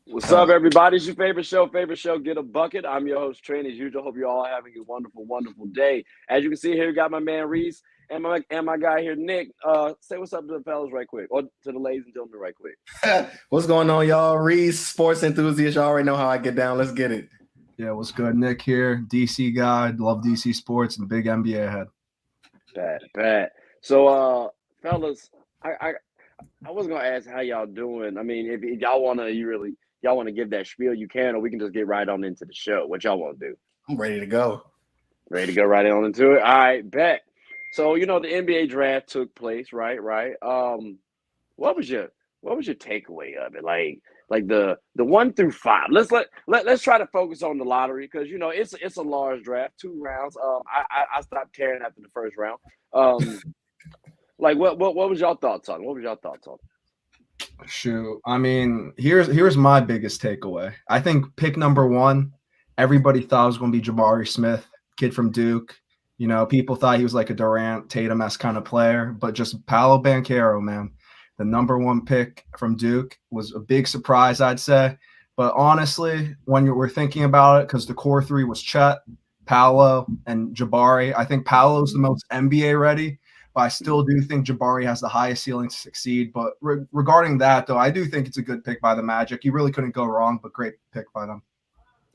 What's up, everybody? It's your favorite show, Get a Bucket. I'm your host, Trent. As usual, hope you're all having a wonderful, wonderful day. As you can see here, we got my man Reese and my guy here, Nick. Say what's up to the fellas right quick, or to the ladies and gentlemen right quick. What's going on, y'all? Reese, sports enthusiast. Y'all already know how I get down. Let's get it. Yeah, what's good? Nick here, DC guy. Love DC sports and big NBA head. Bad. So, fellas, I was gonna ask how y'all doing. I mean, if y'all wanna give that spiel, you can, or we can just get right on into the show. What y'all want to do? I'm ready to go. Ready to go right on into it. All right, bet. So the NBA draft took place, right? What was your takeaway of it? Like the 1 through 5. Let's try to focus on the lottery because it's a large draft, 2 rounds. I stopped caring after the first round. Like what was y'all thoughts on? What was y'all thoughts on? Shoot, I mean, here's my biggest takeaway. I think pick number 1, everybody thought it was going to be Jabari Smith, kid from Duke. People thought he was like a Durant, Tatum-esque kind of player, but just Paolo Banchero, man. The number 1 pick from Duke was a big surprise, I'd say. But honestly, when we're thinking about it, because the core 3 was Chet, Paolo, and Jabari, I think Paolo's the most NBA ready. But I still do think Jabari has the highest ceiling to succeed. But regarding that, though, I do think it's a good pick by the Magic. You really couldn't go wrong, but great pick by them.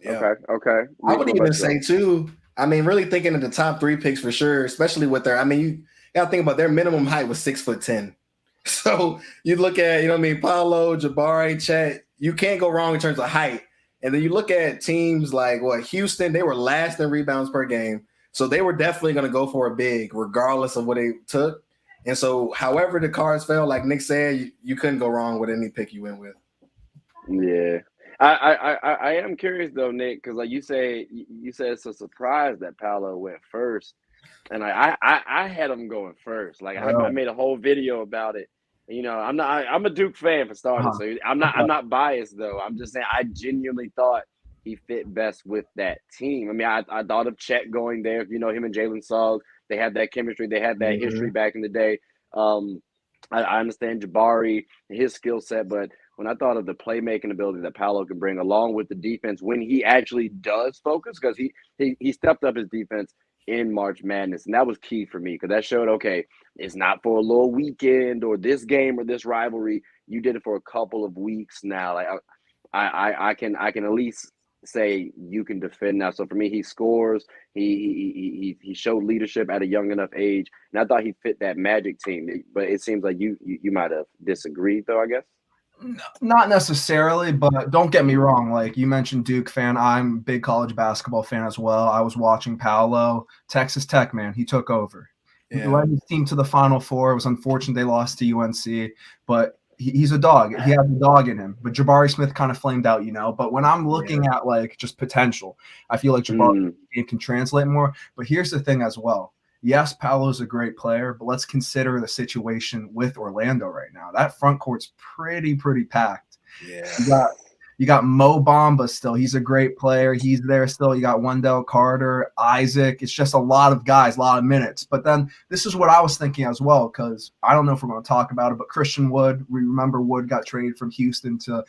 Yeah. Okay. I would even say, too, I mean, really thinking of the top 3 picks for sure, especially with you got to think about their minimum height was 6'10". So you look at, Paolo, Jabari, Chet, you can't go wrong in terms of height. And then you look at teams like Houston, they were last in rebounds per game. So they were definitely going to go for a big, regardless of what they took. And so, however the cards fell, like Nick said, you couldn't go wrong with any pick you went with. Yeah, I am curious though, Nick, because like you said it's a surprise that Paolo went first, and I had him going first. Like I made a whole video about it. I'm a Duke fan for starters, so I'm not biased though. I'm just saying I genuinely thought he fit best with that team. I mean, I thought of Chet going there. Him and Jalen Suggs, they had that chemistry. They had that history back in the day. I understand Jabari, his skill set, but when I thought of the playmaking ability that Paolo can bring along with the defense when he actually does focus, because he stepped up his defense in March Madness, and that was key for me because that showed, okay, it's not for a little weekend or this game or this rivalry. You did it for a couple of weeks now. Like I can at least say you can defend now. So for me, he scores. He showed leadership at a young enough age, and I thought he fit that Magic team. But it seems like you might have disagreed, though. I guess. Not necessarily, but don't get me wrong. Like you mentioned, Duke fan. I'm a big college basketball fan as well. I was watching Paolo, Texas Tech, man. He took over. Yeah. He led his team to the Final Four. It was unfortunate they lost to UNC, but he's a dog. He has a dog in him. But Jabari Smith kind of flamed out, But when I'm looking at like just potential, I feel like Jabari can translate more. But here's the thing as well. Yes, Paolo's a great player, but let's consider the situation with Orlando right now. That front court's pretty packed. Yeah. You got Mo Bamba still. He's a great player. He's there still. You got Wendell Carter, Isaac. It's just a lot of guys, a lot of minutes. But then this is what I was thinking as well, because I don't know if we're going to talk about it, but Christian Wood, we remember Wood got traded from Houston to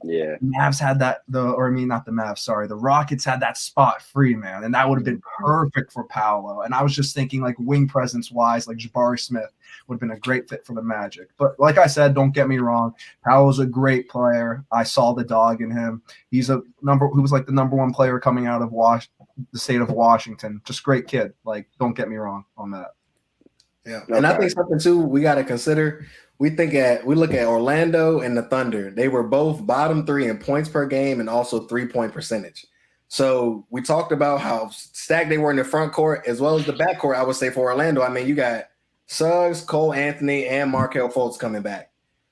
yeah. Mavs had that, not the Mavs, sorry. The Rockets had that spot free, man, and that would have been perfect for Paolo. And I was just thinking, like, wing presence-wise, like Jabari Smith would have been a great fit for the Magic. But like I said, don't get me wrong, Paolo's a great player. I saw the dog in him. He's who was like the number 1 player coming out of the state of Washington. Just great kid. Like, don't get me wrong on that. Yeah. Okay. And I think something too we got to consider. We look at Orlando and the Thunder. They were both bottom 3 in points per game and also 3-point percentage. So we talked about how stacked they were in the front court as well as the back court. I would say for Orlando, I mean, you got Suggs, Cole Anthony, and Markelle Fultz coming back.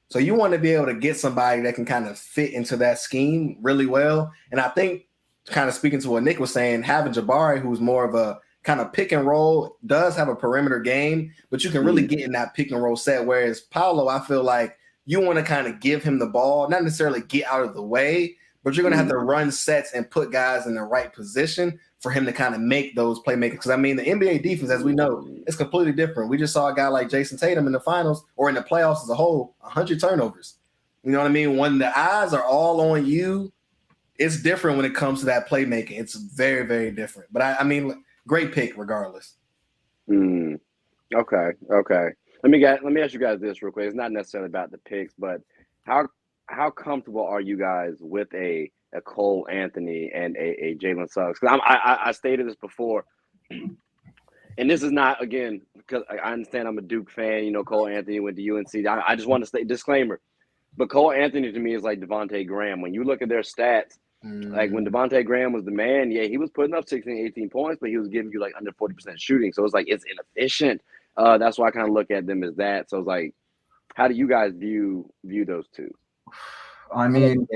So you want to be able to get somebody that can kind of fit into that scheme really well. And I think, kind of speaking to what Nick was saying, having Jabari, who's more of a kind of pick and roll, does have a perimeter game, but you can really get in that pick and roll set. Whereas Paolo, I feel like you want to kind of give him the ball, not necessarily get out of the way, but you're going to have to run sets and put guys in the right position for him to kind of make those playmakers. Because, I mean, the NBA defense, as we know, is completely different. We just saw a guy like Jason Tatum in the finals or in the playoffs as a whole, 100 turnovers. You know what I mean? When the eyes are all on you, it's different when it comes to that playmaking. It's very, very different. But I mean, great pick regardless. Okay. Let me ask you guys this real quick. It's not necessarily about the picks, but how comfortable are you guys with a Cole Anthony and a Jalen Suggs? Because I stated this before, and this is not, again, because I understand I'm a Duke fan. You know, Cole Anthony went to UNC. I just want to say, disclaimer, but Cole Anthony to me is like Devontae Graham. When you look at their stats, like when Devontae Graham was the man, yeah, he was putting up 16, 18 points, but he was giving you like under 40% shooting. So it's like it's inefficient. That's why I kind of look at them as that. So it's like, how do you guys view those two? I mean,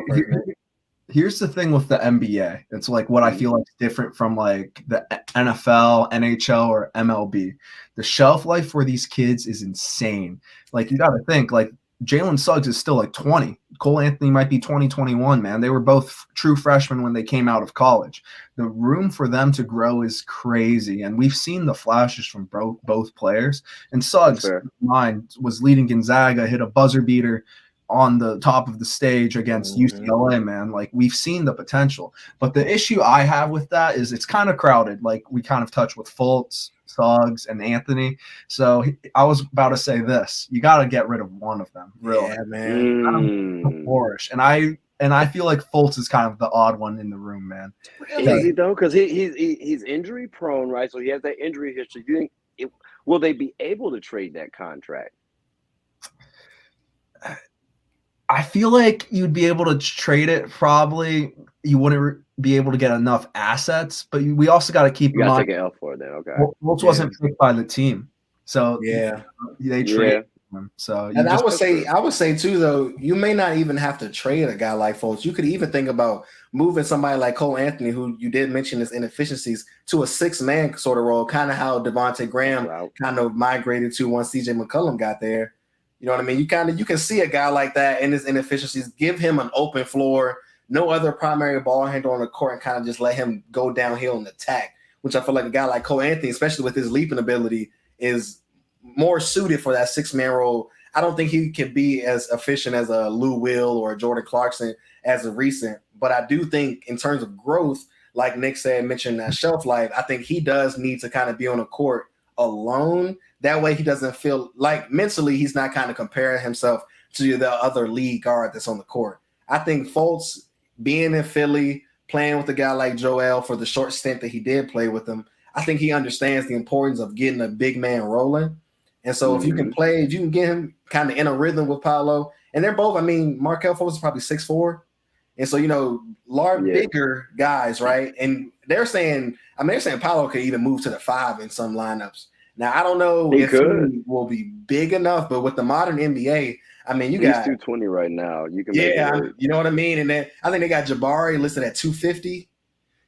here's the thing with the NBA. It's like what I feel like is different from like the NFL, NHL, or MLB. The shelf life for these kids is insane. Like you got to think like Jalen Suggs is still like 20. Cole Anthony might be 20, 21, man. They were both true freshmen when they came out of college. The room for them to grow is crazy. And we've seen the flashes from both players. And Suggs, mine, was leading Gonzaga, hit a buzzer beater on the top of the stage against UCLA, man. Like we've seen the potential. But the issue I have with that is it's kind of crowded. Like we kind of touched with Fultz, Suggs, and Anthony. So I was about to say this: you got to get rid of one of them, really. Yeah, man. Flourish, and I feel like Fultz is kind of the odd one in the room, man. Is he though? Because he's injury prone, right? So he has that injury history. Do you think will they be able to trade that contract? I feel like you'd be able to trade it. Probably you wouldn't be able to get enough assets, but we also got to keep in mind. Take an L for it then. Okay. Fultz wasn't picked by the team, so they traded him. So and I would say too, though, you may not even have to trade a guy like Fultz. You could even think about moving somebody like Cole Anthony, who you did mention his inefficiencies, to a 6-man sort of role, kind of how Devontae Graham kind of migrated to once CJ McCollum got there. You know what I mean? You can see a guy like that in his inefficiencies, give him an open floor, no other primary ball handler on the court, and kind of just let him go downhill and attack, which I feel like a guy like Cole Anthony, especially with his leaping ability, is more suited for that 6-man role. I don't think he can be as efficient as a Lou Will or a Jordan Clarkson as a recent, but I do think in terms of growth, like Nick mentioned that shelf life, I think he does need to kind of be on the court alone. That way he doesn't feel like mentally he's not kind of comparing himself to the other lead guard that's on the court. I think Fultz being in Philly, playing with a guy like Joel for the short stint that he did play with him, I think he understands the importance of getting a big man rolling. And so if you can get him kind of in a rhythm with Paolo, and they're both, I mean, Markelle Fultz is probably 6'4". And so, bigger guys, right? And they're saying Paolo could even move to the 5 in some lineups. Now, I don't know if he will be big enough, but with the modern NBA, I mean, he's 220 right now. You can you know what I mean? And then I think they got Jabari listed at 250.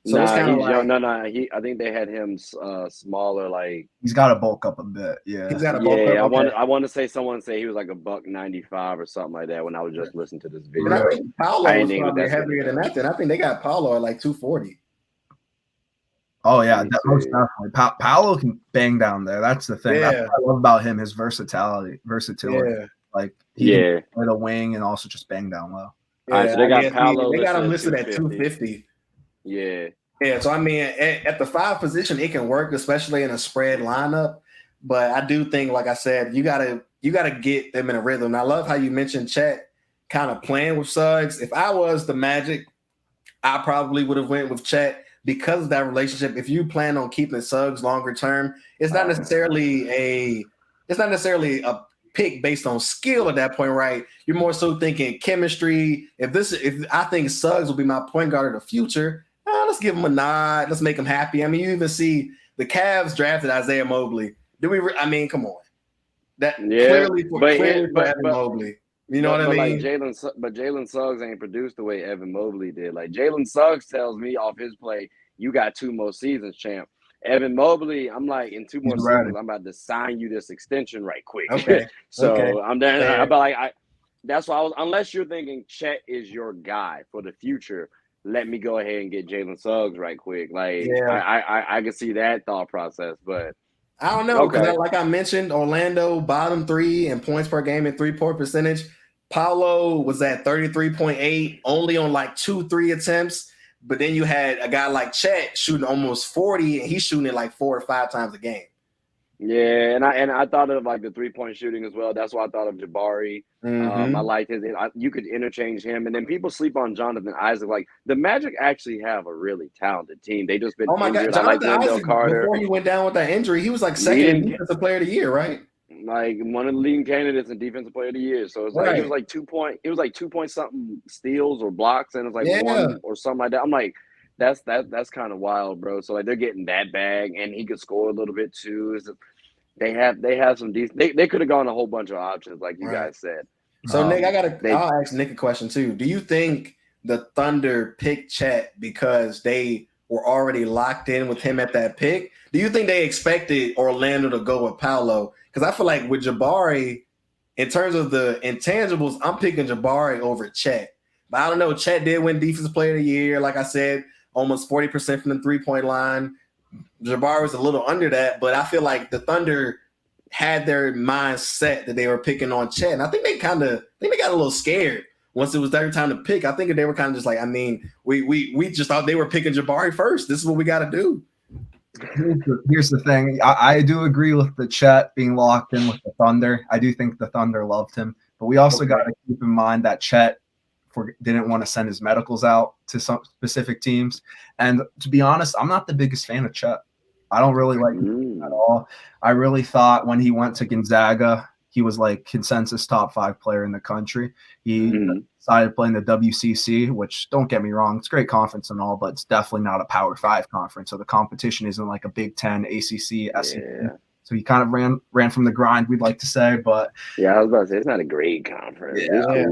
So it's kind of like I think they had him smaller. Like he's got to bulk up a bit. Yeah, he's got to bulk up. I want to say someone say he was like $195 or something like that when I was just listening to this video. But I think Paolo was probably heavier than that. Then I think they got Paolo at like 240. Oh yeah, most definitely. Paolo can bang down there. That's the thing. That's what I love about him, his versatility. Yeah. Like he can play the wing and also just bang down low. Yeah, all right, so they got Paolo. They got him listed at 250. Yeah. Yeah, so I mean, at the 5 position, it can work, especially in a spread lineup. But I do think, like I said, you gotta get them in a rhythm. And I love how you mentioned Chet kind of playing with Suggs. If I was the Magic, I probably would have went with Chet because of that relationship. If you plan on keeping Suggs longer term, it's not necessarily a pick based on skill at that point, right? You're more so thinking chemistry. If I think Suggs will be my point guard of the future, let's give him a nod. Let's make him happy. I mean, you even see the Cavs drafted Isaiah Mobley. Come on. That clearly for Evan Mobley. You know what I mean? Like Jalen Suggs ain't produced the way Evan Mobley did. Like Jalen Suggs tells me off his play, you got 2 more seasons, champ. Evan Mobley, I'm like, in 2 more seasons, I'm about to sign you this extension right quick. Okay. I'm there. That's why unless you're thinking Chet is your guy for the future, let me go ahead and get Jalen Suggs right quick. Like I can see that thought process, but I don't know because like I mentioned, Orlando bottom 3 in points per game and 3-point percentage. Paolo was at 33.8, only on like 2-3 attempts. But then you had a guy like Chet shooting almost 40, and he's shooting it like 4 or 5 times a game. Yeah, and I thought of like the 3-point shooting as well. That's why I thought of Jabari. I liked his. You could interchange him, and then people sleep on Jonathan Isaac. Like the Magic actually have a really talented team. They just been injured. God, I like Jonathan Wendell Isaac, Carter. before he went down with that injury, he was like second defensive player of the year, right? Like one of the leading candidates in defensive player of the year. So it's like it was like 2 point. It was like 2 point something steals or blocks, and it's like 1 or something like that. I'm like, that's kind of wild, bro. So like they're getting that bag, and he could score a little bit too. They have some decent. They could have gone a whole bunch of options, like you guys said. So Nick, I'll ask Nick a question too. Do you think the Thunder picked Chet because they were already locked in with him at that pick? Do you think they expected Orlando to go with Paolo? Because I feel like with Jabari, in terms of the intangibles, I'm picking Jabari over Chet. But I don't know. Chet did win Defensive Player of the Year. Like I said, almost 40% from the three-point line. Jabari was a little under that, but I feel like the Thunder had their mind set that they were picking on Chet. And I think they got a little scared once it was their time to pick. I think they were kind of just like, I mean, we just thought they were picking Jabari first. This is what we got to do. Here's the thing. I do agree with the Chet being locked in with the Thunder. I do think the Thunder loved him, but we also got to keep in mind that Chet didn't want to send his medicals out to some specific teams. And to be honest, I'm not the biggest fan of Chet. I don't really like him at all. I really thought when he went to Gonzaga, he was like consensus top 5 player in the country. He decided playing the WCC, which don't get me wrong, it's a great conference and all, but it's definitely not a Power 5 conference. So the competition isn't like a Big Ten, ACC, SEC. Yeah. So he kind of ran from the grind, we'd like to say, but yeah, I was about to say it's not a great conference. Yeah.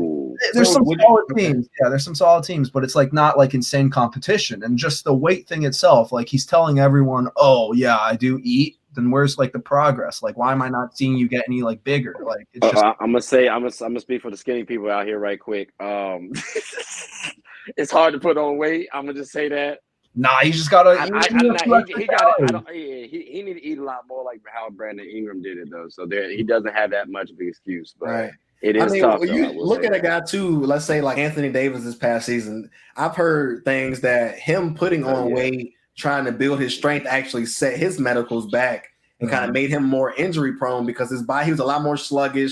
There's some solid teams. Yeah, there's some solid teams, but it's like not like insane competition. And just the weight thing itself, like he's telling everyone, "Oh yeah, I do eat." Then where's like the progress? Like, why am I not seeing you get any like bigger? Like, it's just. I'm gonna speak for the skinny people out here right quick. It's hard to put on weight. I'm gonna just say that. Nah, he just gotta. He need to eat a lot more like how Brandon Ingram did it though. So he doesn't have that much of an excuse. But it is tough. You look at a guy too. Let's say like Anthony Davis this past season. I've heard things that him putting on weight, trying to build his strength, actually set his medicals back and kind of made him more injury prone because his body, he was a lot more sluggish.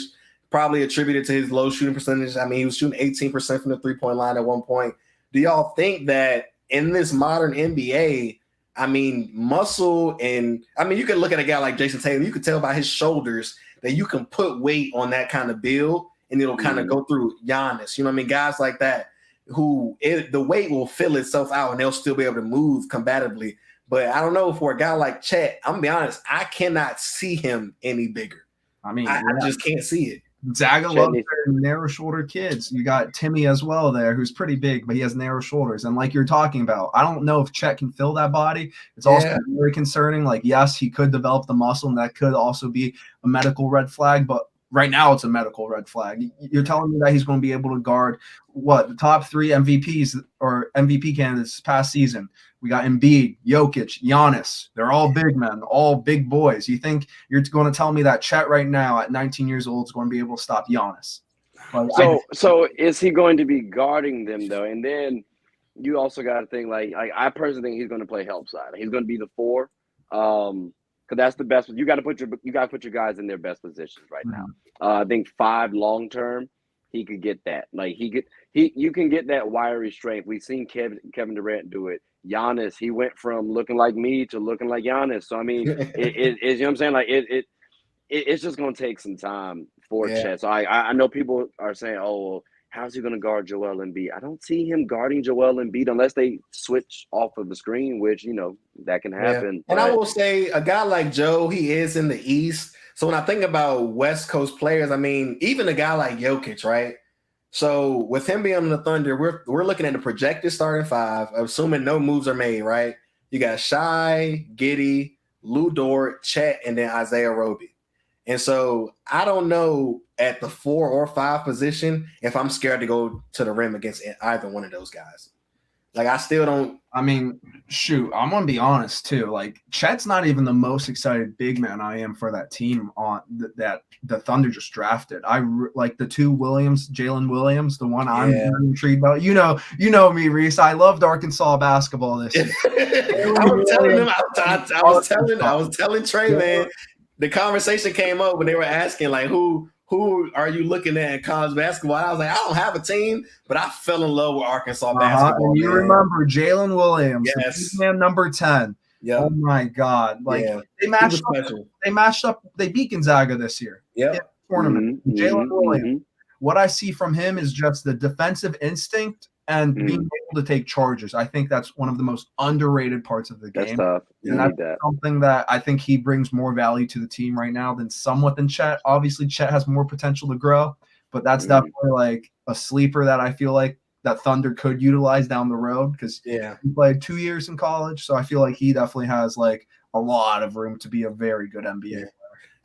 Probably attributed to his low shooting percentage. I mean, he was shooting 18% from the 3-point line at one point. Do y'all think that in this modern NBA, I mean, muscle and I mean, you can look at a guy like Jason Tatum, you can tell by his shoulders that you can put weight on that kind of build and it'll kind of go through Giannis. You know what I mean? Guys like that who the weight will fill itself out and they'll still be able to move combatively. But I don't know, for a guy like Chet, I'm gonna be honest, I cannot see him any bigger. I mean, I just can't see it. Zaga loves their narrow-shouldered kids. You got Timmy as well there, who's pretty big, but he has narrow shoulders. And like you're talking about, I don't know if Chet can fill that body. It's also very concerning. Like, yes, he could develop the muscle, and that could also be a medical red flag, but right now it's a medical red flag. You're telling me that he's going to be able to guard the top 3 MVPs or MVP candidates this past season. We got Embiid, Jokic, Giannis. They're all big men, all big boys. You think you're going to tell me that Chet right now at 19 years old is going to be able to stop Giannis? So is he going to be guarding them though? And then you also got to think like I personally think he's going to play help side. He's going to be the 4. Because that's the best. You got to put your guys in their best positions right now. I think 5 long term, he could get that. Like you can get that wiry strength. We've seen Kevin Durant do it. Giannis, he went from looking like me to looking like Giannis. So I mean, you know what I'm saying? Like it's just gonna take some time for Chet. So I know people are saying, oh, well, how's he gonna guard Joel Embiid? I don't see him guarding Joel Embiid unless they switch off of the screen, which that can happen. And I will say, a guy like Joe, he is in the East. So when I think about West Coast players, I mean, even a guy like Jokic, right? So with him being on the Thunder, we're looking at the projected starting 5, assuming no moves are made, right? You got Shai, Giddey, Lou Dort, Chet, and then Isaiah Roby. And so I don't know at the 4 or 5 position if I'm scared to go to the rim against either one of those guys. Like I still don't. I mean, shoot, I'm gonna be honest too. Like Chet's not even the most excited big man I am for that team on that the Thunder just drafted. Like the two Williams, Jalen Williams, the one I'm intrigued about. You know me, Reese. I loved Arkansas basketball this year. I was telling them. I was telling Trey, man. The conversation came up when they were asking like who are you looking at in college basketball? And I was like, I don't have a team, but I fell in love with Arkansas basketball. And you remember Jalen Williams, yes, man, number 10. Yeah. Oh my God! Like they matched up. They beat Gonzaga this year. Yeah. Tournament. Jalen Williams. What I see from him is just the defensive instinct and being able to take charges. I think that's one of the most underrated parts of the game. That's tough. And that's something that I think he brings more value to the team right now than Chet. Obviously, Chet has more potential to grow, but that's definitely like a sleeper that I feel like that Thunder could utilize down the road because he played 2 years in college. So I feel like he definitely has like a lot of room to be a very good NBA player.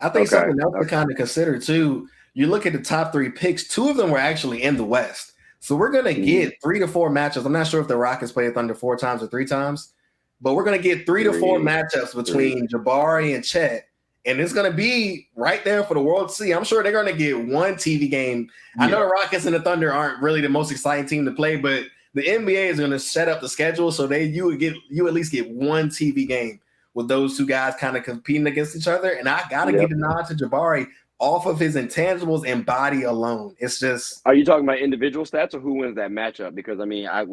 I think something else to kind of consider too, you look at the top 3 picks, 2 of them were actually in the West. So we're going to get 3 to 4 matchups. I'm not sure if the Rockets play Thunder 4 times or 3 times, but we're going to get 3 to 4 matchups between Jabari and Chet. And it's going to be right there for the world to see. I'm sure they're going to get one TV game. I know the Rockets and the Thunder aren't really the most exciting team to play, but the NBA is going to set up the schedule so you at least get one TV game with those two guys kind of competing against each other. And I got to give a nod to Jabari off of his intangibles and body alone. It's just. Are you talking about individual stats or who wins that matchup? Because I mean, I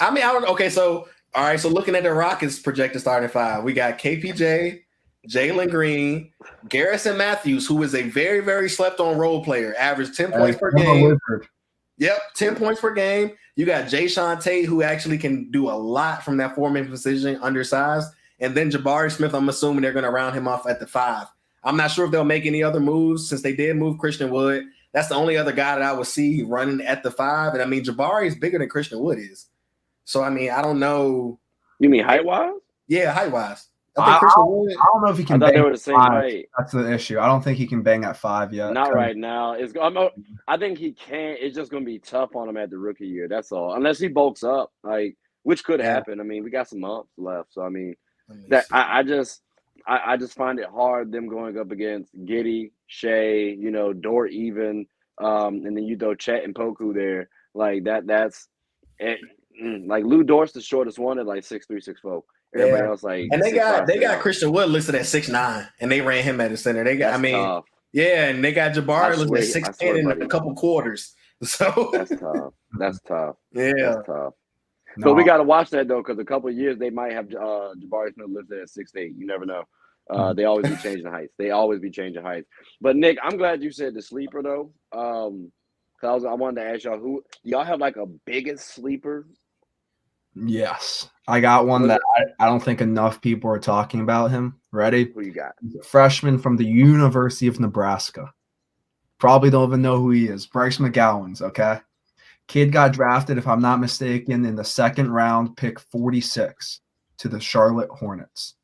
don't. Okay, so all right. So looking at the Rockets projected starting 5, we got KPJ, Jalen Green, Garrison Matthews, who is a very, very slept-on role player, averaged 10 points per game. Yep, 10 points per game. You got Jayshawn Tate, who actually can do a lot from that 4-man position, undersized. And then Jabari Smith, I'm assuming they're going to round him off at the 5. I'm not sure if they'll make any other moves since they did move Christian Wood. That's the only other guy that I would see running at the 5. And I mean, Jabari is bigger than Christian Wood is. So, I mean, I don't know. You mean height-wise? Yeah, height-wise. I don't know if he can. I thought they were the same height. That's the issue. I don't think he can bang at 5 yet. Not right now. I think he can. It's just going to be tough on him at the rookie year. That's all. Unless he bulks up, which could happen. I mean, we got some months left. So I mean, I just find it hard them going up against Giddey, Shea, Dort even, and then you throw Chet and Poku there like that. That's it. Like Lou Dort's the shortest one at like 6'3", 6'4". Everybody else and they got Christian Wood listed at 6'9", and they ran him at the center. They got tough. And they got Jabari listed at 6'10" in a couple quarters. So that's tough. That's tough. Yeah, that's tough. No. But we got to watch that though, because a couple of years they might have Jabari Smith listed at 6'8". You never know. They always be changing heights. But Nick, I'm glad you said the sleeper though. Cause I wanted to ask y'all, who y'all have like a biggest sleeper? Yes, I got one that I don't think enough people are talking about him. Ready? Who you got? Freshman from the University of Nebraska. Probably don't even know who he is. Bryce McGowens, okay? Kid got drafted, if I'm not mistaken, in the 2nd round, pick 46 to the Charlotte Hornets.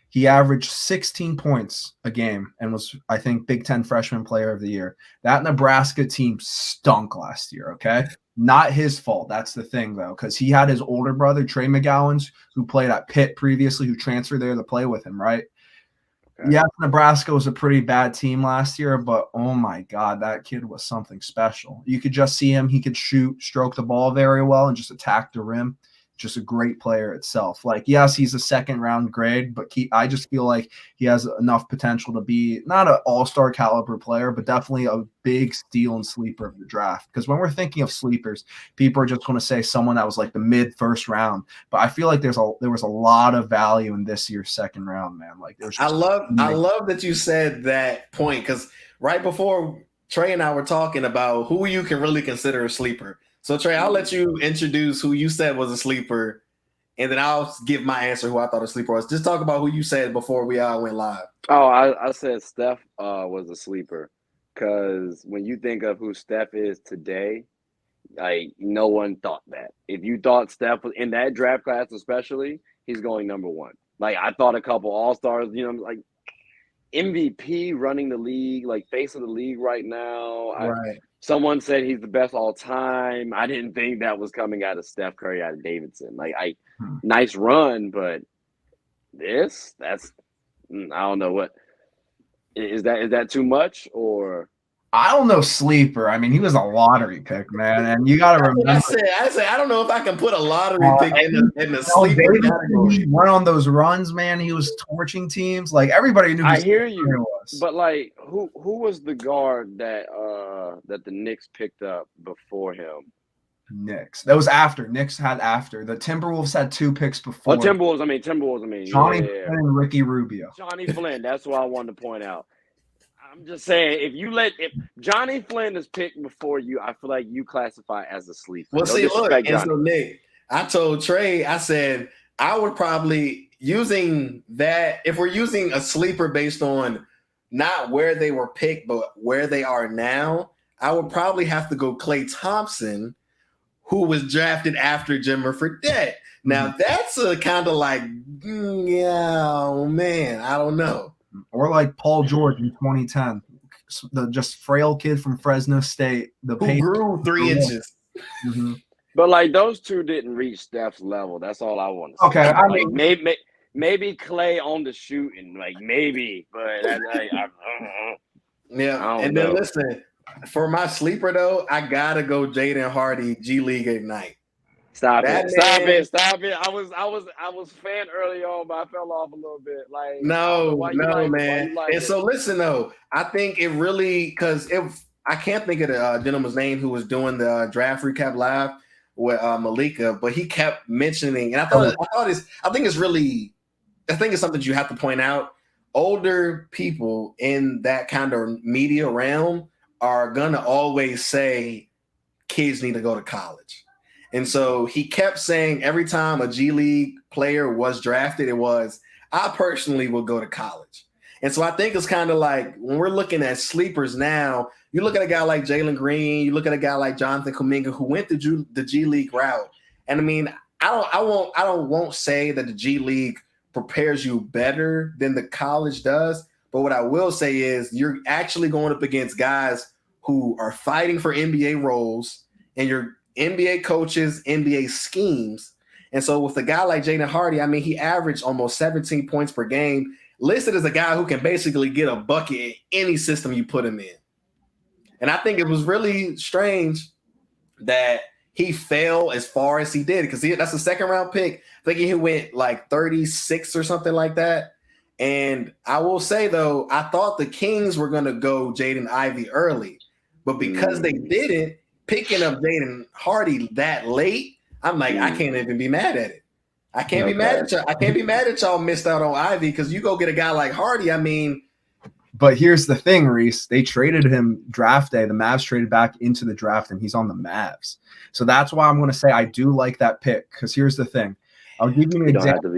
He averaged 16 points a game and was, I think, Big Ten Freshman Player of the Year. That Nebraska team stunk last year, okay? Not his fault. That's the thing, though, because he had his older brother, Trey McGowens, who played at Pitt previously, who transferred there to play with him, right? Okay. Yeah, Nebraska was a pretty bad team last year, but oh my God, that kid was something special. You could just see him. He could shoot, stroke the ball very well, and just attack the rim. Just a great player itself. Like, yes, he's a 2nd round grade, but I just feel like he has enough potential to be not an all-star caliber player, but definitely a big steal and sleeper of the draft. Because when we're thinking of sleepers, people are just going to say someone that was like the mid-1st round. But I feel like there was a lot of value in this year's 2nd round, man. Like, I love that you said that point, because right before Trey and I were talking about who you can really consider a sleeper. So, Trey, I'll let you introduce who you said was a sleeper, and then I'll give my answer who I thought a sleeper was. Just talk about who you said before we all went live. Oh, I said Steph was a sleeper, because when you think of who Steph is today, like no one thought that. If you thought Steph was in that draft class especially, he's going number 1. Like I thought a couple All-Stars, like MVP running the league, like face of the league right now. Right. Someone said he's the best all time. I didn't think that was coming out of Steph Curry, out of Davidson. Nice run, but that's I don't know what is that too much or. I don't know sleeper. I mean, he was a lottery pick, man, and you got to remember. I said I don't know if I can put a lottery pick in the sleeper category. He went on those runs, man. He was torching teams. Like everybody knew. I hear you, but like who was the guard that the Knicks picked up before him? Knicks. That was after. Knicks had after. The Timberwolves had 2 picks before. Oh, Timberwolves. I mean Johnny Flynn and Ricky Rubio. Johnny Flynn. That's what I wanted to point out. I'm just saying, if Johnny Flynn is picked before you, I feel like you classify as a sleeper. Well, see, look, and so Nick, I told Trey, I said I would probably using that if we're using a sleeper based on not where they were picked, but where they are now. I would probably have to go Klay Thompson, who was drafted after Jimmer Fredette. Now that's a kind of like, yeah, man, I don't know. Or like Paul George in 2010, the just frail kid from Fresno State, who grew 3 inches. Mm-hmm. But like those two didn't reach Steph's level. That's all I want to say. Okay, I mean, maybe Klay on the shooting, like maybe, but yeah. And then listen, for my sleeper though, I gotta go Jaden Hardy, G League Ignite. Stop it! I was fan early on, but I fell off a little bit. Like no, man. And so listen though, I think it really because if I can't think of the gentleman's name who was doing the draft recap live with Malika, but he kept mentioning, and I think it's something you have to point out. Older people in that kind of media realm are gonna always say kids need to go to college. And so he kept saying every time a G League player was drafted, it was, I personally will go to college. And so I think it's kind of like when we're looking at sleepers now, you look at a guy like Jalen Green, you look at a guy like Jonathan Kuminga who went the G League route. And I mean, I won't say that the G League prepares you better than the college does. But what I will say is you're actually going up against guys who are fighting for NBA roles and you're NBA coaches, NBA schemes. And so with a guy like Jaden Hardy, I mean, he averaged almost 17 points per game, listed as a guy who can basically get a bucket in any system you put him in. And I think it was really strange that he fell as far as he did because that's a second round pick. I think he went like 36 or something like that. And I will say, though, I thought the Kings were going to go Jaden Ivey early, but because they didn't, picking up Jaden Hardy that late, I'm like, I can't even be mad at it. I can't be mad at y'all. I can't be mad at y'all missed out on Ivy because you go get a guy like Hardy. I mean, but here's the thing, Reese. They traded him draft day. The Mavs traded back into the draft, and he's on the Mavs. So that's why I'm going to say I do like that pick because here's the thing. I'll give you an example.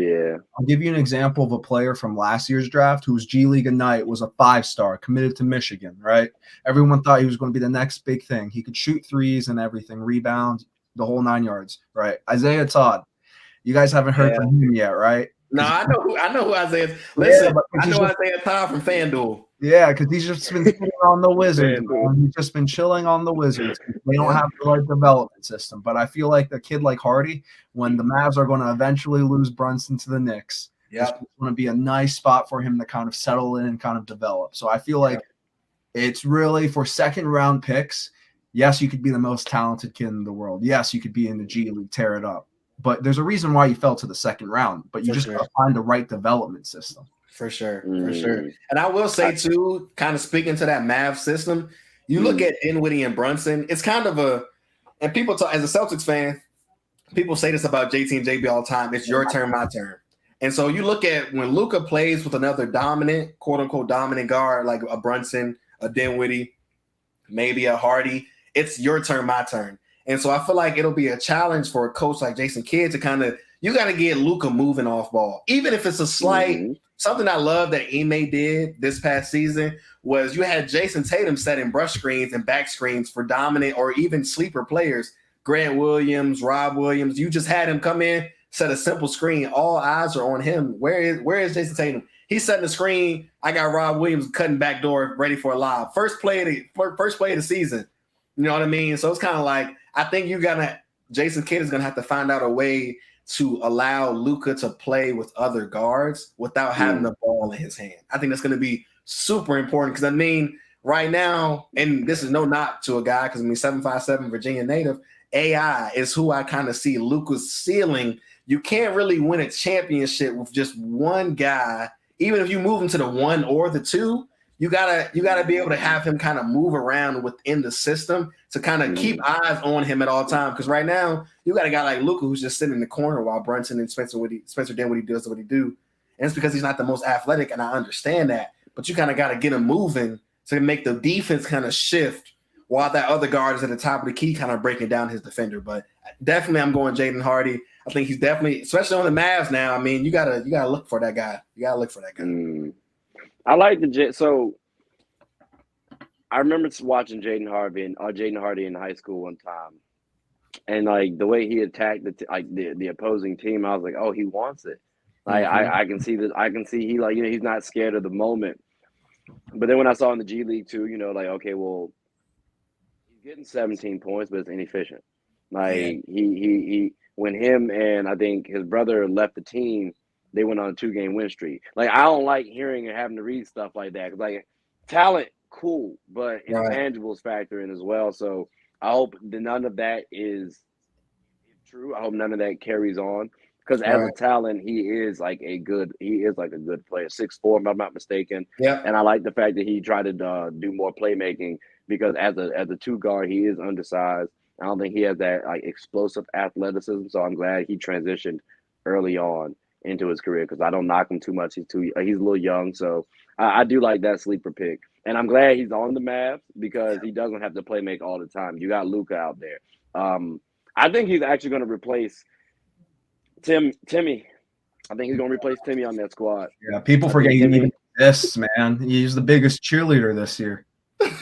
I'll give you an example of a player from last year's draft whose G League Ignite was a 5-star, committed to Michigan, right? Everyone thought he was going to be the next big thing. He could shoot threes and everything, rebound, the whole 9 yards, right? Isaiah Todd. You guys haven't heard from him yet, right? No, I know who Isaiah is. Listen, I know Isaiah Todd from FanDuel. Yeah, because he's just been sitting on the Wizards. He's just been chilling on the Wizards. They don't have the right development system. But I feel like a kid like Hardy, when the Mavs are going to eventually lose Brunson to the Knicks, it's going to be a nice spot for him to kind of settle in and kind of develop. So I feel like it's really for second-round picks. Yes, you could be the most talented kid in the world. Yes, you could be in the G League, tear it up. But there's a reason why you fell to the second round. But you got to find the right development system. For sure. And I will say, too, kind of speaking to that Mavs system, you look at Dinwiddie and Brunson, it's kind of and people talk, as a Celtics fan, people say this about JT and JB all the time, it's your turn, my turn. And so you look at when Luka plays with another dominant, quote-unquote dominant guard, like a Brunson, a Dinwiddie, maybe a Hardy, it's your turn, my turn. And so I feel like it'll be a challenge for a coach like Jason Kidd to kind of, you got to get Luka moving off ball. Even if it's a slight, something I love that Ime did this past season was you had Jason Tatum setting brush screens and back screens for dominant or even sleeper players. Grant Williams, Rob Williams, you just had him come in, set a simple screen. All eyes are on him. Where is Jason Tatum? He's setting the screen. I got Rob Williams cutting back door ready for a lob. First play of the season. You know what I mean? So it's kind of like I think Jason Kidd is gonna have to find out a way to allow Luka to play with other guards without having the ball in his hand. I think that's gonna be super important because I mean, right now, and this is no knock to a guy because I mean 757 Virginia native, AI is who I kind of see Luka's ceiling. You can't really win a championship with just one guy, even if you move him to the 1 or the 2. You gotta be able to have him kind of move around within the system to kind of keep eyes on him at all times. Because right now you got a guy like Luka who's just sitting in the corner while Brunson and Spencer doing what he does, and it's because he's not the most athletic, and I understand that. But you kind of got to get him moving to make the defense kind of shift while that other guard is at the top of the key, kind of breaking down his defender. But definitely, I'm going Jaden Hardy. I think he's definitely, especially on the Mavs now. I mean, you gotta look for that guy. You gotta look for that guy. I like so I remember watching Jaden Hardy in high school one time, and like the way he attacked the opposing team, I was like, oh, he wants it. Like I can see that. I can see he like he's not scared of the moment. But then when I saw in the G League too, like okay, well, he's getting 17 points, but it's inefficient. Like he when him and I think his brother left the team, they went on a 2-game win streak. Like I don't like hearing and having to read stuff like that. Like talent, cool, but intangibles factor in as well. So I hope that none of that is true. I hope none of that carries on. Because as a talent, he is like a good player. 6'4", if I'm not mistaken. Yeah. And I like the fact that he tried to do more playmaking because as a 2 guard, he is undersized. I don't think he has that like explosive athleticism. So I'm glad he transitioned early on into his career because I don't knock him too much. He's a little young. So I do like that sleeper pick. And I'm glad he's on the Mavs because he doesn't have to play make all the time. You got Luka out there. I think he's actually going to replace Timmy. I think he's going to replace Timmy on that squad. Yeah, people forget he even exists, man. He's the biggest cheerleader this year.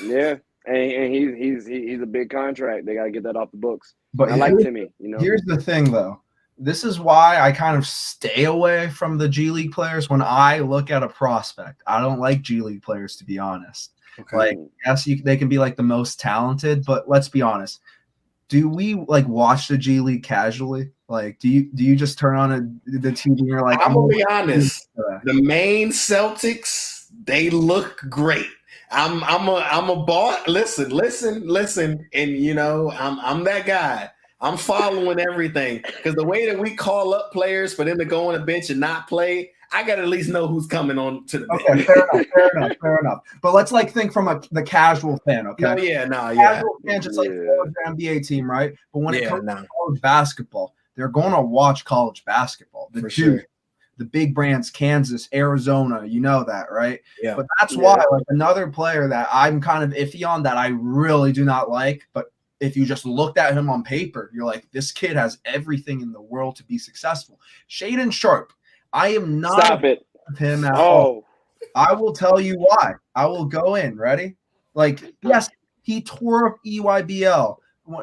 Yeah, and he's a big contract. They got to get that off the books. But I like Timmy. Here's the thing, though. This is why I kind of stay away from the G League players when I look at a prospect. I don't like G League players, to be honest. Okay. Like, yes, they can be like the most talented, but let's be honest. Do we like watch the G League casually? Like, do you just turn on the TV and you're like, I'm gonna be honest. The main Celtics, they look great. I'm a boss. Listen, and I'm that guy. I'm following everything because the way that we call up players for them to go on the bench and not play, I got to at least know who's coming on to the bench. Okay, fair enough. But let's think from the casual fan, okay? Casual fan, just like the NBA team, right? But when it comes to college basketball, they're going to watch college basketball. The big brands, Kansas, Arizona, you know that, right? Yeah. But that's why another player that I'm kind of iffy on that I really do not like, but if you just looked at him on paper, you're like, this kid has everything in the world to be successful. Shaedon Sharpe. I am not Stop it. Him at all. I will tell you why. I will go in. Ready? Like, yes, he tore up EYBL.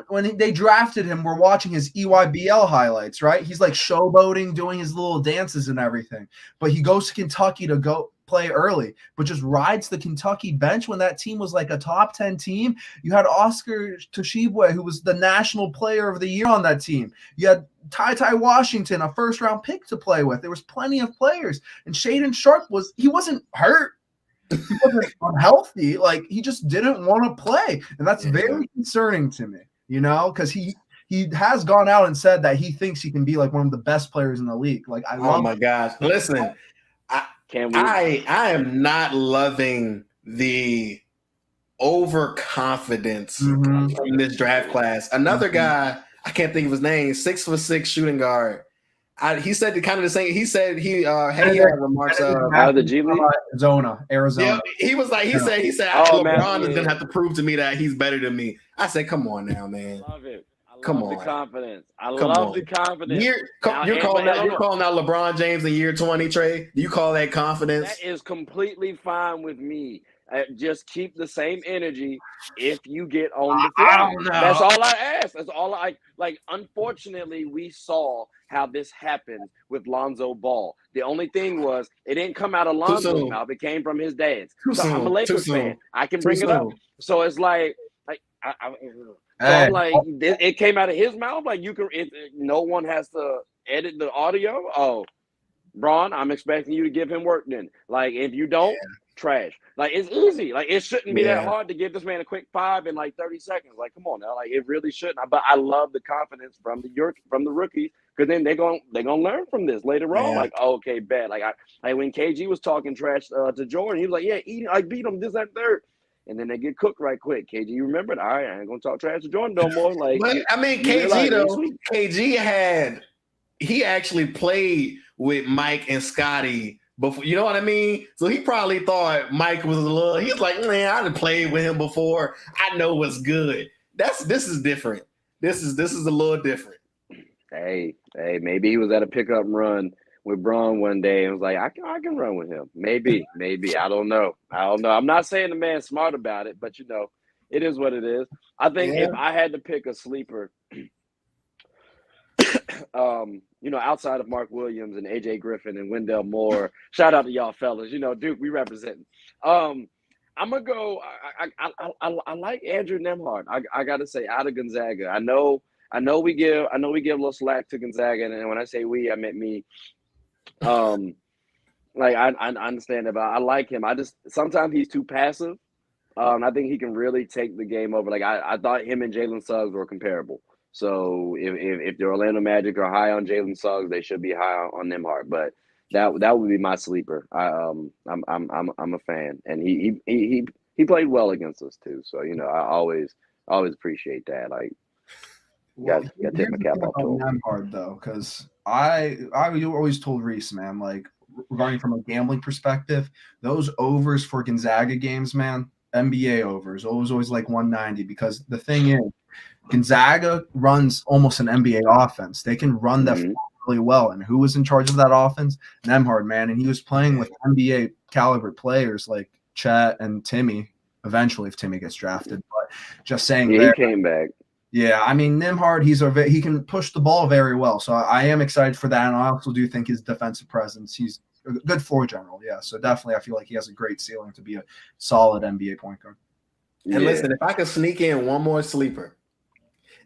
When they drafted him, we're watching his EYBL highlights, right? He's like showboating, doing his little dances and everything. But he goes to Kentucky to go play early, but just rides the Kentucky bench when that team was like a top 10 team. You had Oscar Tshiebwe, who was the national player of the year on that team. You had Ty Washington, a first-round pick to play with. There was plenty of players. And Shaedon Sharpe he wasn't hurt. He wasn't unhealthy. Like, he just didn't want to play. And that's very concerning to me, because he has gone out and said that he thinks he can be like one of the best players in the league. Like, oh my gosh. Listen, I am not loving the overconfidence from this draft class. Another guy, I can't think of his name, 6'6" shooting guard. He said kind of the same. He said he had remarks out of the G League, Arizona. Yeah, he was like, he said, LeBron is gonna have to prove to me that he's better than me. I said, come on now, man. I love it. Come on, the confidence. I love the confidence. You're calling out LeBron James in year 20, Trey. Do you call that confidence? That is completely fine with me. Just keep the same energy if you get on the field. That's all I ask. That's all I like. Unfortunately, we saw how this happened with Lonzo Ball. The only thing was it didn't come out of Lonzo's mouth. It came from his dad's. I'm a Lakers fan. I can bring it up. So it's like So I'm like, it came out of his mouth. Like no one has to edit the audio. Oh, Braun, I'm expecting you to give him work then. Like if you don't, trash. Like it's easy. Like it shouldn't be that hard to give this man a quick 5 in like 30 seconds. Like come on now. Like it really shouldn't. But I love the confidence from the rookies because then they're gonna learn from this later on. Like okay, bet. Like when KG was talking trash to Jordan, he was like, yeah, I beat him this and third. And then they get cooked right quick. KG, you remember it? All right, I ain't gonna talk trash to Jordan no more. Like, but I mean, KG though, KG he actually played with Mike and Scotty before. You know what I mean? So he probably thought Mike was he's like, man, I done played with him before. I know what's good. This is different. This is a little different. Hey, maybe he was at a pickup run with Braun one day and was like, I can run with him. Maybe. I don't know. I'm not saying the man's smart about it, but it is what it is. I think if I had to pick a sleeper, outside of Mark Williams and AJ Griffin and Wendell Moore, shout out to y'all fellas. Duke, we representing. I'm gonna go. I like Andrew Nembhard. I gotta say, out of Gonzaga. I know we give a little slack to Gonzaga, and when I say we, I meant me. I understand that, but I like him. Sometimes he's too passive. I think he can really take the game over. Like I thought him and Jalen Suggs were comparable. So if the Orlando Magic are high on Jalen Suggs, they should be high on Nembhard. But that would be my sleeper. I'm a fan, and he played well against us too. So I always appreciate that. Like, got to take my cap off to him. Nembhard though, because I always told Reese, man, like regarding from a gambling perspective, those overs for Gonzaga games, man, NBA overs, always like 190, because the thing is, Gonzaga runs almost an NBA offense. They can run that really well. And who was in charge of that offense? Nembhard, man. And he was playing with NBA caliber players like Chet and Timmy, eventually if Timmy gets drafted. But just saying, he came back. Yeah, I mean, Nembhard, he can push the ball very well. So I am excited for that. And I also do think his defensive presence, he's a good floor general. Yeah, so definitely I feel like he has a great ceiling to be a solid NBA point guard. And listen, if I could sneak in one more sleeper,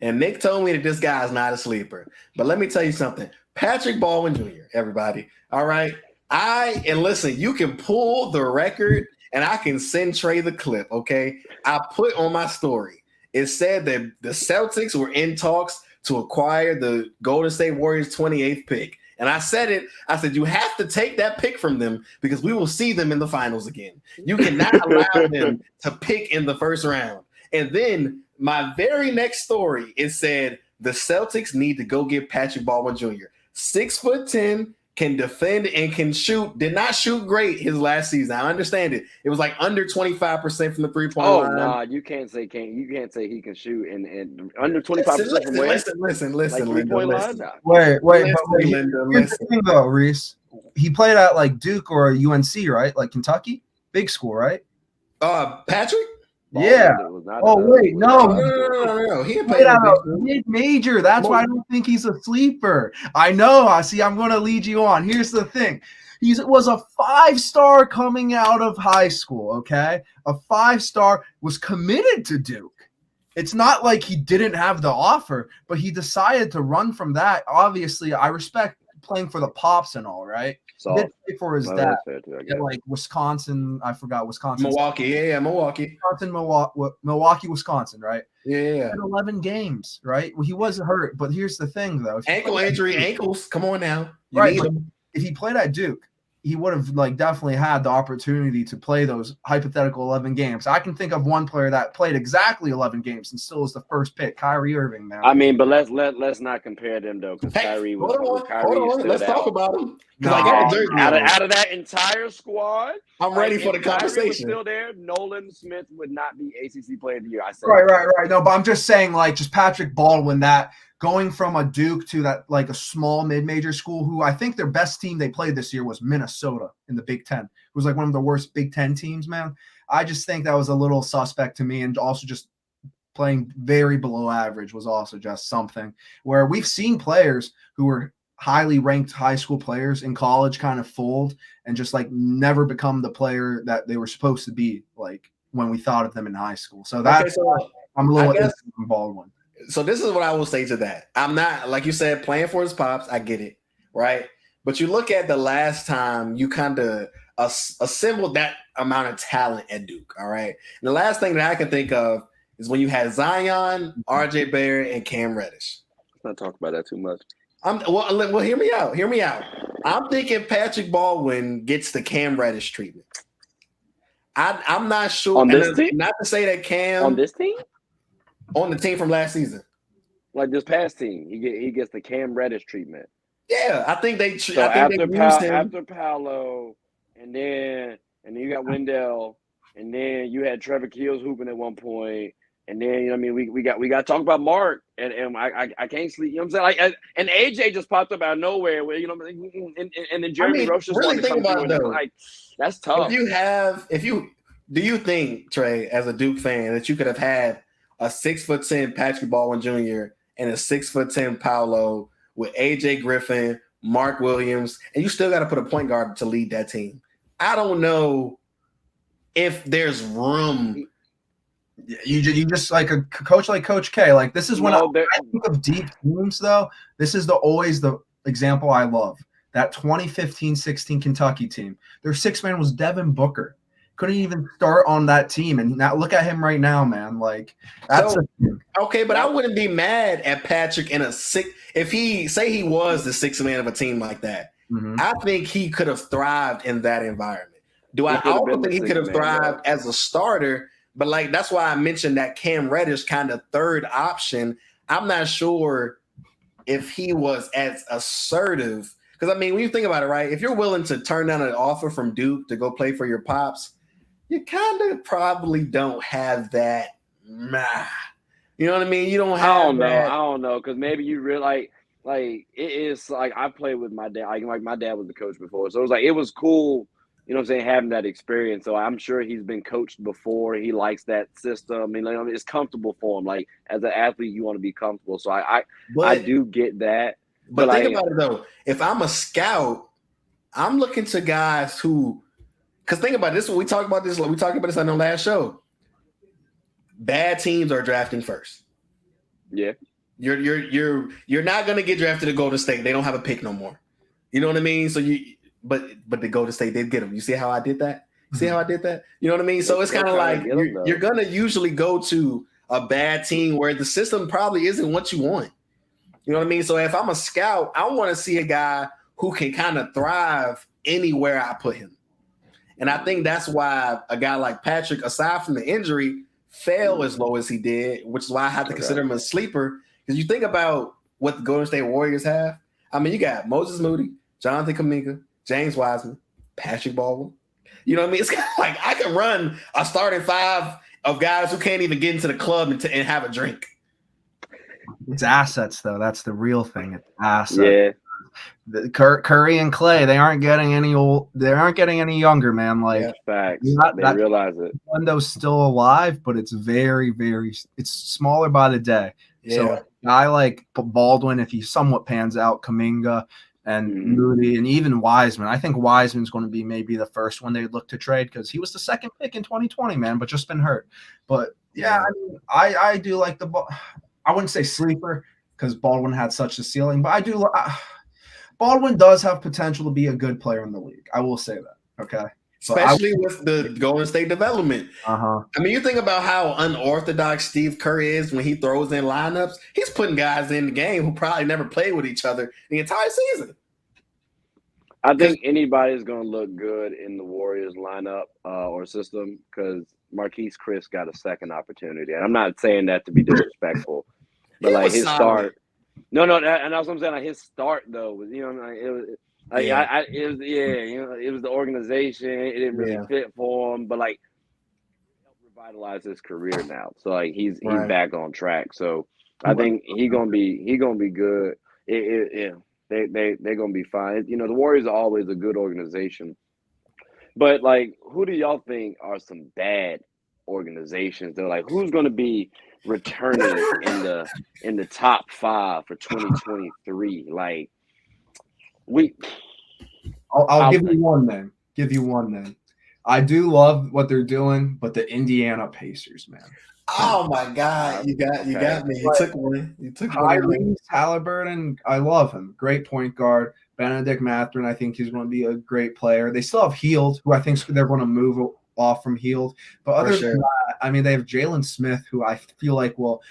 and Nick told me that this guy is not a sleeper, but let me tell you something. Patrick Baldwin Jr., everybody. All right. And listen, you can pull the record and I can send Trey the clip. Okay. I put on my story. It said that the Celtics were in talks to acquire the Golden State Warriors 28th pick. And I said, you have to take that pick from them because we will see them in the finals again. You cannot allow them to pick in the first round. And then my very next story, it said the Celtics need to go get Patrick Baldwin Jr. 6'10", can defend and can shoot. Did not shoot great his last season. I understand it. It was like under 25% from the 3-point line. Oh, nah, you can't say he can shoot and under 25% from where? Listen. Like 3-point line? Wait. Here's the thing though, Reese. He played at like Duke or UNC, right? Like Kentucky? Big school, right? Patrick? Yeah. Wait, no. He played out a mid-major. That's why I don't think he's a sleeper. I know. I'm going to lead you on. Here's the thing. He was a 5-star coming out of high school, okay? A 5-star, was committed to Duke. It's not like he didn't have the offer, but he decided to run from that. Obviously, I respect playing for the Pops and all, right? So, he did play for his dad. Like Wisconsin, I forgot Wisconsin. Milwaukee, yeah, Milwaukee. Milwaukee, Wisconsin, right? Yeah. 11 games, right? Well, he wasn't hurt, but here's the thing, though. Ankles. Come on now. Right. If he played at Duke, he would have definitely had the opportunity to play those hypothetical 11 games. I can think of one player that played exactly 11 games and still was the first pick, Kyrie Irving. Now, I mean, but let's not compare them though, because Kyrie was. Hold on. Let's talk about him. Out of that entire squad, I'm ready for the conversation. Was still there, Nolan Smith would not be ACC Player of the Year. I said right. No, but I'm just saying, like, just Patrick Baldwin, that going from a Duke to that, like, a small mid-major school, who I think their best team they played this year was Minnesota in the Big Ten. It was like one of the worst Big Ten teams, man. I just think that was a little suspect to me, and also just playing very below average was also just something where we've seen players who were highly ranked high school players in college kind of fold and just like never become the player that they were supposed to be, like when we thought of them in high school. So that's I'm a little Baldwin. So this is what I will say to that. I'm not, like you said, playing for his pops. I get it, right? But you look at the last time you kind of assembled that amount of talent at Duke, all right? And the last thing that I can think of is when you had Zion, RJ Barrett, and Cam Reddish. Let's not talk about that too much. Well, hear me out. Hear me out. I'm thinking Patrick Baldwin gets the Cam Reddish treatment. I'm not sure. On this team? Not to say that Cam on this team, on the team from last season, like this past team, he gets the Cam Reddish treatment. Yeah, I think they. So after Paolo, and then you got Wendell, and then you had Trevor Keels hooping at one point. And then, you know what I mean, we got to talk about Mark, and I can't sleep. You know what I'm saying? Like, and AJ just popped up out of nowhere, where, you know, and then Jeremy Roach just really think about it though. Like, that's tough. Do you think, Trey, as a Duke fan, that you could have had a 6'10" Patrick Baldwin Jr. and a 6'10" Paolo with AJ Griffin, Mark Williams, and you still got to put a point guard to lead that team? I don't know if there's room. You just like a coach like Coach K. Like, this is when I think of deep teams, though. This is always the example I love. That 2015-16 Kentucky team. Their sixth man was Devin Booker. Couldn't even start on that team, and now look at him right now, man. Like, that's okay, but I wouldn't be mad at Patrick in a six if he was the sixth man of a team like that. Mm-hmm. I think he could have thrived in that environment. I also think he could have thrived as a starter. But, like, that's why I mentioned that Cam Reddish kind of third option. I'm not sure if he was as assertive. Because, I mean, when you think about it, right, if you're willing to turn down an offer from Duke to go play for your pops, you kind of probably don't have that. You know what I mean? You don't have I don't know. Because maybe you really, like, it is, like, I played with my dad. Like, my dad was the coach before. So it was like, it was cool. You know what I'm saying, having that experience. So I'm sure he's been coached before. He likes that system. I mean, it's comfortable for him. Like, as an athlete, you want to be comfortable. So I do get that. But think about it, though. If I'm a scout, I'm looking to guys who – because think about this. We talked about this on the last show. Bad teams are drafting first. Yeah. You're not going to get drafted to Golden State. They don't have a pick no more. You know what I mean? So But the Golden State did get him. You see how I did that? See how I did that? You know what I mean? So it's kind of like you're going to usually go to a bad team where the system probably isn't what you want. You know what I mean? So if I'm a scout, I want to see a guy who can kind of thrive anywhere I put him. And I think that's why a guy like Patrick, aside from the injury, fell as low as he did, which is why I have to consider him a sleeper. Because you think about what the Golden State Warriors have. I mean, you got Moses Moody, Jonathan Kuminga, James Wiseman, Patrick Baldwin. You know what I mean? It's kind of like I can run a starting five of guys who can't even get into the club and have a drink. It's assets, though. That's the real thing. It's assets. Yeah. Curry and Clay, they aren't getting any old. They aren't getting any younger, man. Like, facts. They realize it. Window's still alive, but it's very, very. It's smaller by the day. Yeah. So a guy like Baldwin, if he somewhat pans out, Kuminga and Moody and even Wiseman. I think Wiseman's going to be maybe the first one they look to trade because he was the second pick in 2020, man, but just been hurt. But yeah, I mean, I do like the ball. I wouldn't say sleeper because Baldwin had such a ceiling, but I do. Baldwin does have potential to be a good player in the league. I will say that. Okay. Especially with the Golden State development. Uh-huh. I mean, you think about how unorthodox Steve Kerr is when he throws in lineups. He's putting guys in the game who probably never played with each other the entire season. I think anybody's going to look good in the Warriors lineup or system because Marquise Chris got a second opportunity. And I'm not saying that to be disrespectful, but like his start. No, and that's what I'm saying. Like his start though was, you know, it was. It was the organization. It didn't really fit for him, but like, it helped revitalize his career now. So like, he's back on track. So I think he's gonna be good. They're gonna be fine. You know, the Warriors are always a good organization, but like, who do y'all think are some bad organizations? They're like, who's gonna be returning in the top 5 for 2023? Like. I'll give you one then. I do love what they're doing, but the Indiana Pacers, man. Oh my God, you got me. You took one. You took one. Tyrese Halliburton, I love him. Great point guard. Benedict Mathurin, I think he's going to be a great player. They still have Hield, who I think they're going to move off from Hield. But other than that, I mean, they have Jalen Smith, who I feel like will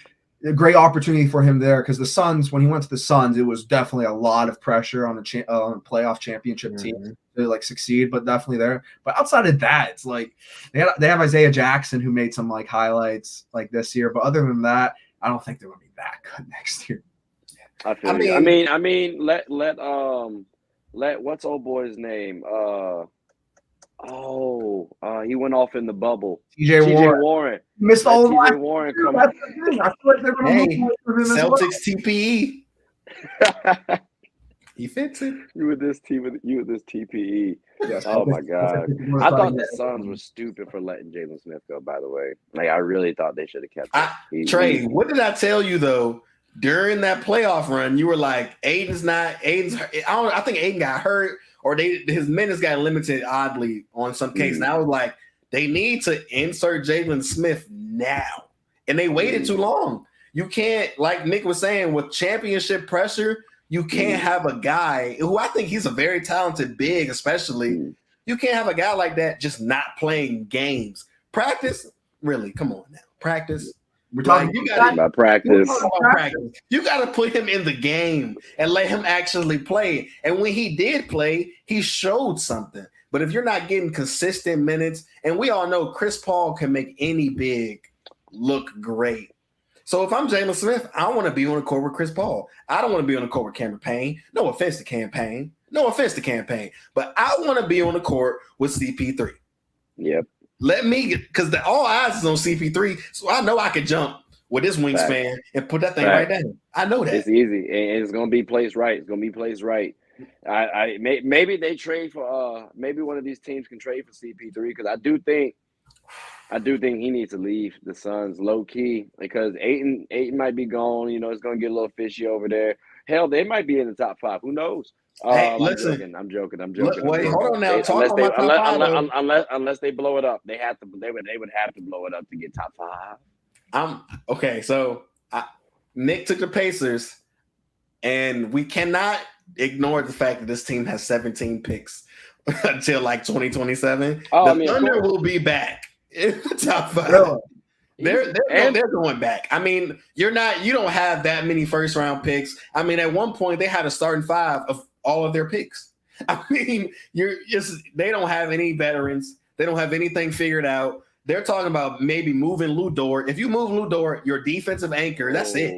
a great opportunity for him there, because the Suns, when he went to the Suns, it was definitely a lot of pressure on the playoff championship team to like succeed, but definitely there. But outside of that, it's like they have Isaiah Jackson, who made some like highlights like this year. But other than that, I don't think they're going to be that good next year. I mean, let what's old boy's name? He went off in the bubble. TJ Warren. Missed all the TJ Warren come. I feel like they're going to move for him Celtics TPE. He fits it. You with this TPE. Yes, oh my God. I thought the Suns were stupid for letting Jalen Smith go, by the way. Like, I really thought they should have kept him. Trey, what did I tell you though? During that playoff run, you were like, I think Aiden got hurt, or his minutes got limited oddly on some case. And I was like, they need to insert Jalen Smith now. And they waited too long. You can't, like Nick was saying, with championship pressure, you can't have a guy who I think he's a very talented big, especially. You can't have a guy like that just not playing games. Practice? Really? Come on now. Practice? We're talking about practice. You got to put him in the game and let him actually play. And when he did play, he showed something. But if you're not getting consistent minutes, and we all know Chris Paul can make any big look great. So if I'm Jalen Smith, I want to be on the court with Chris Paul. I don't want to be on the court with Cameron Payne. No offense to Campaign. But I want to be on the court with CP3. Yep. Let me get, because all eyes is on CP3, so I know I can jump with this wingspan and put that thing right down. I know that. It's easy, and it's going to be placed right. Maybe they trade for maybe one of these teams can trade for CP3, because I do think he needs to leave the Suns low key, because Ayton might be gone. You know, it's going to get a little fishy over there. Hell, they might be in the top 5. Who knows? Hey, listen. I'm joking. Wait, hold on now. Unless they blow it up, they would have to blow it up to get top 5. Okay. So Nick took the Pacers, and we cannot ignore the fact that this team has 17 picks until like 2027. The Thunder will be back in the top 5. Really? They're going back. I mean, you don't have that many first round picks. I mean, at one point they had a starting 5 of all of their picks. I mean, they don't have any veterans. They don't have anything figured out. They're talking about maybe moving Lu Dort. If you move Lu Dort, your defensive anchor, that's it.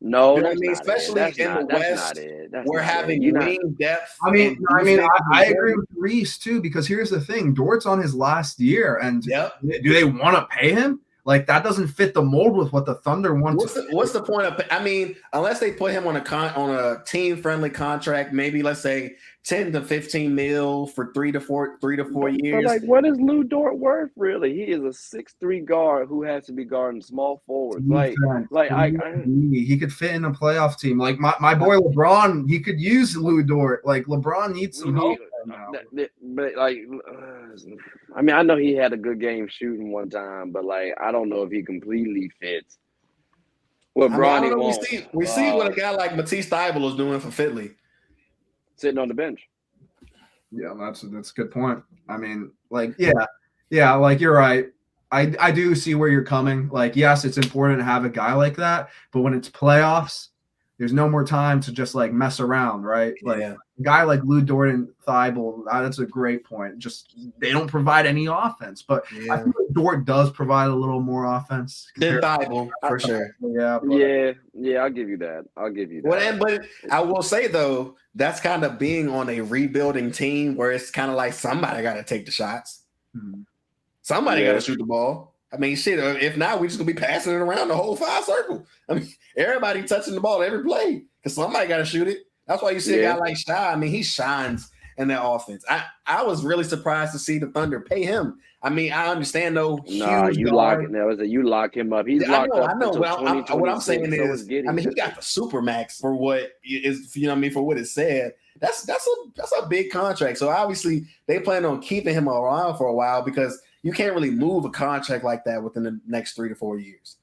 No, you know what I mean, especially in the West, we're having wing depth. I agree with Reese too, because here's the thing: Dort's on his last year, and do they want to pay him? Like, that doesn't fit the mold with what the Thunder want. What's the point of? I mean, unless they put him on a team friendly contract, maybe let's say 10 to 15 mil for 3 to 4 years. But like, what is Lu Dort worth really? He is a 6'3" guard who has to be guarding small forwards. He could fit in a playoff team. Like my boy LeBron, he could use Lu Dort. Like, LeBron needs some help. But like, I mean, I know he had a good game shooting one time, but like, I don't know if he completely fits. Well, Bronny won't. We see what a guy like Matisse Thybulle is doing for Philly, sitting on the bench. Yeah, that's a good point. I mean, like, yeah, like, you're right. I do see where you're coming. Like, yes, it's important to have a guy like that, but when it's playoffs, there's no more time to just like mess around, right? Like, a guy like Lu Dort and Thybulle, that's a great point. Just, they don't provide any offense, but I think Dort does provide a little more offense than Thybulle, for sure. Yeah, I'll give you that. Well, but I will say though, that's kind of being on a rebuilding team where it's kind of like somebody got to take the shots, somebody got to shoot the ball. I mean, shit, if not, we're just going to be passing it around the whole 5 circle. I mean, everybody touching the ball every play because somebody got to shoot it. That's why you see a guy like Shai. I mean, he shines in that offense. I was really surprised to see the Thunder pay him. I mean, I understand though. No, you lock him up. He's locked up. I know. What I'm saying is, I mean, he got the super max for what is, you know what I mean, for what it said. That's a big contract. So obviously they plan on keeping him around for a while because you can't really move a contract like that within the next 3 to 4 years.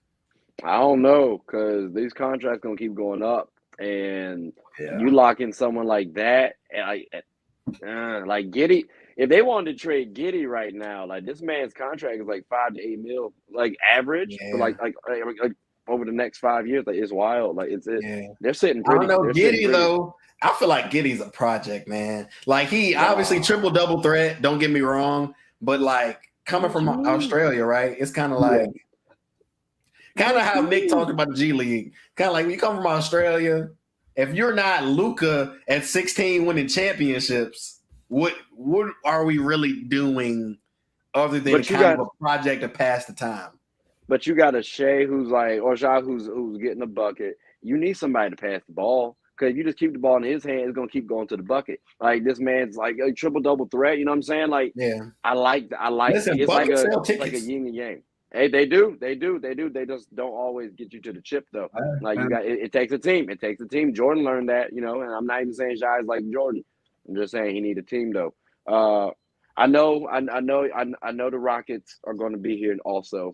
I don't know, because these contracts gonna keep going up, and you lock in someone like that, and like Giddey. If they wanted to trade Giddey right now, like this man's contract is like 5 to 8 mil, like average, but like over the next 5 years, like it's wild. Like they're sitting pretty. I don't know Giddey though. I feel like Giddey's a project, man. Like he obviously triple double threat. Don't get me wrong, but like coming from Australia, right? It's kind of like kind of how Nick talked about the G League. Kind of like when you come from Australia, if you're not Luka at 16 winning championships, what are we really doing other than kind of a project to pass the time? But you got a Shea who's like, or Ja who's getting a bucket. You need somebody to pass the ball. Because if you just keep the ball in his hand, it's going to keep going to the bucket. Like, this man's like a triple-double threat. You know what I'm saying? Like, I like that. Listen, it's like a yin and yang. Hey, they do. They just don't always get you to the chip, though. Like, you got it takes a team. It takes a team. Jordan learned that, you know, and I'm not even saying Ja is like Jordan. I'm just saying he need a team, though. I know the Rockets are going to be here also.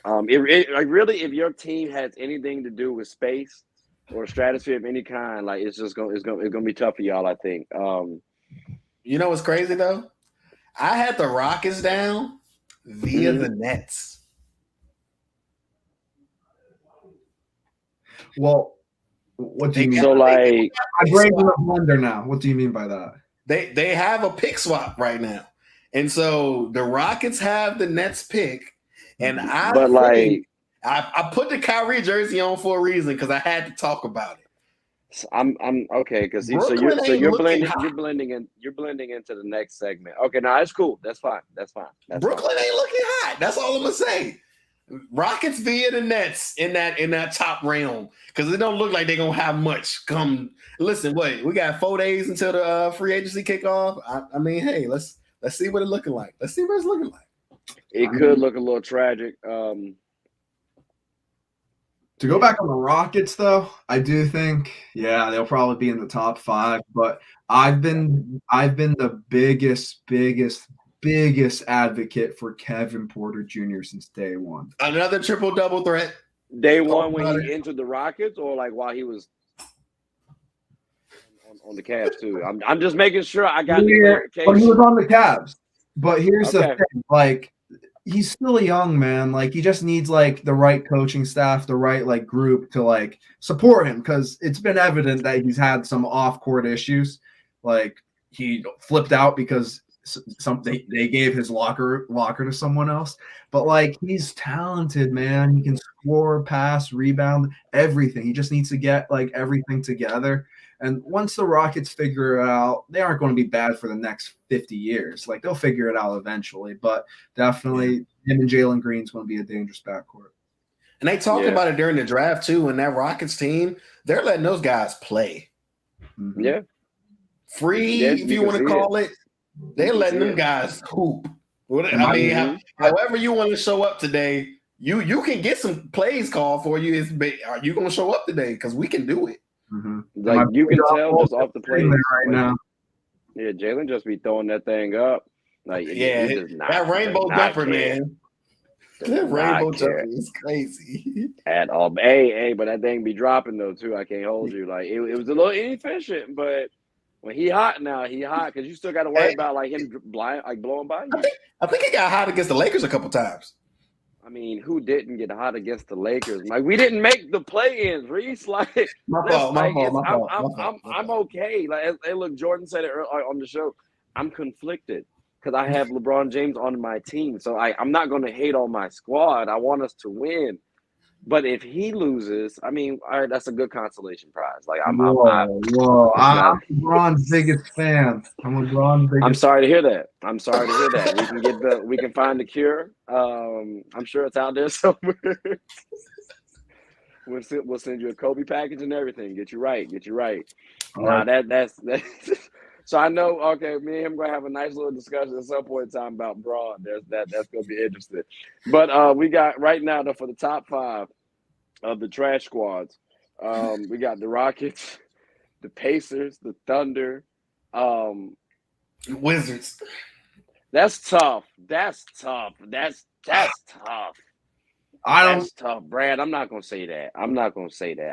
Like really, if your team has anything to do with space or stratosphere of any kind, like it's gonna be tough for y'all, I think. You know what's crazy though? I had the Rockets down via the Nets. Well, what do you mean? So like, I'm bringing up blender now. What do you mean by that? They have a pick swap right now, and so the Rockets have the Nets pick, and I put the Kyrie jersey on for a reason because I had to talk about it. I'm okay because you're blending into the next segment. Okay, now that's cool. That's fine. Brooklyn ain't looking hot. That's all I'm gonna say. Rockets via the Nets in that top realm because it don't look like they're gonna have much come. Listen, we got 4 days until the free agency kickoff. I mean, hey, let's see what it's looking like. Let's see what it's looking like. It could look a little tragic. To go back on the Rockets, though, I do think, they'll probably be in the top 5. But I've been the biggest advocate for Kevin Porter Jr. since day one. Another triple-double threat. Day one when he entered the Rockets, or like while he was on the Cavs too. I'm just making sure I got the clarification. He was on the Cavs. But here's the thing, like, he's still young, man. Like, he just needs like the right coaching staff, the right like group to like support him, because it's been evident that he's had some off-court issues. Like, he flipped out because they gave his locker to someone else. But like, he's talented, man. He can score, pass, rebound, everything. He just needs to get like everything together. And once the Rockets figure it out, they aren't going to be bad for the next 50 years. Like, they'll figure it out eventually. But definitely, him and Jalen Green's going to be a dangerous backcourt. And they talked about it during the draft, too. And that Rockets team, they're letting those guys play. Mm-hmm. Yeah. Free, if you want to call it. They're letting them guys hoop. I mean, however you want to show up today, you can get some plays called for you. Are you going to show up today? Because we can do it. Mm-hmm. Like, you can tell just off the play right now. Yeah, Jalen just be throwing that thing up. Like, that rainbow jumper, man. That rainbow jumper is crazy. At all. Hey, but that thing be dropping though too. I can't hold you. Like, it was a little inefficient, but when he hot now, because you still got to worry about like him blowing by you. I think he got hot against the Lakers a couple times. I mean, who didn't get hot against the Lakers? Like, we didn't make the play-ins, Reese. Like, my fault. I'm okay. Like, hey, look, Jordan said it on the show. I'm conflicted because I have LeBron James on my team, so I'm not going to hate on my squad. I want us to win. But if he loses, I mean, all right, that's a good consolation prize. Like, I'm LeBron's biggest fan. I'm sorry to hear that. We can find the cure. I'm sure it's out there somewhere. We'll send you a Kobe package and everything. Get you right. That's so I know. Okay, me and him gonna have a nice little discussion at some point in time about Braun. That's gonna be interesting. But we got right now though, for the top 5 of the trash squads. We got the Rockets, the Pacers, the Thunder, Wizards. That's tough. That's tough. That's tough. That's tough, Brad. I'm not gonna say that.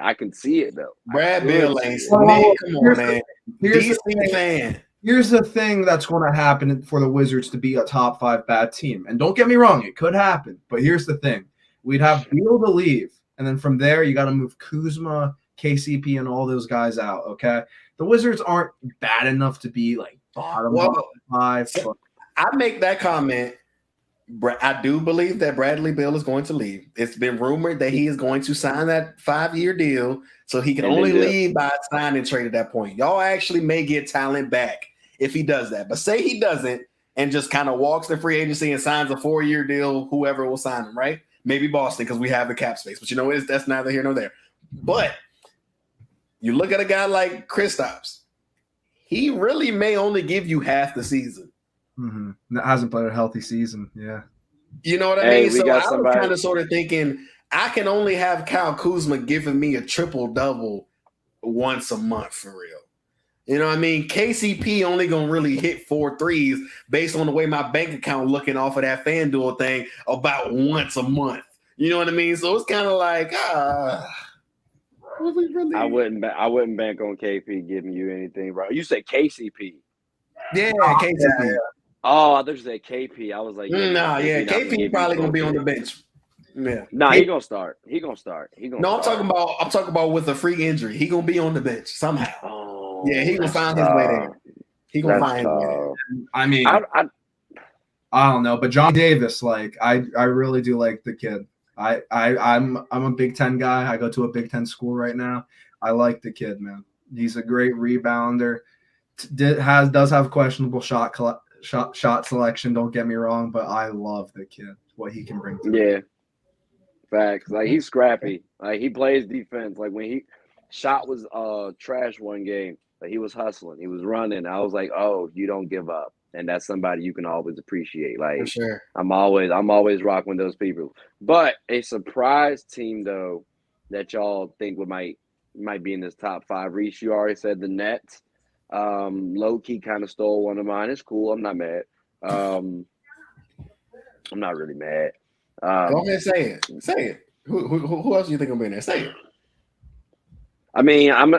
I can see it though. Brad Beal ain't. Nick, come on, man. DC fan. Here's the thing that's going to happen for the Wizards to be a top 5 bad team. And don't get me wrong, it could happen. But here's the thing. We'd have Beal to leave. And then from there, you got to move Kuzma, KCP, and all those guys out, okay? The Wizards aren't bad enough to be like bottom 5. So I make that comment. I do believe that Bradley Beal is going to leave. It's been rumored that he is going to sign that 5-year deal, so he can only leave by a sign and trade at that point. Y'all actually may get talent back if he does that. But say he doesn't and just kind of walks the free agency and signs a 4-year deal, whoever will sign him, right? Maybe Boston because we have the cap space. But you know what? That's neither here nor there. But you look at a guy like Kristaps. He really may only give you half the season. That hasn't played a healthy season. Yeah. You know what I mean? So I was kind of sort of thinking I can only have Kyle Kuzma giving me a triple-double once a month for real. You know what I mean? KCP only going to really hit 4 threes based on the way my bank account looking off of that FanDuel thing about once a month. You know what I mean? So it's kind of like, really? I wouldn't bank on KP giving you anything, bro. You said KCP. Yeah, KCP. Yeah. Oh, I thought you said KP. I was like, KP probably gonna be on the bench. Yeah, he gonna start. No, I'm talking about with a freak injury. He gonna be on the bench somehow. Oh, yeah, he gonna find his way there. He gonna find his way there. I mean, I don't know, but John Davis, like, I really do like the kid. I'm a Big Ten guy. I go to a Big Ten school right now. I like the kid, man. He's a great rebounder. Does have questionable shot selection, don't get me wrong, but I love the kid, what he can bring to me. Facts. Like, he's scrappy. Like, he plays defense. Like, when he shot was trash one game, but he was hustling, he was running. I was like, oh, you don't give up, and that's somebody you can always appreciate. Like, for sure. I'm always rocking with those people. But a surprise team though that y'all think might be in this top 5. Reese, you already said the Nets. Low-key kind of stole one of mine. It's cool. I'm not mad. I'm not really mad. Go ahead, say it. Who else do you think will be in there? Say it. I mean, I'm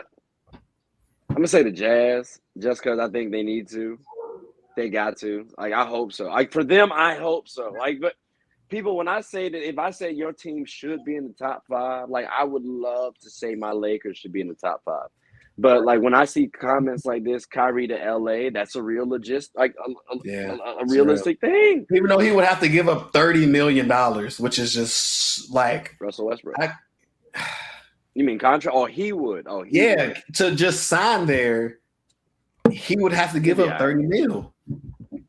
gonna say the Jazz just because I think they need to. They got to. Like, I hope so. Like, for them, I hope so. Like, but people, when I say that, if I say your team should be in the top 5, like, I would love to say my Lakers should be in the top 5. But, like, when I see comments like this, Kyrie to LA, that's a real a realistic thing. Even though he would have to give up $30 million, which is just like Russell Westbrook. You mean contract? Oh, he would. Oh, he would. To just sign there, he would have to give up $30 million.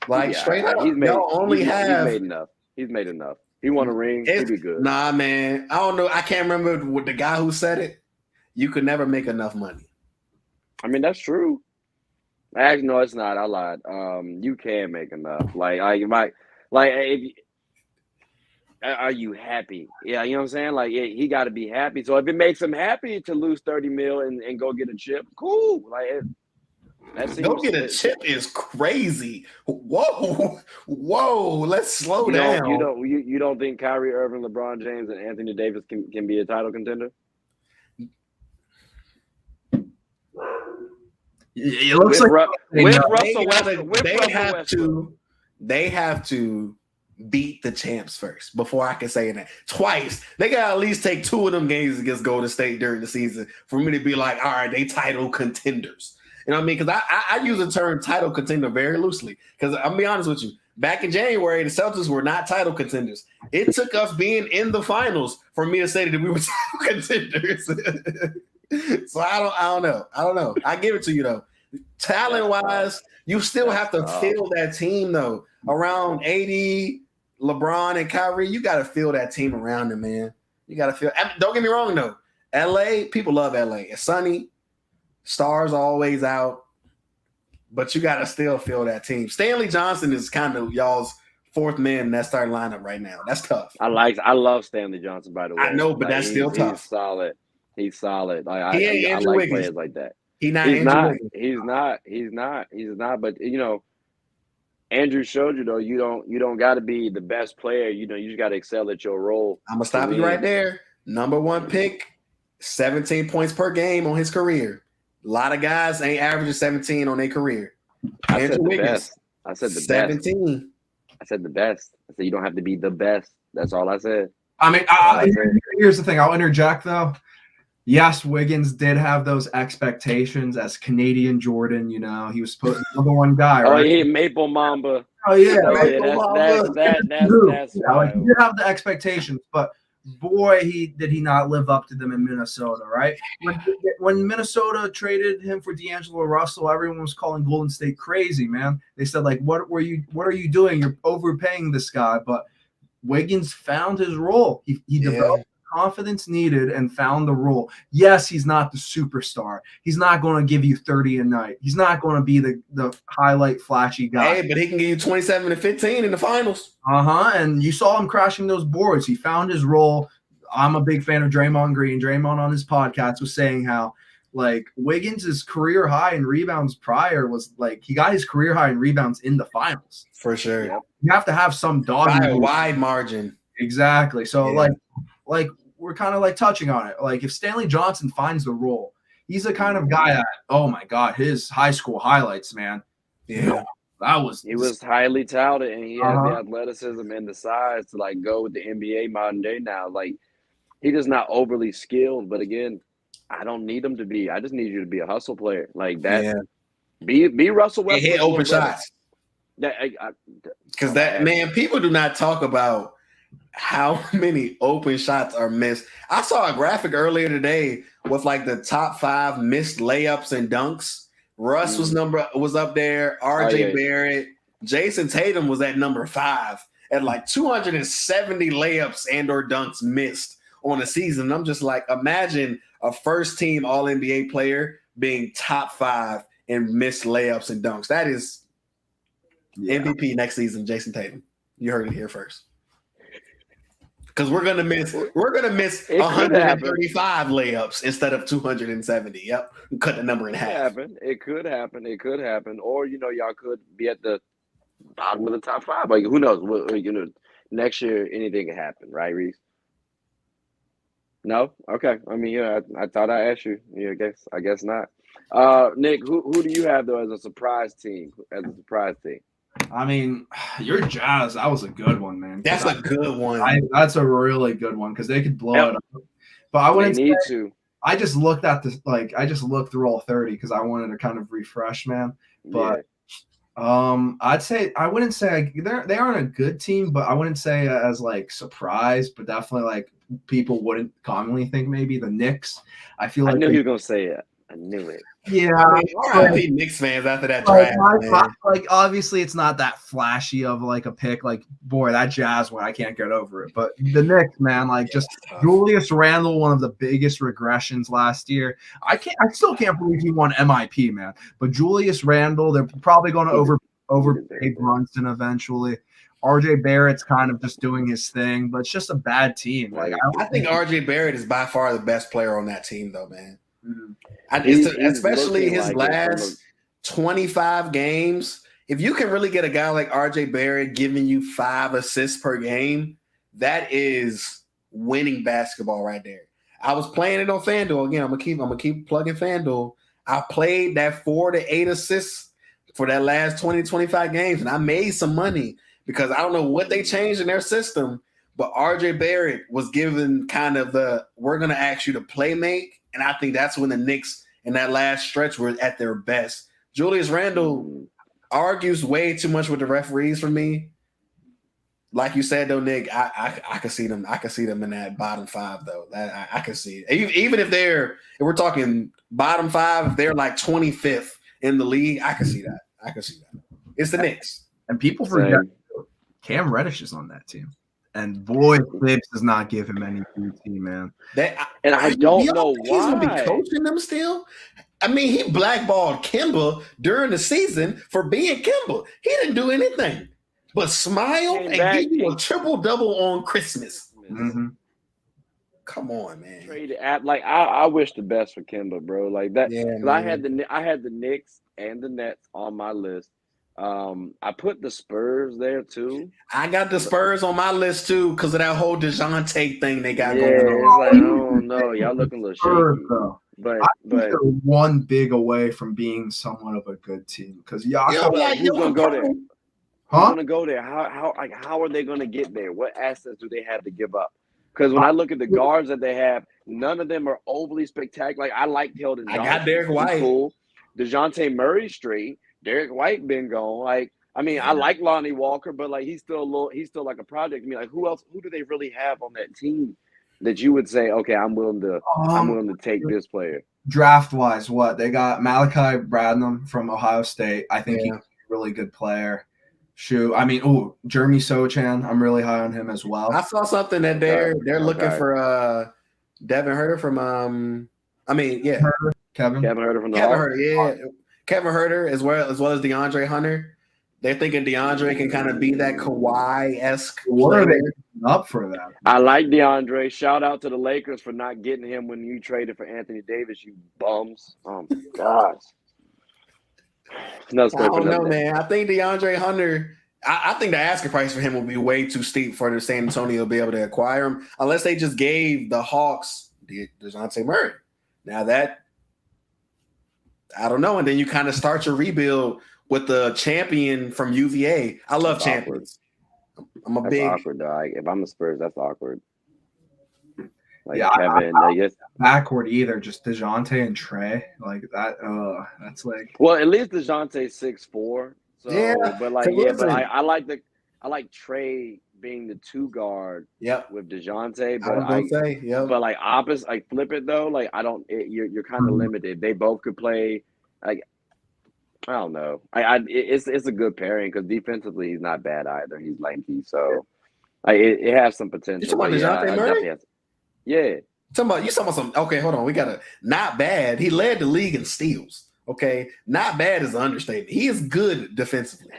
Like, straight up. He's made enough. He's made enough. He won a ring. He'd be good. Nah, man. I don't know. I can't remember what the guy who said it. You could never make enough money. I mean, that's true. Actually, no, it's not. I lied. You can make enough. Are you happy? Yeah, you know what I'm saying? Like, he got to be happy. So if it makes him happy to lose $30 million and go get a chip, cool. Like, go get a chip is crazy. Whoa. Let's slow down. You don't think Kyrie Irving, LeBron James, and Anthony Davis can be a title contender? It looks they have to beat the champs first before I can say that. Twice. They got to at least take 2 of them games against Golden State during the season for me to be like, all right, they title contenders. You know what I mean? Because I use the term title contender very loosely. Because I'm going to be honest with you. Back in January, the Celtics were not title contenders. It took us being in the finals for me to say that we were title contenders. So I don't know. I give it to you though. Talent-wise, you still have to fill that team though. Around AD, LeBron, and Kyrie, you got to fill that team around them, man. You got to fill. Don't get me wrong though. LA, people love LA. It's sunny. Stars are always out. But you got to still fill that team. Stanley Johnson is kind of y'all's 4th man in that starting lineup right now. That's tough. I love Stanley Johnson, by the way. I know, but that's still tough. He's solid. I like players like that. He's not. But Andrew showed you though, you don't got to be the best player. You just got to excel at your role. I'm gonna stop you right there. Number 1 pick, 17 points per game on his career. A lot of guys ain't averaging 17 on their career. I said the best. I said the 17. best. I said the best. I said you don't have to be the best. That's all I said. I mean, here's the thing. I'll interject though. Yes, Wiggins did have those expectations as Canadian Jordan. He was supposed to be the one guy, right? Oh, yeah, Maple Mamba. Oh yeah, that's like, he did have the expectations, but boy, did he not live up to them in Minnesota, right? When Minnesota traded him for D'Angelo Russell, everyone was calling Golden State crazy, man. They said, like, what are you doing? You're overpaying this guy. But Wiggins found his role. He developed confidence needed and found the role. Yes, he's not the superstar. He's not going to give you 30 a night. He's not going to be the highlight flashy guy. Hey, but he can give you 27 and 15 in the finals. And you saw him crashing those boards. He found his role. I'm a big fan of Draymond Green. Draymond on his podcast was saying how, like, Wiggins' career high in rebounds prior was, like, he got his career high in rebounds in the finals. For sure. You have to have some dog. By a wide margin. Exactly. So, like we're kind of like touching on it. Like, if Stanley Johnson finds the role, he's the kind of guy that, oh my God, his high school highlights, man. Yeah. He was highly touted, and he had the athleticism and the size to, like, go with the NBA modern day now. Like, he just not overly skilled, but again, I don't need him to be. I just need you to be a hustle player like that. Yeah. Be Russell Westbrook. Hit open shots. Because man, people do not talk about how many open shots are missed. I saw a graphic earlier today with, like, the top 5 missed layups and dunks. Russ was up there. RJ Barrett, Jason Tatum was at number 5 at like 270 layups and or dunks missed on a season. I'm just like, imagine a first team All NBA player being top 5 and missed layups and dunks. That is MVP next season, Jason Tatum. You heard it here first. Because we're gonna miss 135 layups instead of 270. Yep, cut the number in half. It could happen. Or y'all could be at the bottom of the top 5. Like, who knows? Next year anything can happen, right, Reese? No, okay. I mean, I thought I asked you. Yeah, I guess not. Nick, who do you have though as a surprise team? I mean, your Jazz, that was a good one, man. That's a good one. That's a really good one because they could blow it up. But I wouldn't need to. I just looked at this, like, I just looked through all 30 because I wanted to kind of refresh, man. But I'd say I wouldn't say they aren't a good team, but I wouldn't say as like surprised, but definitely like people wouldn't commonly think maybe the Knicks. I feel like I knew you were gonna say it. I knew it. Yeah, RIP Knicks fans after that draft. Like obviously it's not that flashy of like a pick. Like, boy, that Jazz one, I can't get over it. But the Knicks, man, like just Julius Randle, one of the biggest regressions last year. I still can't believe he won MIP, man. But Julius Randle, they're probably going to overpay Brunson eventually. RJ Barrett's kind of just doing his thing, but it's just a bad team. Like, I think RJ Barrett is by far the best player on that team, though, man. Mm-hmm. Especially his last 25 games. If you can really get a guy like RJ Barrett giving you 5 assists per game, that is winning basketball right there. I was playing it on FanDuel again. I'm gonna keep plugging FanDuel. I played that 4 to 8 assists for that last 20 to 25 games, and I made some money because I don't know what they changed in their system, but RJ Barrett was given kind of we're gonna ask you to play make. And I think that's when the Knicks in that last stretch were at their best. Julius Randle argues way too much with the referees for me. Like you said, though, Nick, I could see them. I could see them in that bottom 5, though. I could see it. Even if we're talking bottom 5, if they're like 25th in the league, I could see that. It's the Knicks. And people forget Cam Reddish is on that team. And boy, Thibs does not give him any duty, man. I don't know why. He's going to be coaching them still? I mean, he blackballed Kemba during the season for being Kemba. He didn't do anything but smile and give you a triple-double on Christmas. Mm-hmm. Come on, man. I wish the best for Kemba, bro. Like that. Yeah, I had the Knicks and the Nets on my list. I put the Spurs there too. I got the Spurs on my list too because of that whole DeJounte thing they got Yeah, going on. it's like I don't know. Y'all looking a little shaky. Though. But I think they're one big away from being somewhat of a good team because who's gonna go there? Huh? Who's gonna go there? How are they gonna get there? What assets do they have to give up? Because when I look at the guards that they have, none of them are overly spectacular. Like I like Keldon Johnson. I got Derek White. Cool. DeJounte Murray straight. Derek White been gone. Like I mean, I like Lonnie Walker, but like he's still like a project to me. Like who do they really have on that team that you would say, okay, I'm willing to take this player? Draft wise, what they got? Malachi Bradnam from Ohio State. I think he's a really good player. Shoot, I mean, Jeremy Sochan. I'm really high on him as well. I saw something that they're looking for Devin Herter from Kevin Herter from the Kevin Herter, yeah. Kevin Herter as well as DeAndre Hunter. They're thinking DeAndre can kind of be that Kawhi-esque. What are they up for that? I like DeAndre. Shout out to the Lakers for not getting him when you traded for Anthony Davis, you bums. Oh my gosh. I don't know, man. I think DeAndre Hunter, I think the asking price for him will be way too steep for the San Antonio to be able to acquire him, unless they just gave the Hawks DeJounte Murray. Now that, I don't know. And then you kind of start your rebuild with the champion from UVA. I love champions. That's awkward, dog. If I'm the Spurs, that's awkward. Like Kevin, I guess backward either, just DeJounte and Trey, like that. That's like. Well, at least DeJounte's 6'4". So, yeah, but I like Trey being the 2 guard. Yep. With DeJounte, but like opposite, like flip it though. Like I don't. You're kind of limited. They both could play. Like I don't know. It's a good pairing because defensively he's not bad either. He's lanky, so it has some potential. You talking about DeJounte Murray? Yeah. You talking about some. Okay, hold on. We got not bad. He led the league in steals. Okay, not bad is an understatement. He is good defensively.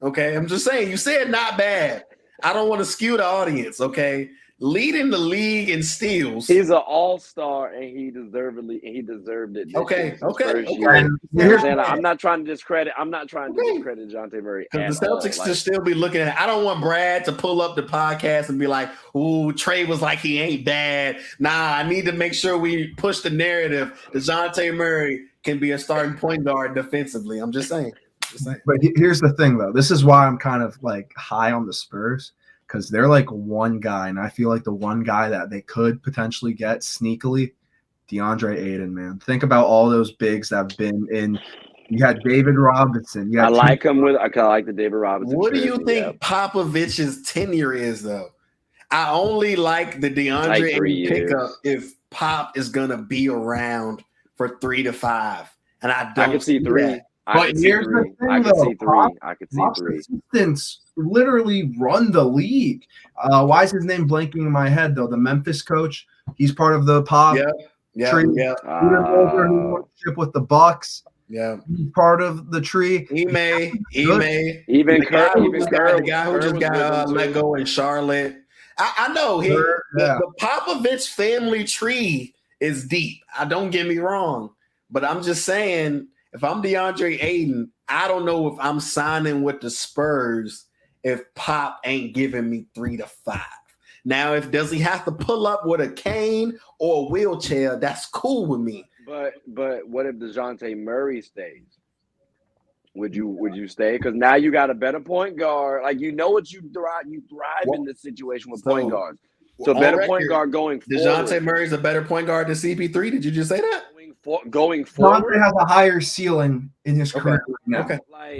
Okay, I'm just saying. You said not bad. I don't want to skew the audience. Okay, leading the league in steals. He's an all-star, and he deserved it. Okay. I'm not trying to discredit. DeJounte Murray. Because the Celtics to still be looking at. I don't want Brad to pull up the podcast and be like, "Ooh, Trey was like he ain't bad." Nah, I need to make sure we push the narrative. DeJounte Murray can be a starting point guard defensively. I'm just saying. But here's the thing, though. This is why I'm kind of like high on the Spurs. Because they're like one guy, and I feel like the one guy that they could potentially get sneakily, DeAndre Ayton, man. Think about all those bigs that have been in. You had David Robinson. I like him I like the David Robinson. What do you think Popovich's tenure is, though? I only like the DeAndre Ayton pickup if Pop is gonna be around for 3 to 5, and I can see 3. But here's the thing, I could see 3. Assistants literally run the league. Why is his name blanking in my head, though? The Memphis coach. He's part of the Pop tree. Yeah. With the Bucks. Yeah. He's part of the tree. Even Kerr, the guy who just got let go in Charlotte. I know the Popovich family tree is deep. Don't get me wrong, but I'm just saying. If I'm DeAndre Ayton, I don't know if I'm signing with the Spurs if Pop ain't giving me 3 to 5. Now, does he have to pull up with a cane or a wheelchair? That's cool with me. But what if DeJounte Murray stays? Would you stay? Because now you got a better point guard. Like what you thrive in this situation with point guards. So better point guard going forward. DeJounte Murray's a better point guard than CP3. Did you just say that? Going forward, DeJounte has a higher ceiling in his career right now.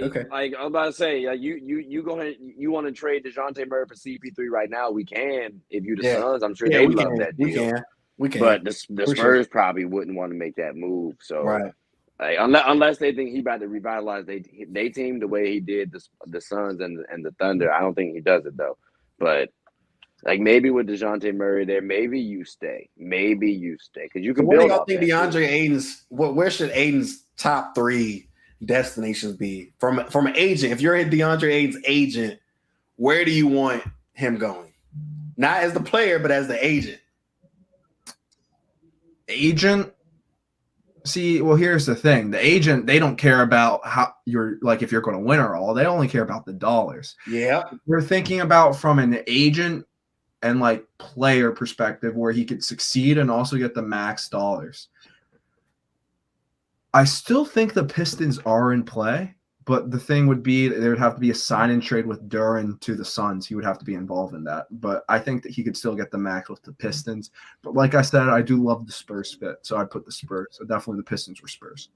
Okay. Like I'm about to say, you go ahead. You want to trade DeJounte Murray for CP3 right now? We can. If you the Suns, I'm sure they love that deal. We can. But the Spurs probably wouldn't want to make that move. So right. Like, unless they think he about to revitalize they team the way he did the Suns and the Thunder. I don't think he does it though. But like maybe with DeJounte Murray there, maybe you stay. Because you can build. What do y'all think DeAndre Ayton's? Where should Ayton's top 3 destinations be from an agent? If you're a DeAndre Ayton's agent, where do you want him going? Not as the player, but as the agent. See, well, here's the thing. The agent, they don't care about how you're like if you're going to win or all. They only care about the dollars. Yeah. We're thinking about from an agent and like player perspective where he could succeed and also get the max dollars. I still think the Pistons are in play, but the thing would be there would have to be a sign and trade with Duren to the Suns. He would have to be involved in that. But I think that he could still get the max with the Pistons. But like I said, I do love the Spurs fit. So I'd put the Spurs. So definitely the Pistons were Spurs.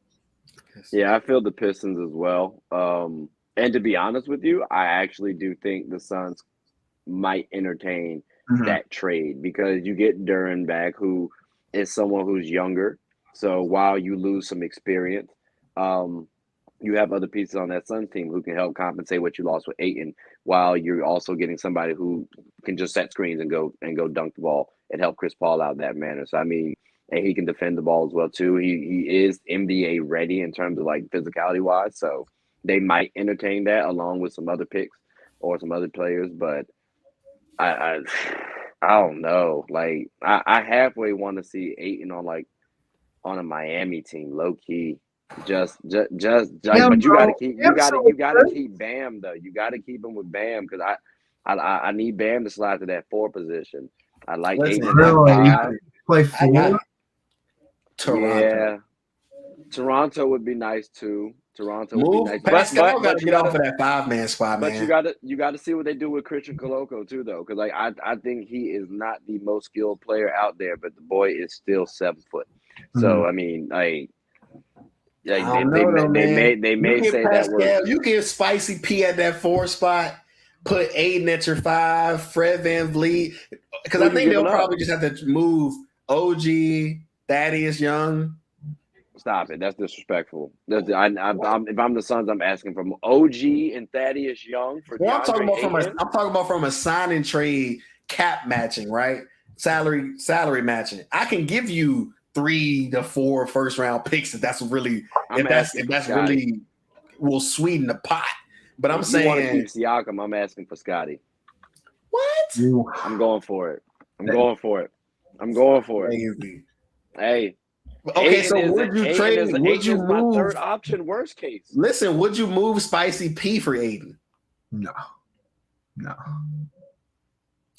Yeah, I feel the Pistons as well. And to be honest with you, I actually do think the Suns might entertain that trade because you get Duren back, who is someone who's younger. So while you lose some experience, you have other pieces on that Suns team who can help compensate what you lost with Ayton, while you're also getting somebody who can just set screens and go dunk the ball and help Chris Paul out in that manner. So I mean, and he can defend the ball as well too. He is NBA ready in terms of like physicality wise. So they might entertain that along with some other picks or some other players, but I don't know. Like I halfway want to see Ayton on a Miami team, low key. Just like, but you gotta keep Bam though. You gotta keep him with Bam because I need Bam to slide to that 4 position. I like Ayton at that 5. Play 4. Toronto. Yeah, Toronto would be nice too. Toronto would be nice. Pascal got to get off of that 5-man spot, but man. you gotta see what they do with Christian Coloco too, though, because like I think he is not the most skilled player out there, but the boy is still 7 foot. So I mean, like they may say that word. You give Spicy P at that 4 spot, put Aiden at your 5, Fred VanVleet, because I think they'll probably just have to move OG, Thaddeus Young. Stop it! That's disrespectful. If I'm the Suns, I'm asking from OG and Thaddeus Young for. Well, I'm talking about from a sign and trade cap matching, right? Salary matching. I can give you 3 to 4 first round picks if that's really really will sweeten the pot. But I'm saying, you want to keep Siakam, I'm asking for Scotty. What? I'm going for it. I'm going for it. Crazy. Hey. Okay, so would you trade? Would you move? My third option, worst case. Listen, would you move Spicy P for Aiden? No.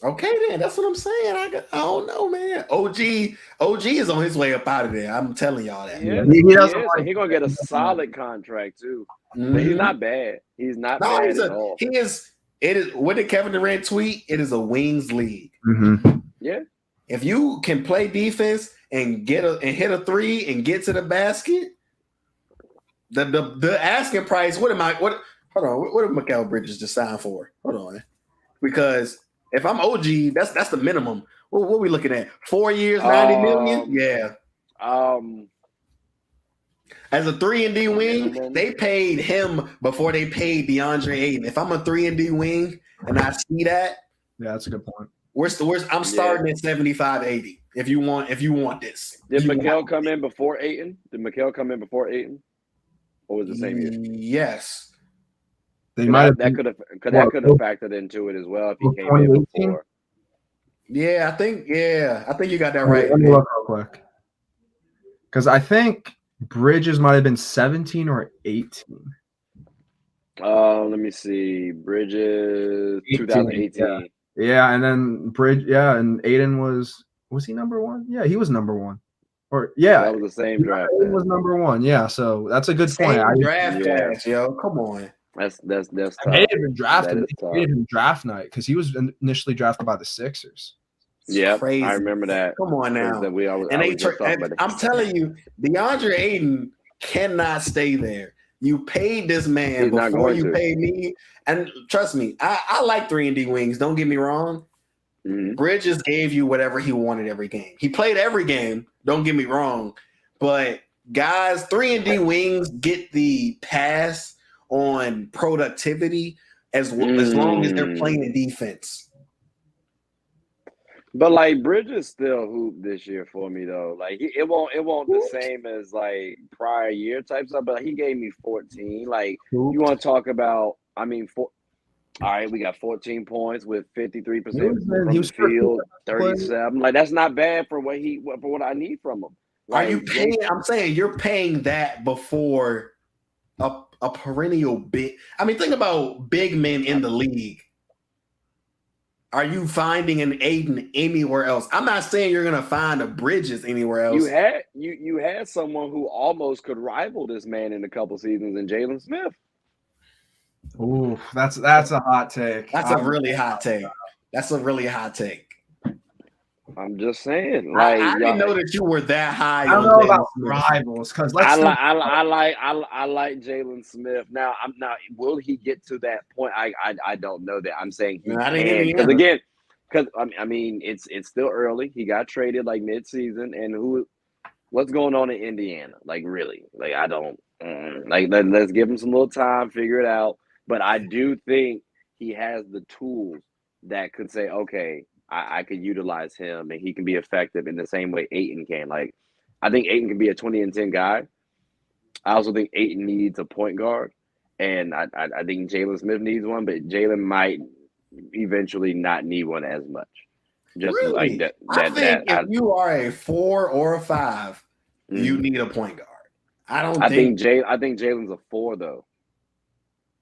Okay, then that's what I'm saying. I don't know, man. OG is on his way up out of there. I'm telling y'all that. Yeah, he's gonna get a solid contract too. Mm-hmm. But he's not bad. He's not bad at all. He is. It is. What did Kevin Durant tweet? It is a wings league. Mm-hmm. Yeah. If you can play defense and hit a 3 and get to the basket, the asking price. Hold on. What did Mikal Bridges just sign for? Hold on, because if I'm OG, that's the minimum. What are we looking at? 4 years, $90 million? Yeah. As a 3-and-D wing, they paid him before they paid DeAndre Ayton. If I'm a 3-and-D wing and I see that, yeah, that's a good point. I'm starting at 75, 80. If you want this. Did Mikal come in before Ayton? Or was it the same year? Yes. That could have factored into it as well if he came in before. Yeah, I think you got that right. Let me look real quick. Because I think Bridges might have been 17 or 18. Let me see. Bridges 2018. Yeah, and then and Aiden was he number 1? Yeah, he was number 1. Or that was the same draft. Aiden was number 1. Yeah, so that's a good point. Draft class, yo. Come on. That's tough. He hated him drafted. He hated him draft night because he was initially drafted by the Sixers. Yeah, I remember that. Come on now. I'm telling you, DeAndre Ayton cannot stay there. You paid this man before you paid me. And trust me, I like 3-and-D wings. Don't get me wrong. Mm-hmm. Bridges gave you whatever he wanted every game. He played every game. Don't get me wrong. But guys, 3-and-D wings get the pass on productivity as long as they're playing the defense. But like Bridges still hooped this year for me though. Like it won't the same as like prior year type stuff. But he gave me 14. Like you want to talk about? I mean, all right, we got 14 points with 53% from the field, 37. Like that's not bad for what I need from him. Are you paying? I'm saying you're paying that before a perennial big. I mean, think about big men in the league. Are you finding an Ayton anywhere else? I'm not saying you're gonna find a Bridges anywhere else. You had someone who almost could rival this man in a couple seasons in Jalen Smith. Ooh, that's a hot take. That's a really hot take. That's a really hot take. I'm just saying. Like, I didn't know that you were that high. I don't know about rivals because I like Jalen Smith. Now will he get to that point? I don't know that. I'm saying he can because I mean it's still early. He got traded like mid-season, and what's going on in Indiana? Like really? Like I don't like let's give him some little time, figure it out. But I do think he has the tools that could say, okay, I could utilize him and he can be effective in the same way Ayton can. Like, I think Ayton can be a 20 and 10 guy. I also think Ayton needs a point guard. And I think Jalen Smith needs one, but Jalen might eventually not need one as much. Just really? Like that. I think if you are a 4 or a 5, you need a point guard. I think Jalen's a 4 though.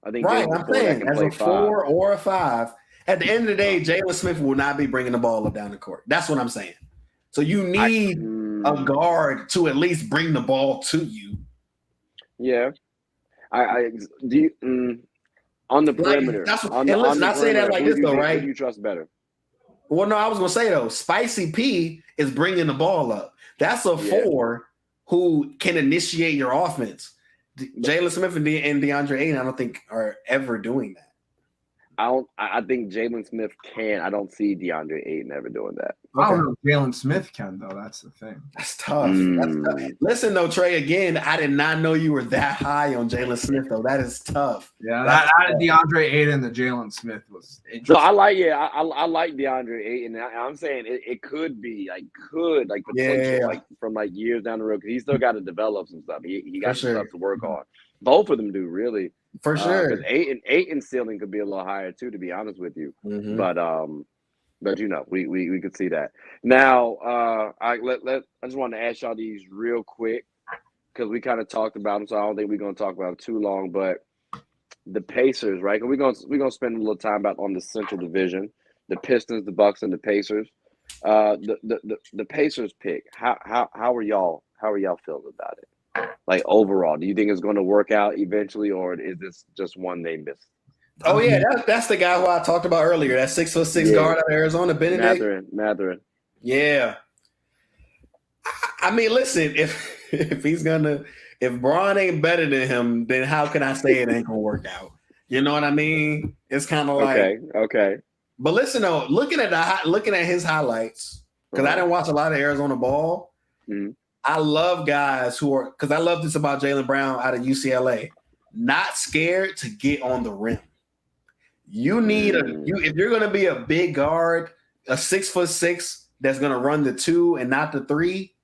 I think right. I'm saying as a 4 or a 5. At the end of the day, Jalen Smith will not be bringing the ball up down the court. That's what I'm saying. So you need a guard to at least bring the ball to you. Yeah, I do. On the perimeter. Listen, I say that like this though, right? Who do you trust better? Well, no, I was gonna say though, Spicy P is bringing the ball up. That's a 4 who can initiate your offense. Jalen Smith and DeAndre Ayton, I don't think are ever doing that. I think Jalen Smith can. I don't see DeAndre Ayton ever doing that. I don't know if Jalen Smith can, though. That's the thing. That's tough. That's tough. Listen, though, Trey, again, I did not know you were that high on Jalen Smith, though. That is tough. Yeah, that DeAndre Ayton to Jalen Smith was interesting. So I like DeAndre Ayton. I'm saying it could be potential like from like years down the road because he's still got to develop some stuff. He got some stuff to work on. Both of them do really. For sure. Because Ayton's ceiling could be a little higher too, to be honest with you. Mm-hmm. But you know, we could see that. Now, I just wanted to ask y'all these real quick because we kind of talked about them, so I don't think we're gonna talk about them too long. But the Pacers, right? We're gonna spend a little time on the Central Division, the Pistons, the Bucks, and the Pacers. The Pacers pick. How are y'all feeling about it? Like overall, do you think it's going to work out eventually, or is this just one they missed? Oh yeah, that's the guy who I talked about earlier. That 6'6" guard out of Arizona, Benedict. Mathurin. Yeah. I mean, listen, if Braun ain't better than him, then how can I say it ain't gonna work out? You know what I mean? It's kind of like okay. But listen though, looking at his highlights, because I didn't watch a lot of Arizona ball. Mm-hmm. I love guys because I love this about Jaylen Brown out of UCLA. Not scared to get on the rim. You need if you're going to be a big guard, a 6'6" that's going to run the 2 and not the 3.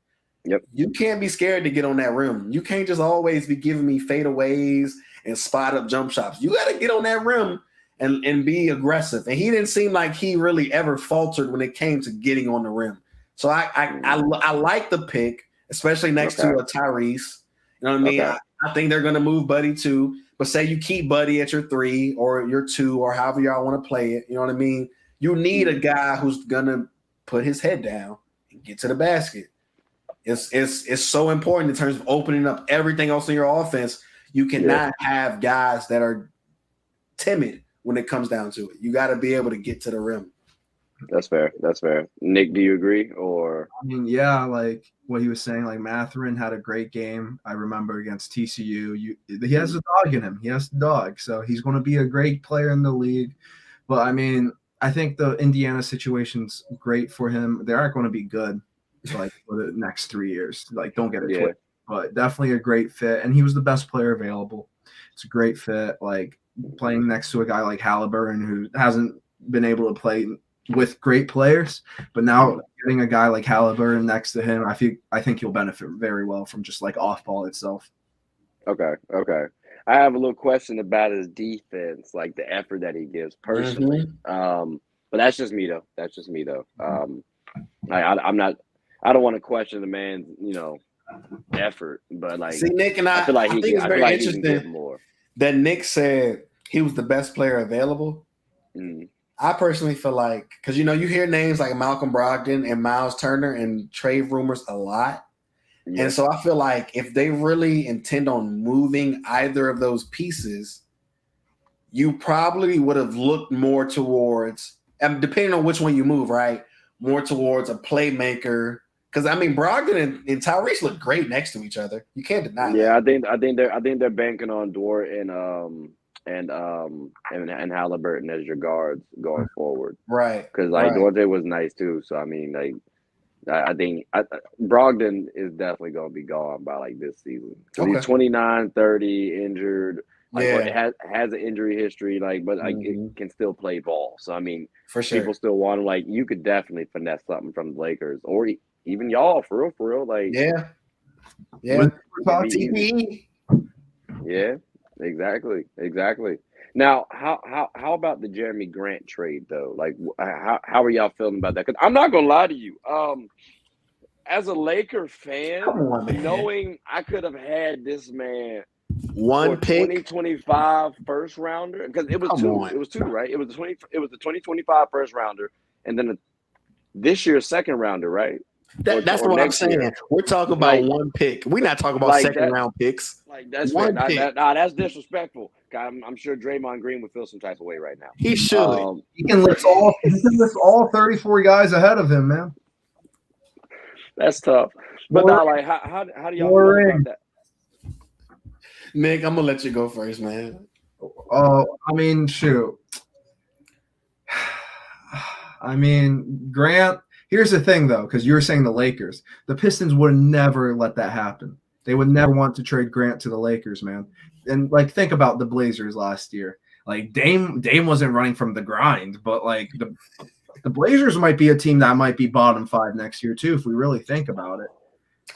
Yep. You can't be scared to get on that rim. You can't just always be giving me fadeaways and spot up jump shots. You got to get on that rim and be aggressive. And he didn't seem like he really ever faltered when it came to getting on the rim. So I like the pick. Especially next to a Tyrese. You know what I mean? Okay. I think they're going to move Buddy too. But say you keep Buddy at your 3 or your 2 or however y'all want to play it. You know what I mean? You need a guy who's going to put his head down and get to the basket. It's so important in terms of opening up everything else in your offense. You cannot have guys that are timid when it comes down to it. You got to be able to get to the rim. That's fair. Nick, do you agree? Or I mean, yeah, like what he was saying, like Mathurin had a great game. I remember against TCU. He has a dog in him. He has the dog. So he's going to be a great player in the league. But I mean, I think the Indiana situation's great for him. They aren't going to be good like for the next 3 years. Like, don't get it twisted. But definitely a great fit. And he was the best player available. It's a great fit. Like playing next to a guy like Halliburton who hasn't been able to play with great players, but now getting a guy like Halliburton next to him, I think he'll benefit very well from just like off ball itself. Okay. I have a little question about his defense, like the effort that he gives personally. Mm-hmm. But that's just me though. I don't want to question the man's, effort. But like, see, Nick, and I feel like think it's very interesting he can get more. That Nick said he was the best player available. I personally feel like, because you hear names like Malcolm Brogdon and Miles Turner and trade rumors a lot. Yeah. And so I feel like if they really intend on moving either of those pieces, you probably would have looked more towards, and depending on which one you move, right? More towards a playmaker. Because I mean, Brogdon and Tyrese look great next to each other. You can't deny that. Yeah, I think they're banking on Dort and Halliburton as your guards going forward, right? Because like Dort was nice too. So I mean, like I think Brogdon is definitely going to be gone by like this season. Because he's 29, 30, injured. Like, has an injury history, like, but like it can still play ball. So I mean, for sure, people still want him. Like, you could definitely finesse something from the Lakers or even y'all for real. Like, yeah. TPE. Yeah, exactly. Now, how about the Jeremy Grant trade though? Like, how are y'all feeling about that? Because I'm not gonna lie to you, as a Laker fan, knowing I could have had this man one pick 2025 first rounder, because it was two, right? It was the 2025 first rounder, and then this year's second rounder, right? That's what I'm saying. Year. We're talking about one pick. We're not talking about second round picks. Like that's one pick. That's disrespectful. I'm sure Draymond Green would feel some type of way right now. He should. He can list all 34 guys ahead of him, man. That's tough. But now, like, how do y'all feel about that? Nick, I'm gonna let you go first, man. I mean, shoot. I mean, Grant. Here's the thing, though, because you were saying the Lakers. The Pistons would never let that happen. They would never want to trade Grant to the Lakers, man. And, like, think about the Blazers last year. Like, Dame wasn't running from the grind, but, like, the Blazers might be a team that might be bottom 5 next year, too, if we really think about it.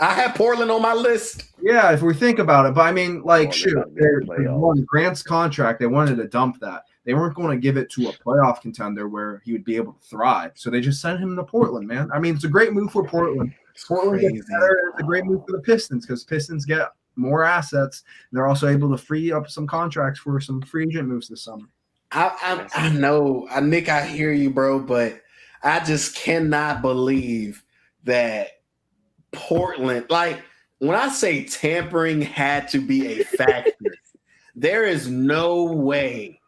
I have Portland on my list. Yeah, if we think about it. But, I mean, like, Grant's contract, they wanted to dump that. They weren't going to give it to a playoff contender where he would be able to thrive. So they just sent him to Portland, man. I mean, it's a great move for Portland. Portland gets better. It's a great move for the Pistons because Pistons get more assets. They're also able to free up some contracts for some free agent moves this summer. I know, Nick, I hear you, bro, but I just cannot believe that Portland, like when I say tampering had to be a factor, there is no way.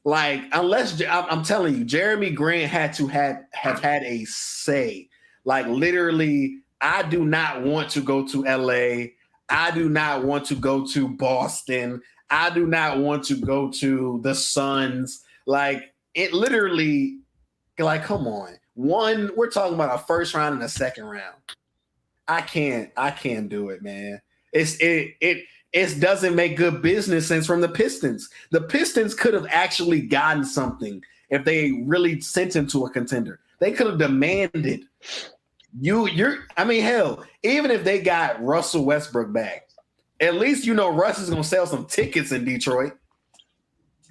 Like, unless I'm telling you, Jeremy Grant had to have had a say. Like, literally, I do not want to go to LA. I do not want to go to Boston. I do not want to go to the Suns. Like, it literally, like, come on. We're talking about a first round and a second round. I can't do it, man. It doesn't make good business sense from the Pistons. The Pistons could have actually gotten something if they really sent him to a contender. They could have demanded hell, even if they got Russell Westbrook back, at least Russ is gonna sell some tickets in Detroit.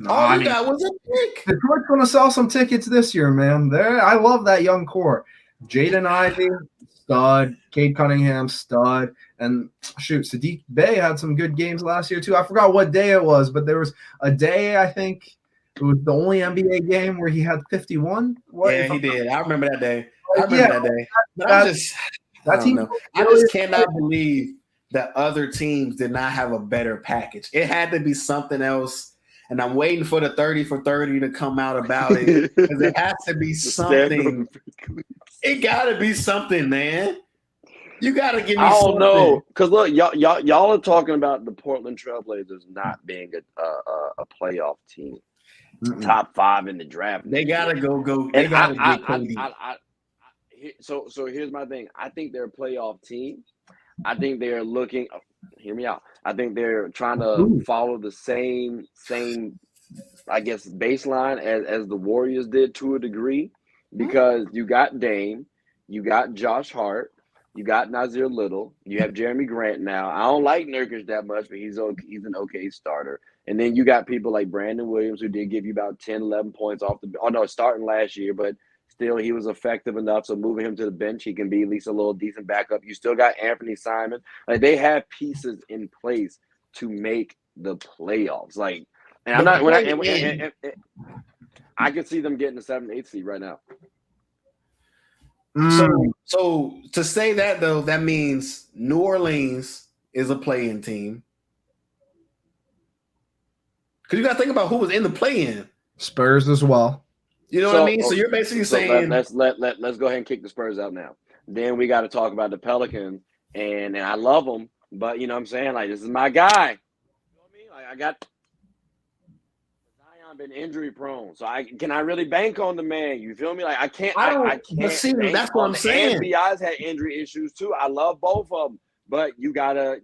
All you got was a pick. Detroit's gonna sell some tickets this year, man. I love that young core. Jaden Ivey, stud. Cade Cunningham, stud. And shoot, Sadiq Bey had some good games last year too. I forgot what day it was, but there was a day, I think it was the only NBA game where he had 51. Yeah, he did. I remember that day. But I just cannot believe that other teams did not have a better package. It had to be something else. And I'm waiting for the 30 for 30 to come out about it. Because it has to be something. It gotta be something, man. You gotta give me. I don't know, because look, y'all are talking about the Portland Trailblazers not being a playoff team, top 5 in the draft. They gotta go. They gotta get Cody. So here's my thing. I think they're a playoff team. I think they're looking. Hear me out. I think they're trying to follow the same, I guess, baseline as the Warriors did to a degree, because you got Dame, you got Josh Hart. You got Nasir Little. You have Jeremy Grant now. I don't like Nurkic that much, but he's an okay starter. And then you got people like Brandon Williams, who did give you about 10, 11 points off starting last year, but Still, he was effective enough. So moving him to the bench, he can be at least a little decent backup. You still got Anthony Simon. Like they have pieces in place to make the playoffs. Like, and I'm not. I can see them getting the 7th, 8th seed right now. So to say that though, that means New Orleans is a play-in team. Because you got to think about who was in the play-in. Spurs as well. You know what I mean? So you're basically saying let's go ahead and kick the Spurs out now. Then we got to talk about the Pelicans, and I love them, but you know what I'm saying? Like this is my guy. You know what I mean? Like I got Zion been injury prone, so can I really bank on the man? You feel me? Like I can't. I can't. See, that's what I'm saying. And BI's had injury issues too. I love both of them, but you gotta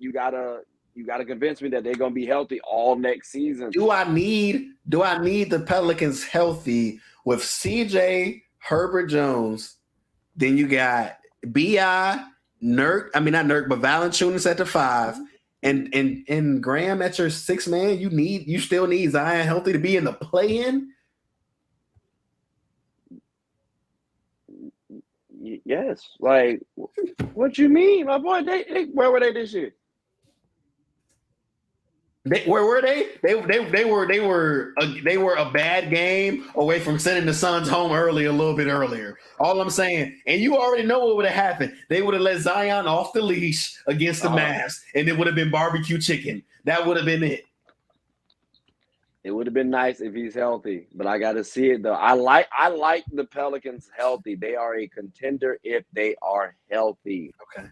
convince me that they're gonna be healthy all next season. Do I need the Pelicans healthy with CJ, Herbert Jones? Then you got BI, Nurk. I mean not Nurk, but Valanciunas at the 5, and Graham at your 6 man. You still need Zion healthy to be in the play-in. Yes. Like what you mean, my boy? They where were they this year? Where were they? They were a bad game away from sending the Suns home a little bit earlier. All I'm saying, and you already know what would have happened. They would have let Zion off the leash against the Mavs, and it would have been barbecue chicken. That would have been it. It would have been nice if he's healthy, but I got to see it though. I like the Pelicans healthy. They are a contender if they are healthy. Okay.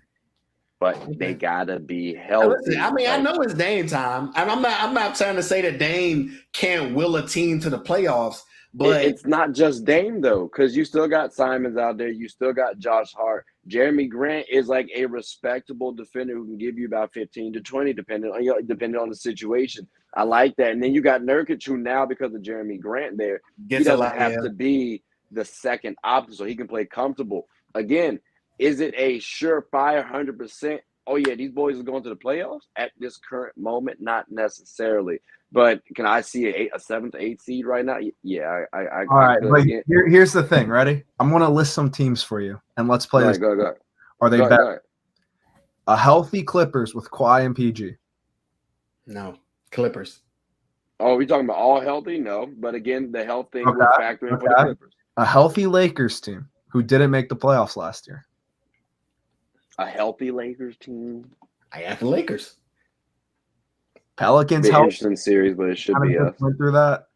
But they gotta be healthy. Listen, I mean, I know it's Dame time, and I'm not trying to say that Dame can't will a team to the playoffs, but it's not just Dame though, because you still got Simons out there, you still got Josh Hart. Jeremy Grant is like a respectable defender who can give you about 15 to 20, depending on the situation. I like that, and then you got Nurkic, who now because of Jeremy Grant there, he doesn't have to be the second option, so he can play comfortable. Again. Is it a surefire 100%? Oh, yeah, these boys are going to the playoffs at this current moment? Not necessarily. But can I see a 7th, 8th seed right now? Yeah. All right, but here's the thing. Ready? I'm going to list some teams for you, and let's play this. Go. Are they better? A healthy Clippers with Kawhi and PG? No. Clippers. Oh, we talking about all healthy? No. But again, the health thing will factor in for the Clippers. A healthy Lakers team who didn't make the playoffs last year. A healthy Lakers team. I have the Lakers. Pelicans healthy. Interesting series, but it should be us. Went through that.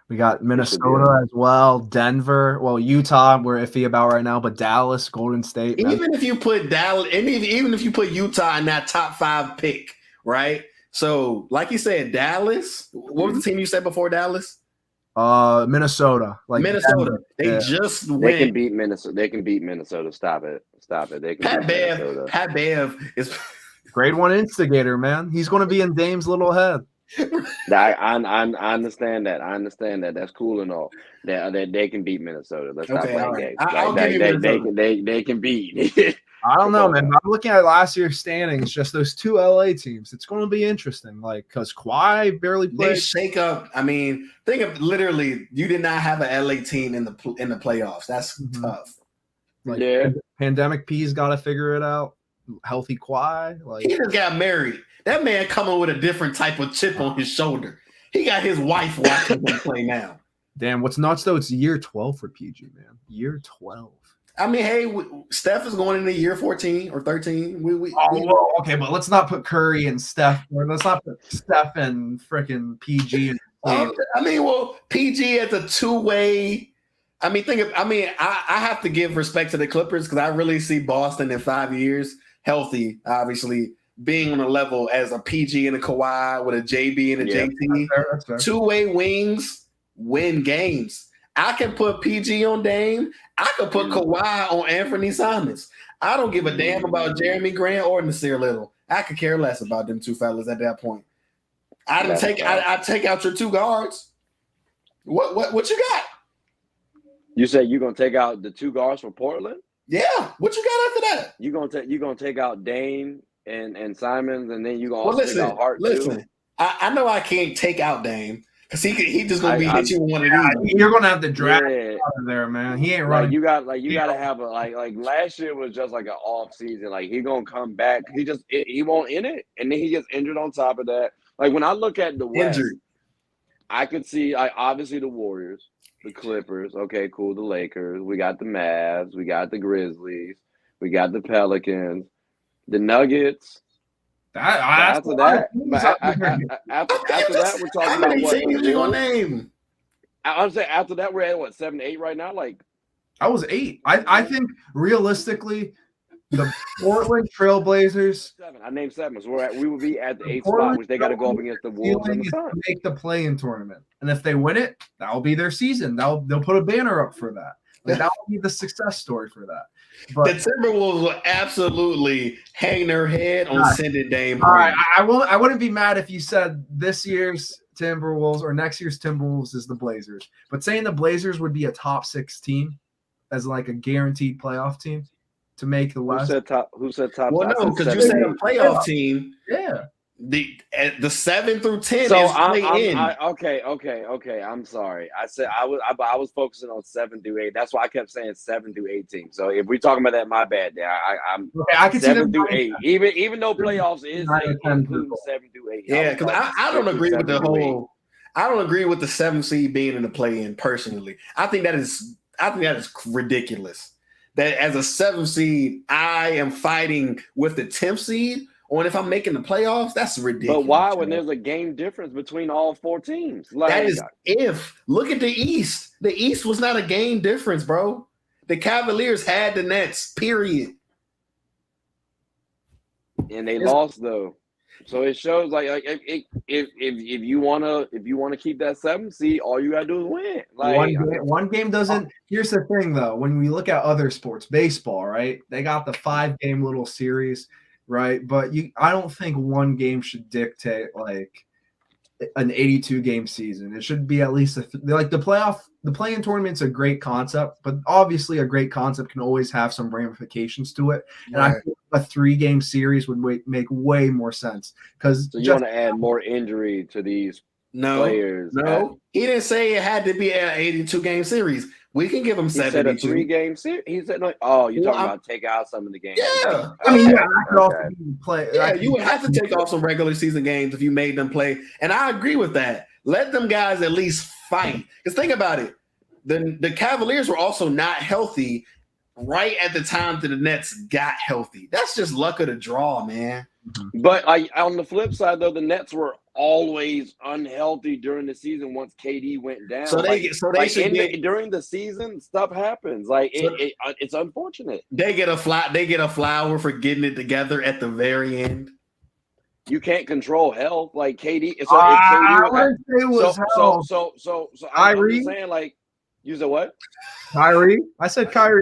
We got Minnesota as well, Denver. Well, Utah we're iffy about right now, but Dallas, Golden State. Even if you put Dallas, even if you put Utah in that top 5 pick, right? So, like you said, Dallas. What was the team you said before Dallas? Minnesota. Minnesota. They just win. They can beat Minnesota. They can beat Minnesota. Stop it. They can Pat Bev is grade 1 instigator, man. He's going to be in Dame's little head. I understand that. I understand that. That's cool and all. They can beat Minnesota. Let's not play games. They can beat. I don't know, man. I'm looking at last year's standings, just those 2 LA teams. It's going to be interesting, because Kawhi barely played. They shake up. I mean, think of literally, you did not have an LA team in the playoffs. That's tough. Pandemic P's got to figure it out. Healthy Kawhi. He just got married. That man coming with a different type of chip on his shoulder. He got his wife watching him play now. Damn, what's nuts though? It's year 12 for PG, man. Year 12. I mean, hey, Steph is going into year 14 or 13. Okay, but let's not put Curry and Steph. Or let's not put Steph and freaking PG. PG as a 2-way. I mean, I have to give respect to the Clippers because I really see Boston in 5 years healthy, obviously, being on a level as a PG and a Kawhi with a JB and a JT. That's fair. 2-way wings win games. I can put PG on Dame. I can put Kawhi on Anthony Simons. I don't give a damn about Jeremy Grant or Nasir Little. I could care less about them 2 fellas at that point. I take out your 2 guards. What you got? You say you're gonna take out the 2 guards from Portland? Yeah. What you got after that? You're gonna take out Dame and Simons, and then you're gonna take out Hart too? I know I can't take out Dame. Because he just gonna hit you with one of these. You're gonna have to drag him out of there, man. He ain't running. You gotta have a like last year was just like an off season. Like he gonna come back. He won't in it, and then he gets injured on top of that. Like when I look at the West, I could see obviously the Warriors, the Clippers. Okay, cool. The Lakers. We got the Mavs. We got the Grizzlies. We got the Pelicans. The Nuggets. After that, we're talking how many teams you gonna name? I'm saying after that, we're at what 7, 8 right now. Like I was 8. I think realistically, the Portland Trailblazers. 7. I named 7. So we will be at the 8th spot, which they got to go up against the Wolves and the Suns. Make the play-in tournament, and if they win it, that will be their season. They'll put a banner up for that. Like, that will be the success story for that. But the Timberwolves will absolutely hang their head on sending Dame. All right, I wouldn't be mad if you said this year's Timberwolves or next year's Timberwolves is the Blazers. But saying the Blazers would be a top 6 team as like a guaranteed playoff team to make the West. Who said top? Well, no, because you said a playoff team. Yeah. The 7 through 10 so is play-in. Okay. I'm sorry. I said I was focusing on 7 through 8. That's why I kept saying 7 through 18. So if we're talking about that, my bad. Yeah, I'm okay. I can 7 through 8. Even though playoffs is including 7 through 8. Yeah, because I don't agree with the whole. I don't agree with the 7th seed being in the play-in personally. I think that is ridiculous. That as a 7th seed, I am fighting with the 10th seed. Or if I'm making the playoffs, that's ridiculous. But why when there's a game difference between all 4 teams? Like, that is if. Look at the East. The East was not a game difference, bro. The Cavaliers had the Nets, period. And they lost, though. So it shows like if you wanna keep that 7th seed, all you gotta do is win. Like one game doesn't. Here's the thing, though. When we look at other sports, baseball, right? They got the 5-game little series. Right, but I don't think one game should dictate like an 82-game season. It should be at least the play-in tournament's a great concept, but obviously a great concept can always have some ramifications to it. And I think a 3-game series would make way more sense because you want to add more injury to these players. No, he didn't say it had to be an 82-game series. We can give him 72. He said a 3-game series. He said, "No, oh, you're talking about take out some of the games." Yeah, I mean, I could also play. Yeah, you would have to take off some regular season games if you made them play, and I agree with that. Let them guys at least fight. Because think about it, the Cavaliers were also not healthy right at the time that the Nets got healthy. That's just luck of the draw, man. But on the flip side, though, the Nets were always unhealthy during the season once KD went down. During the season, stuff happens. It's unfortunate. They get a flower for getting it together at the very end. You can't control health, like KD. I'm just saying, like, you said what? Kyrie. I said Kyrie.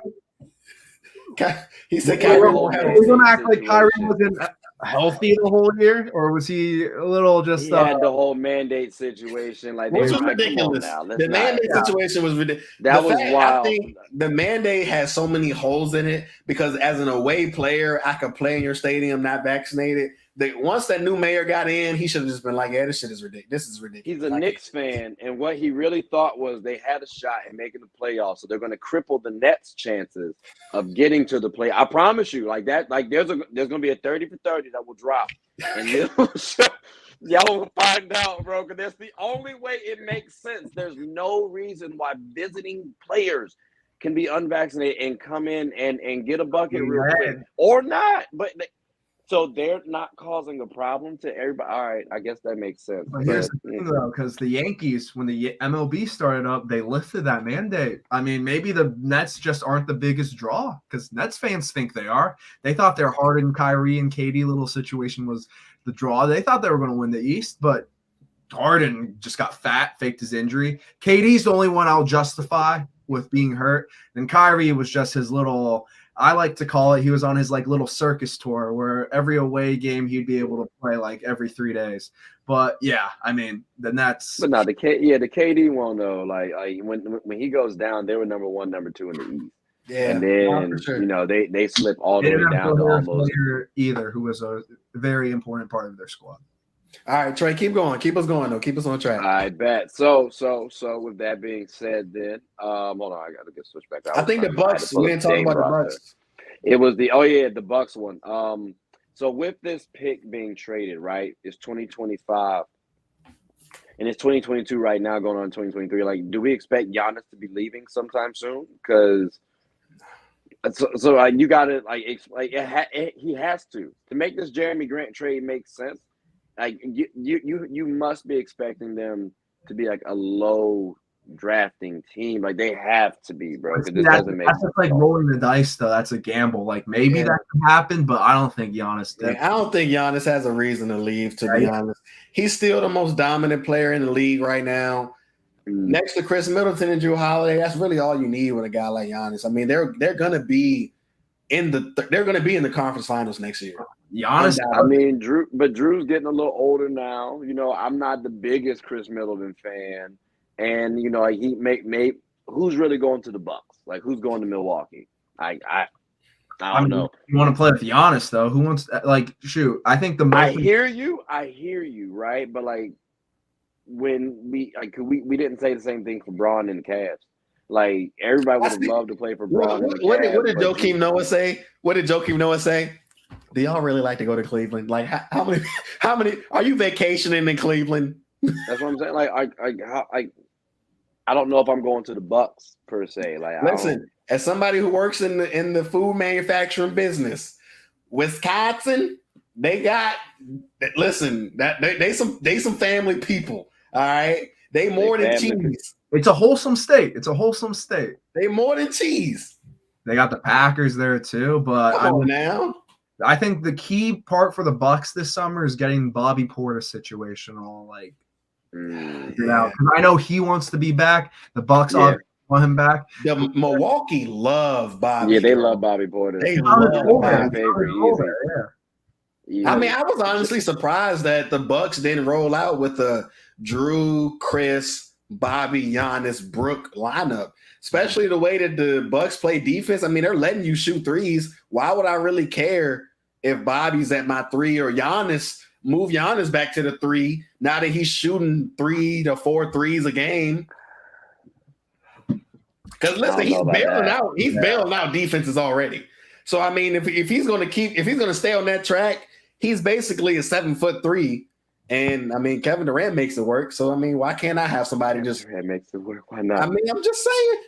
He said Kyrie. We're gonna act like Kyrie wasn't healthy the whole year, or was he a little just? He had the whole mandate situation, which was ridiculous. The mandate situation was ridiculous. That was wild. I think the mandate has so many holes in it because as an away player, I could play in your stadium not vaccinated. Once that new mayor got in, he should have just been like, "Yeah, this shit is ridiculous. This is ridiculous." He's a Knicks fan, and what he really thought was they had a shot at making the playoffs, so they're going to cripple the Nets' chances of getting to the play. I promise you, like that. Like there's going to be a 30 for 30 that will drop, and y'all will find out, bro. Because that's the only way it makes sense. There's no reason why visiting players can be unvaccinated and come in and get a bucket real quick, or not, but. So they're not causing a problem to everybody. All right, I guess that makes sense. But here's the thing, though, because the Yankees, when the MLB started up, they lifted that mandate. I mean, maybe the Nets just aren't the biggest draw because Nets fans think they are. They thought their Harden, Kyrie, and KD little situation was the draw. They thought they were going to win the East, but Harden just got fat, faked his injury. KD's the only one I'll justify with being hurt. And Kyrie was just his little – I like to call it, he was on his like little circus tour where every away game he'd be able to play like every 3 days. But yeah, I mean the Nets. But no, the KD one though, like when he goes down, they were number 1, number 2 in the East. Yeah, and then they slip all the way down to almost either, who was a very important part of their squad. All right, Trey, keep going. Keep us going though. Keep us on track. I bet. So with that being said, then hold on, I got to get switched back. I think the Bucks. We didn't talk about the Bucks. It was the Bucks one. So with this pick being traded, right? It's 2025, and it's 2022 right now, going on 2023. Like, do we expect Giannis to be leaving sometime soon? Because so you got to he has to make this Jeremy Grant trade make sense. Like you must be expecting them to be like a low drafting team. Like they have to be, bro. Because this doesn't make sense. That's like rolling the dice, though. That's a gamble. Like maybe that could happen, but I don't think Giannis did. I don't think Giannis has a reason to leave. To be honest, he's still the most dominant player in the league right now. Next to Chris Middleton and Jrue Holiday, that's really all you need with a guy like Giannis. I mean, they're gonna be in the conference finals next year. Giannis, I mean, Drew's getting a little older now. You know, I'm not the biggest Chris Middleton fan, and you know, he may who's really going to the Bucks? Like, who's going to Milwaukee? I don't know. You want to play with Giannis though? Who wants? Like, shoot, I think I hear you, right? But like, when we didn't say the same thing for Braun and the Cavs. Like, everybody would have loved to play for Braun. What did Joakim Noah say? What did Joakim Noah say? Do y'all really like to go to Cleveland? Like, how many are you vacationing in Cleveland? That's what I'm saying. Like, I don't know if I'm going to the Bucks per se. Like, listen, as somebody who works in the food manufacturing business, Wisconsin, they some family people. All right, they more than cheese. It's a wholesome state. They more than cheese. They got the Packers there too, but I think the key part for the Bucks this summer is getting Bobby Portis situation all like figured out. I know he wants to be back. The Bucks want him back. The Milwaukee love Bobby. Yeah, they love Bobby Portis. They love Bobby. I mean, I was honestly surprised that the Bucks didn't roll out with a Drew, Chris, Bobby, Giannis, Brook lineup. Especially the way that the Bucks play defense. I mean, they're letting you shoot threes. Why would I really care if Bobby's at my 3 or move Giannis back to the 3 now that he's shooting 3 to 4 threes a game? Because listen, he's bailing out. He's bailing out defenses already. So I mean, if he's going to stay on that track, he's basically a 7'3". And I mean, Kevin Durant makes it work. So I mean, why can't I have somebody just makes it work? Why not? I mean, I'm just saying.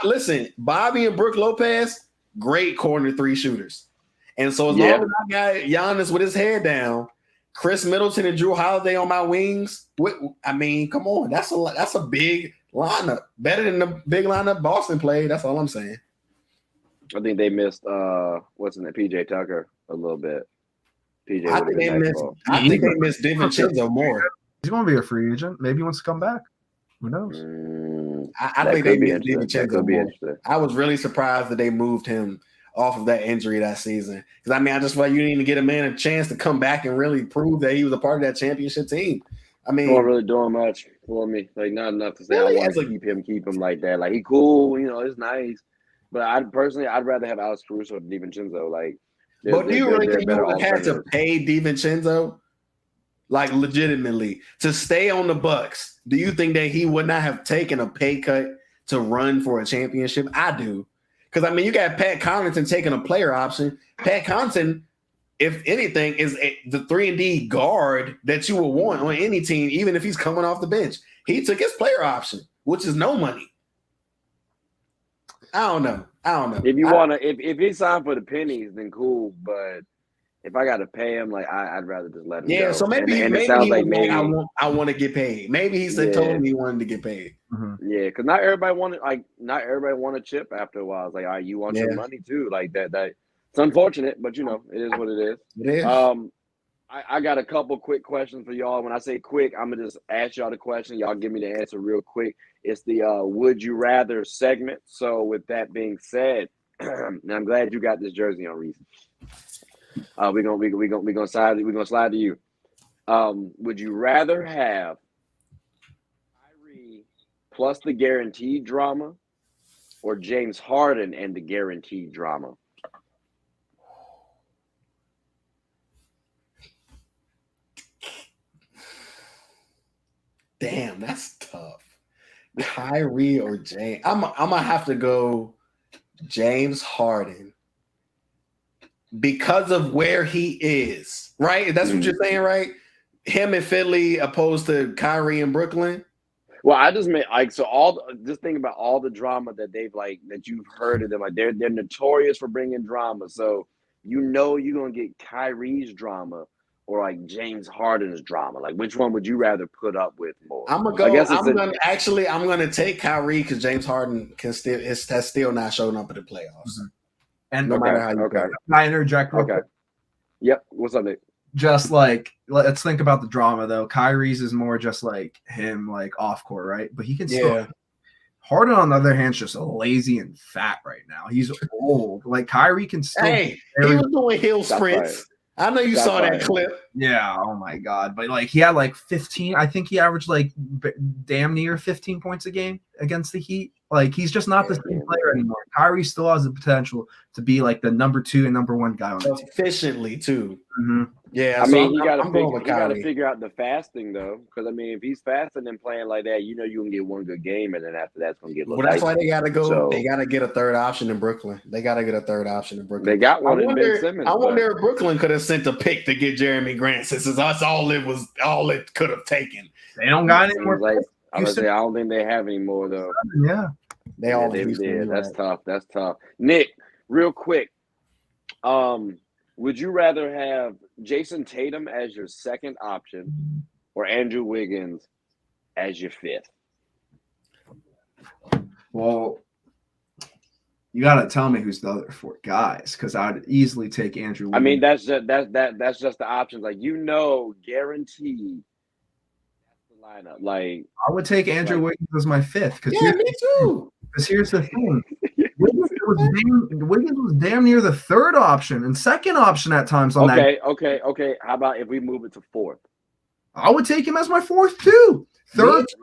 Listen, Bobby and Brook Lopez, great corner 3 shooters. And so as long as I got Giannis with his head down, Chris Middleton and Jrue Holiday on my wings, I mean, come on, that's a big lineup, better than the big lineup Boston played. That's all I'm saying. I think they missed what's in there, PJ Tucker a little bit. I think they missed DiVincenzo more. He's going to be a free agent. Maybe he wants to come back. Who knows? I think they missed DiVincenzo more. I was really surprised that they moved him off of that injury that season. Because I mean, I just felt you didn't get a man a chance to come back and really prove that he was a part of that championship team. I mean, not really doing much for me. Like, not enough to say really, I want to keep him like that. Like, he cool, you know, it's nice. But I'd rather have Alex Caruso than DiVincenzo. Like, but do you really think you would have had to pay DiVincenzo, like legitimately, to stay on the Bucks? Do you think that he would not have taken a pay cut to run for a championship? I do. Because, I mean, you got Pat Connaughton taking a player option. Pat Connaughton, if anything, is the 3-and-D guard that you would want on any team, even if he's coming off the bench. He took his player option, which is no money. I don't know. If you if he signed for the pennies, then cool. But if I got to pay him, like I'd rather just let him. Yeah, go. So maybe it sounds like I want to get paid. Maybe he told me he wanted to get paid. Mm-hmm. Yeah, because not everybody want a chip after a while. It's like, all right, you want your money too, like that. It's unfortunate, but you know, it is what it is. It is. I got a couple quick questions for y'all. When I say quick, I'm gonna just ask y'all the question. Y'all give me the answer real quick. It's the Would You Rather segment. So with that being said, and I'm glad you got this jersey on, Reese. We're gonna slide to you. Would you rather have Kyrie plus the guaranteed drama, or James Harden and the guaranteed drama? Damn, that's tough. Kyrie or James? I'm gonna have to go James Harden because of where he is. Right? That's what you're saying, right? Him in Philly opposed to Kyrie in Brooklyn. Well, I just meant just think about all the drama that they've that you've heard of them. Like they're notorious for bringing drama. So you're gonna get Kyrie's drama or like James Harden's drama. Like which one would you rather put up with more? I'm gonna take Kyrie because James Harden has still not shown up at the playoffs. Mm-hmm. And no matter how you can I interject? Okay. Yep. What's up, Nick? Just like let's think about the drama though. Kyrie's is more just like him, like off court, right? But he can still. Harden, on the other hand, is just lazy and fat right now. He's old. Like Kyrie can still. Hey, he was doing hill sprints. I know you saw that clip. Yeah. Oh my God. But like he had like 15. I think he averaged like damn near 15 points a game against the Heat. Like he's just not the same player anymore. Kyrie still has the potential to be like the number 2 and number 1 guy on the team. Efficiently too. Mm-hmm. Yeah, I mean, you got to figure out the fasting though, because I mean, if he's fasting and playing like that, you can get one good game, and then after that's gonna get. Well, that's why they got to go. So, they got to get a third option in Brooklyn. They got They got one in Ben Simmons. I wonder if Brooklyn could have sent a pick to get Jeremy Grant, since that's all it could have taken. They don't got any more. I don't think they have any more though. Yeah, they all did. That's tough. That's tough. Nick, real quick, would you rather have Jason Tatum as your second option or Andrew Wiggins as your fifth? Well, you got to tell me who's the other 4 guys, because I'd easily take Andrew Wiggins. I mean, that's just the options. Like guaranteed that's the lineup. Like I would take Andrew Wiggins as my 5th. Because me too. Because here's the thing. Wiggins was damn near the 3rd option and 2nd option at times on that. Okay. How about if we move it to 4th? I would take him as my 4th too. Third's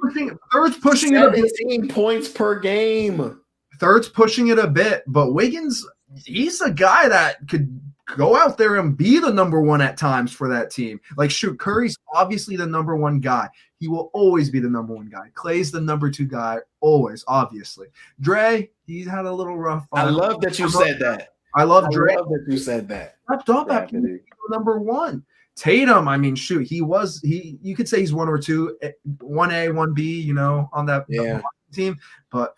pushing 17 points per game. Third's pushing it a bit, but Wiggins, he's a guy that could go out there and be the number 1 at times for that team. Like, shoot, Curry's obviously the number 1 guy. He will always be the number 1 guy. Clay's the number 2 guy, always, obviously. Dre, he's had a little rough. I love that you said that. I love Dre. I love that you said that. Stepped up after number 1. Tatum, I mean, shoot, you could say he's 1 or 2, 1A, 1B, on that team, but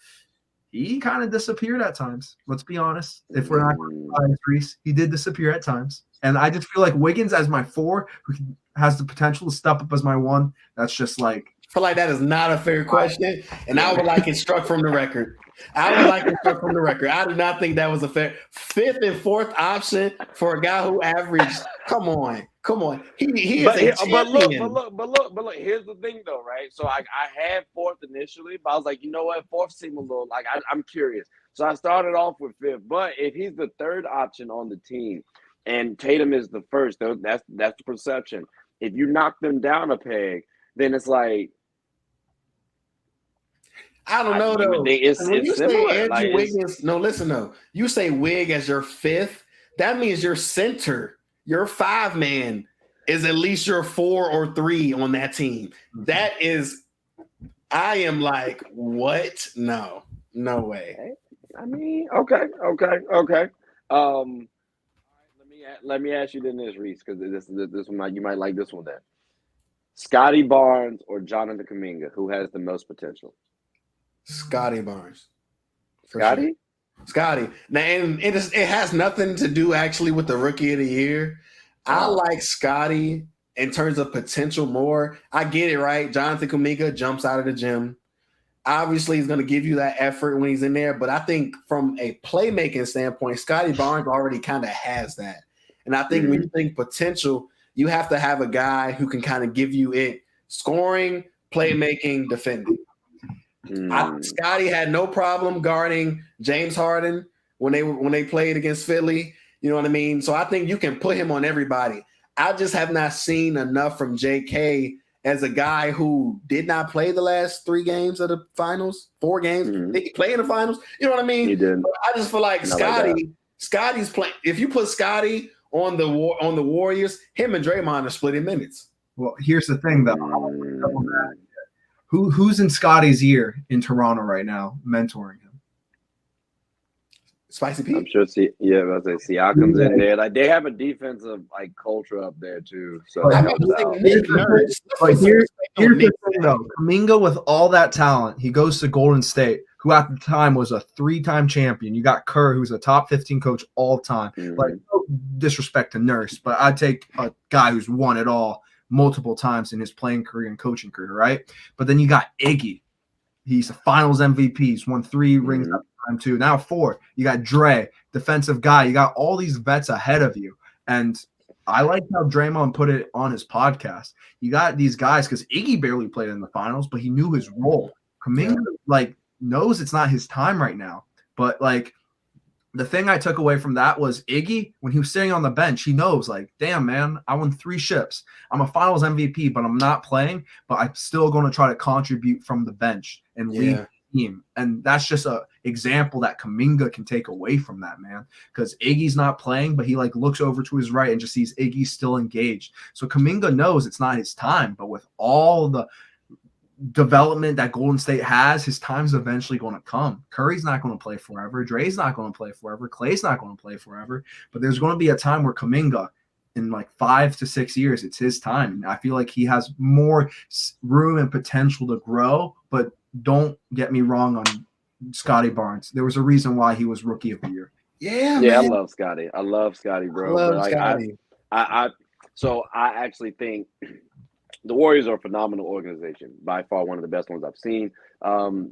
he kind of disappeared at times. Let's be honest. If we're not biased, Reese, he did disappear at times. And I just feel like Wiggins as my 4, who has the potential to step up as my 1. That's just like. I feel like that is not a fair question. And I would like it struck from the record. I do not think that was a fair 5th and 4th option for a guy who averaged. Come on. He is a champion. But look. Here's the thing, though, right? So I had 4th initially, but I was like, you know what? 4th seemed a little like I'm curious. So I started off with 5th. But if he's the 3rd option on the team, and Tatum is the 1st, though, that's the perception. If you knock them down a peg, then it's like. I don't know though. It's similar. Andrew Wiggins. No, listen though. You say Wig as your 5th. That means your center, your 5-man, is at least your 4 or 3 on that team. That is. I am like, what? No way. I mean, okay. Let me ask you then this, Reese, because this one you might like this one then. Scotty Barnes or Jonathan Kuminga, who has the most potential? Scotty Barnes. Scotty? Sure. Scotty. Now, and it has nothing to do actually with the Rookie of the Year. I like Scotty in terms of potential more. I get it, right? Jonathan Kuminga jumps out of the gym. Obviously, he's going to give you that effort when he's in there. But I think from a playmaking standpoint, Scotty Barnes already kind of has that. And I think when you think potential, you have to have a guy who can kind of give you it scoring, playmaking, defending. Scotty had no problem guarding James Harden when they played against Philly. You know what I mean? So I think you can put him on everybody. I just have not seen enough from JK as a guy who did not play the last 3 games of the finals, 4 games. Did he play in the finals? You know what I mean? He did. But I just feel like Scotty's playing. If you put Scotty on the Warriors, him and Draymond are splitting minutes. Well, here's the thing, though. Who's in Scotty's ear in Toronto right now, mentoring him? Spicy Pete. I'm sure. I say Siakam's in there. Like they have a defensive like culture up there too. So I mean, here's the thing though. Kuminga, with all that talent, he goes to Golden State, who at the time was a 3-time champion. You got Kerr, who's a top 15 coach all time. Mm-hmm. Like, no disrespect to Nurse, but I'd take a guy who's won it all multiple times in his playing career and coaching career, right? But then you got Iggy. He's a Finals MVP. He's won 3 rings at the time too. Now 4. You got Dre, defensive guy. You got all these vets ahead of you. And I like how Draymond put it on his podcast. You got these guys, because Iggy barely played in the finals, but he knew his role. Kuminga, knows it's not his time right now. But, the thing I took away from that was Iggy, when he was sitting on the bench, he knows, damn, man, I won 3 ships. I'm a finals MVP, but I'm not playing, but I'm still going to try to contribute from the bench and lead the team. And that's just an example that Kuminga can take away from that, man, because Iggy's not playing, but he looks over to his right and just sees Iggy still engaged. So Kuminga knows it's not his time, but with all the development that Golden State has, his time's eventually going to come. Curry's not going to play forever. Dre's not going to play forever. Clay's not going to play forever. But there's going to be a time where Kuminga, in 5 to 6 years, it's his time. And I feel like he has more room and potential to grow. But don't get me wrong on Scotty Barnes. There was a reason why he was Rookie of the Year. Yeah, man. I love Scotty. I love Scotty, bro. I love Scotty. So I actually think the Warriors are a phenomenal organization, by far one of the best ones I've seen.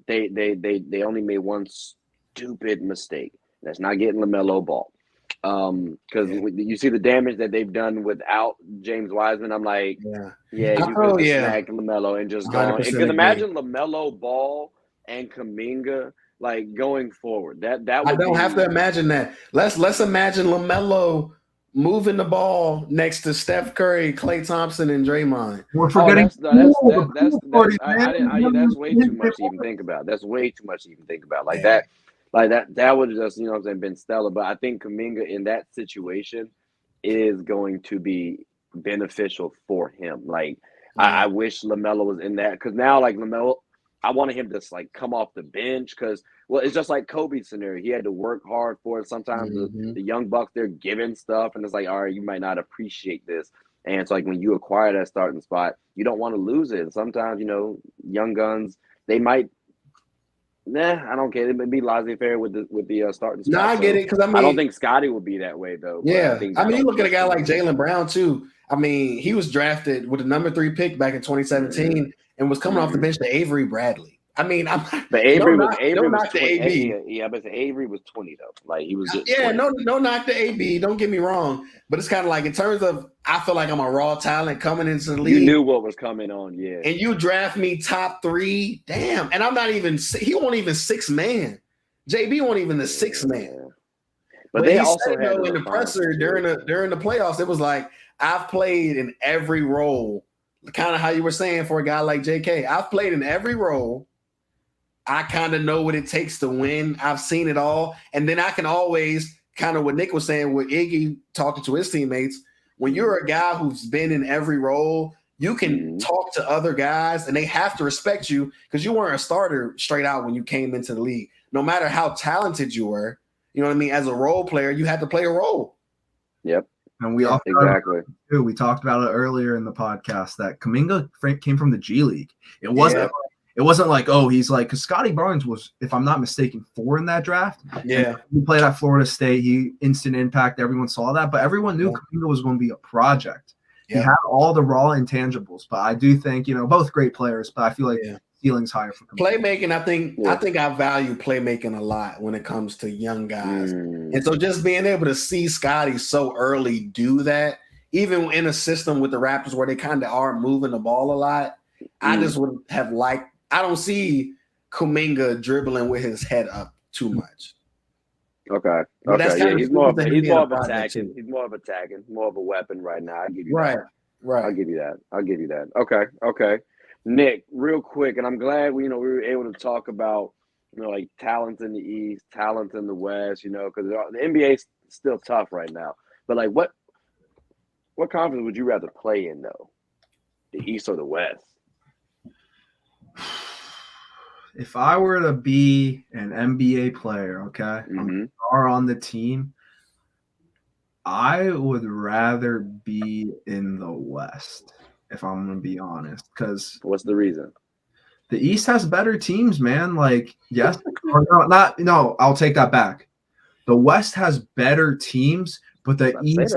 They only made one stupid mistake. That's not getting LaMelo Ball. Because you see the damage that they've done without James Wiseman. I'm like, you could snag LaMelo and just go. Because imagine LaMelo Ball and Kuminga going forward. That I don't have to imagine that. Let's imagine LaMelo moving the ball next to Steph Curry, Klay Thompson, and Draymond. We're forgetting that's way too much to even think about. That's way too much to even think about. That would have just, been stellar. But I think Kuminga in that situation is going to be beneficial for him. I wish LaMelo was in that, because now LaMelo, I wanted him to come off the bench, because it's just like Kobe's scenario. He had to work hard for it. Sometimes the young bucks, they're given stuff, and it's all right, you might not appreciate this. And it's when you acquire that starting spot, you don't want to lose it. And sometimes, young guns, they might. I don't care. It may be laissez-faire with the starting spot. No, I get it, because I don't think Scotty would be that way though. Yeah, you look at a guy like Jaylen Brown too. He was drafted with the number 3 pick back in 2017 and was coming off the bench to Avery Bradley. But Avery was 20. Yeah, but Avery was 20 though. He was just 20. no knock to AB. Don't get me wrong, but it's kind of in terms of, I feel like I'm a raw talent coming into the league. You knew what was coming on, yeah. And you draft me top 3, damn. And I'm not even. He won't even 6 man. JB won't even the 6 man. But they also had in the presser during the playoffs. It was I've played in every role. Kind of how you were saying for a guy like JK. I've played in every role. I kind of know what it takes to win. I've seen it all. And then I can always, kind of what Nick was saying with Iggy talking to his teammates, when you're a guy who's been in every role, you can talk to other guys and they have to respect you, because you weren't a starter straight out when you came into the league. No matter how talented you were, you know what I mean? As a role player, you had to play a role. Yep. And we talked about it earlier in the podcast that Kuminga came from the G League. It wasn't he's because Scotty Barnes was, if I'm not mistaken, 4 in that draft. Yeah. He played at Florida State. He instant impact. Everyone saw that, but everyone knew Kuminga was going to be a project. Yeah. He had all the raw intangibles, but I do think, both great players, but I feel like ceiling's higher for Kuminga. Playmaking, I think I value playmaking a lot when it comes to young guys. And so just being able to see Scotty so early do that, even in a system with the Raptors where they kind of are moving the ball a lot, I just would have liked. I don't see Kuminga dribbling with his head up too much. Okay. Yeah, he's more of attacking. He's more of attacking, more of a weapon right now. I give you that. Right. I'll give you that. Okay. Nick, real quick, and I'm glad we were able to talk about talent in the East, talent in the West, because the NBA is still tough right now. But what conference would you rather play in though? The East or the West? If I were to be an NBA player, okay, Mm-hmm. or on the team, I would rather be in the West, if I'm going to be honest, because What's the reason? the East has better teams, man. Like, yes, or no, I'll take that back. The West has better teams, but the East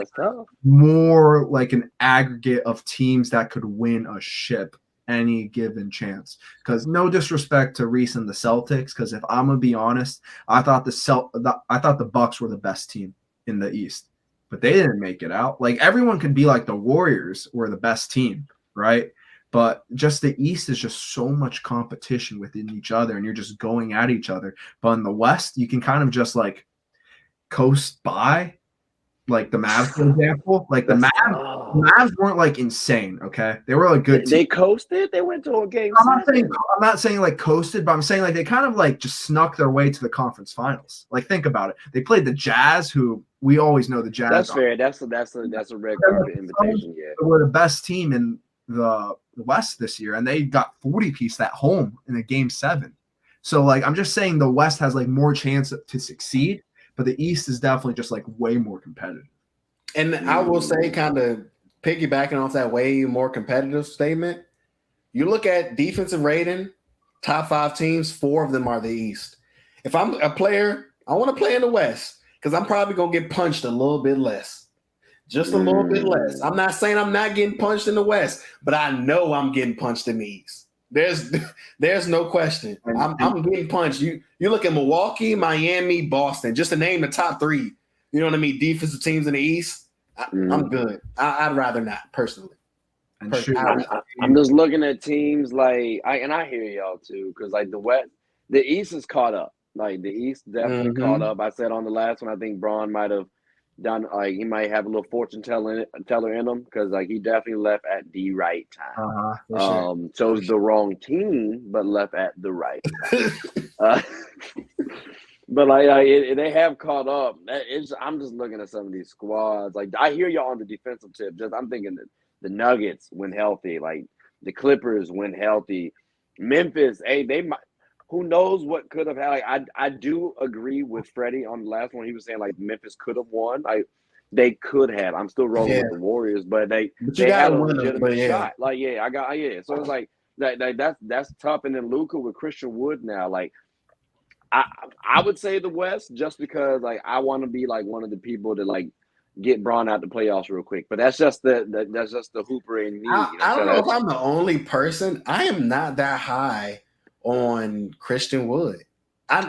more like an aggregate of teams that could win a ship any given chance. Because no disrespect to Reese and the Celtics, because if I'm gonna be honest, I thought the Bucks were the best team in the East, but they didn't make it out. Like everyone could be like the Warriors were the best team, right? But just the East is just so much competition within each other, and you're just going at each other. But in the West, you can kind of just like coast by, like the Mavs, for example. Like the Mavs weren't like insane, okay? They were like good. They coasted. They went to a game. I'm not saying like coasted, but I'm saying like they kind of like just snuck their way to the conference finals. Like think about it. They played the Jazz, who we always know the Jazz. That's fair. That's a red carpet invitation. Yeah, they were the best team in the West this year, and they got 40-piece at home in a game 7. So like I'm just saying the West has like more chance to succeed. But the East is definitely just like way more competitive. And I will say, kind of piggybacking off that way more competitive statement, you look at defensive rating, top 5 teams, 4 of them are the East. If I'm a player, I want to play in the West because I'm probably going to get punched a little bit less. Just a little bit less. I'm not saying I'm not getting punched in the West, but I know I'm getting punched in the East. There's no question. I'm getting punched. You look at Milwaukee, Miami, Boston, just to name the top 3. You know what I mean? Defensive teams in the East. I'm good. I'd rather not personally. I'm just looking at teams like I hear y'all too, because like the East is caught up. Like the East definitely caught up. I said on the last one, I think Braun might have done like he might have a little fortune teller in him because like he definitely left at the right time. Chose the wrong team, but left at the right time. But like they have caught up. I'm just looking at some of these squads. Like I hear y'all on the defensive tip. Just I'm thinking that the Nuggets when healthy, like the Clippers when healthy, Memphis. Hey, they might. Who knows what could have had? Like, I do agree with Freddie on the last one. He was saying like Memphis could have won. They could have. I'm still rolling with the Warriors, but they had a legitimate shot. Like So it's like that's tough. And then Luka with Christian Wood now. Like I would say the West just because like I want to be like one of the people to like get Braun out the playoffs real quick. But that's just the hooper in me. I don't know if I'm the only person. I am not that high on Christian Wood. I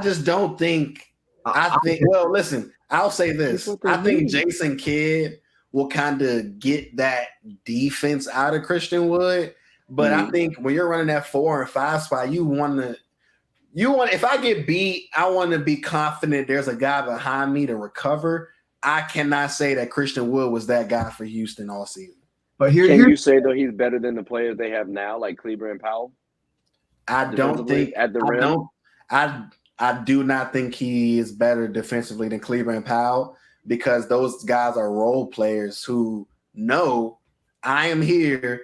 just don't think. Well, listen. I'll say this. I think Jason Kidd will kind of get that defense out of Christian Wood. But I think when you're running that 4 and 5 spot, you want. If I get beat, I want to be confident there's a guy behind me to recover. I cannot say that Christian Wood was that guy for Houston all season. But can you say though he's better than the players they have now, like Kleber and Powell? I don't think at the rim. I do not think he is better defensively than Kleber and Powell because those guys are role players who know I am here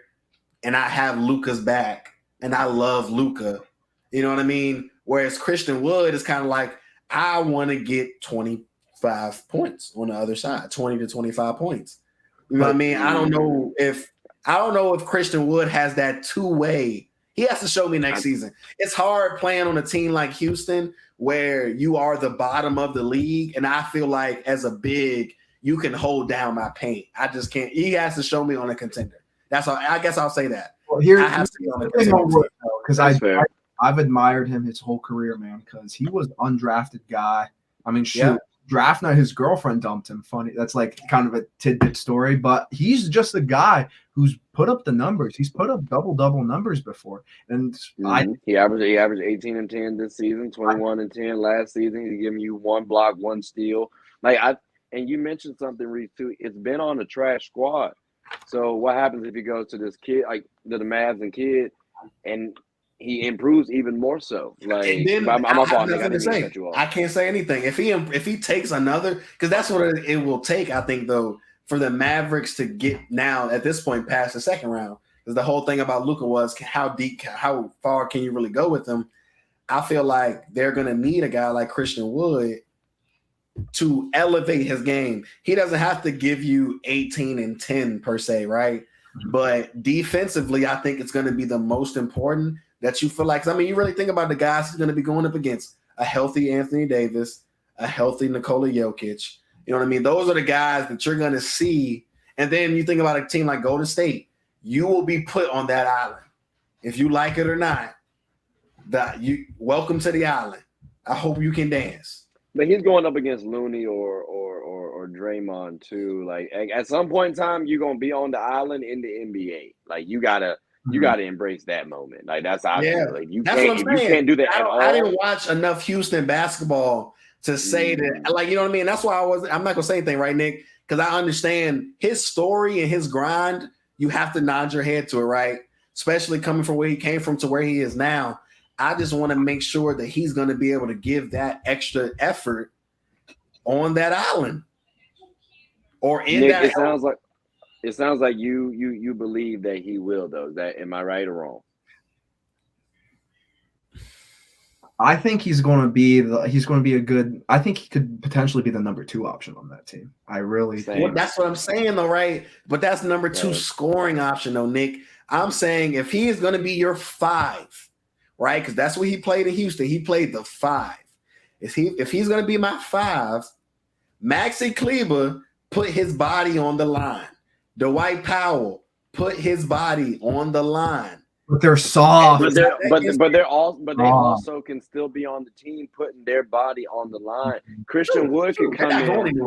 and I have Luka's back and I love Luka. You know what I mean? Whereas Christian Wood is kind of like, I want to get 25 points on the other side, 20 to 25 points. You know what I mean? I don't know if Christian Wood has that two-way. He has to show me next season. It's hard playing on a team like Houston where you are the bottom of the league, and I feel like as a big, you can hold down my paint. I just can't. He has to show me on a contender. That's all. I guess I'll say that. Well, I have to be on a contender because I've admired him his whole career, man. Because he was an undrafted guy. I mean, draft night, his girlfriend dumped him. Funny. That's like kind of a tidbit story, but he's just a guy who's put up the numbers. He's put up double numbers before. And he averaged 18 and 10 this season, 21 and 10 last season. He's giving you 1 block, 1 steal. And you mentioned something, Reese, too. It's been on a trash squad. So what happens if he goes to this kid, like to the Mavs and Kid, and he improves even more so? Like, I can't say anything. If he takes another, because that's what it will take, I think, though, for the Mavericks to get now at this point past the second round. Because the whole thing about Luka was how far can you really go with him? I feel like they're going to need a guy like Christian Wood to elevate his game. He doesn't have to give you 18 and 10 per se, right? But defensively, I think it's going to be the most important that you feel like. I mean, you really think about the guys he's going to be going up against: a healthy Anthony Davis, a healthy Nikola Jokic. You know what I mean? Those are the guys that you're going to see. And then you think about a team like Golden State, you will be put on that island. If you like it or not, welcome to the island. I hope you can dance. But he's going up against Looney or Draymond too. Like at some point in time, you're gonna be on the island in the NBA. Like you gotta embrace that moment. Like that's obvious. Like you can't do that at all. I didn't watch enough Houston basketball to say that. Like, you know what I mean? That's why I'm not gonna say anything, right, Nick? Because I understand his story and his grind. You have to nod your head to it, right? Especially coming from where he came from to where he is now. I just want to make sure that he's going to be able to give that extra effort on that island or in Nick, that. It sounds like you believe that he will, though. Am I right or wrong? I think he's going to be a good. I think he could potentially be the number 2 option on that team. I really think. Well, that's what I'm saying, though, right? But that's number 2 scoring option, though, Nick. I'm saying if he is going to be your 5. Right, because that's what he played in Houston. He played the 5. If he's going to be my 5, Maxi Kleber put his body on the line. Dwight Powell put his body on the line. But they're soft. But they also can still be on the team putting their body on the line. Christian Wood can come in.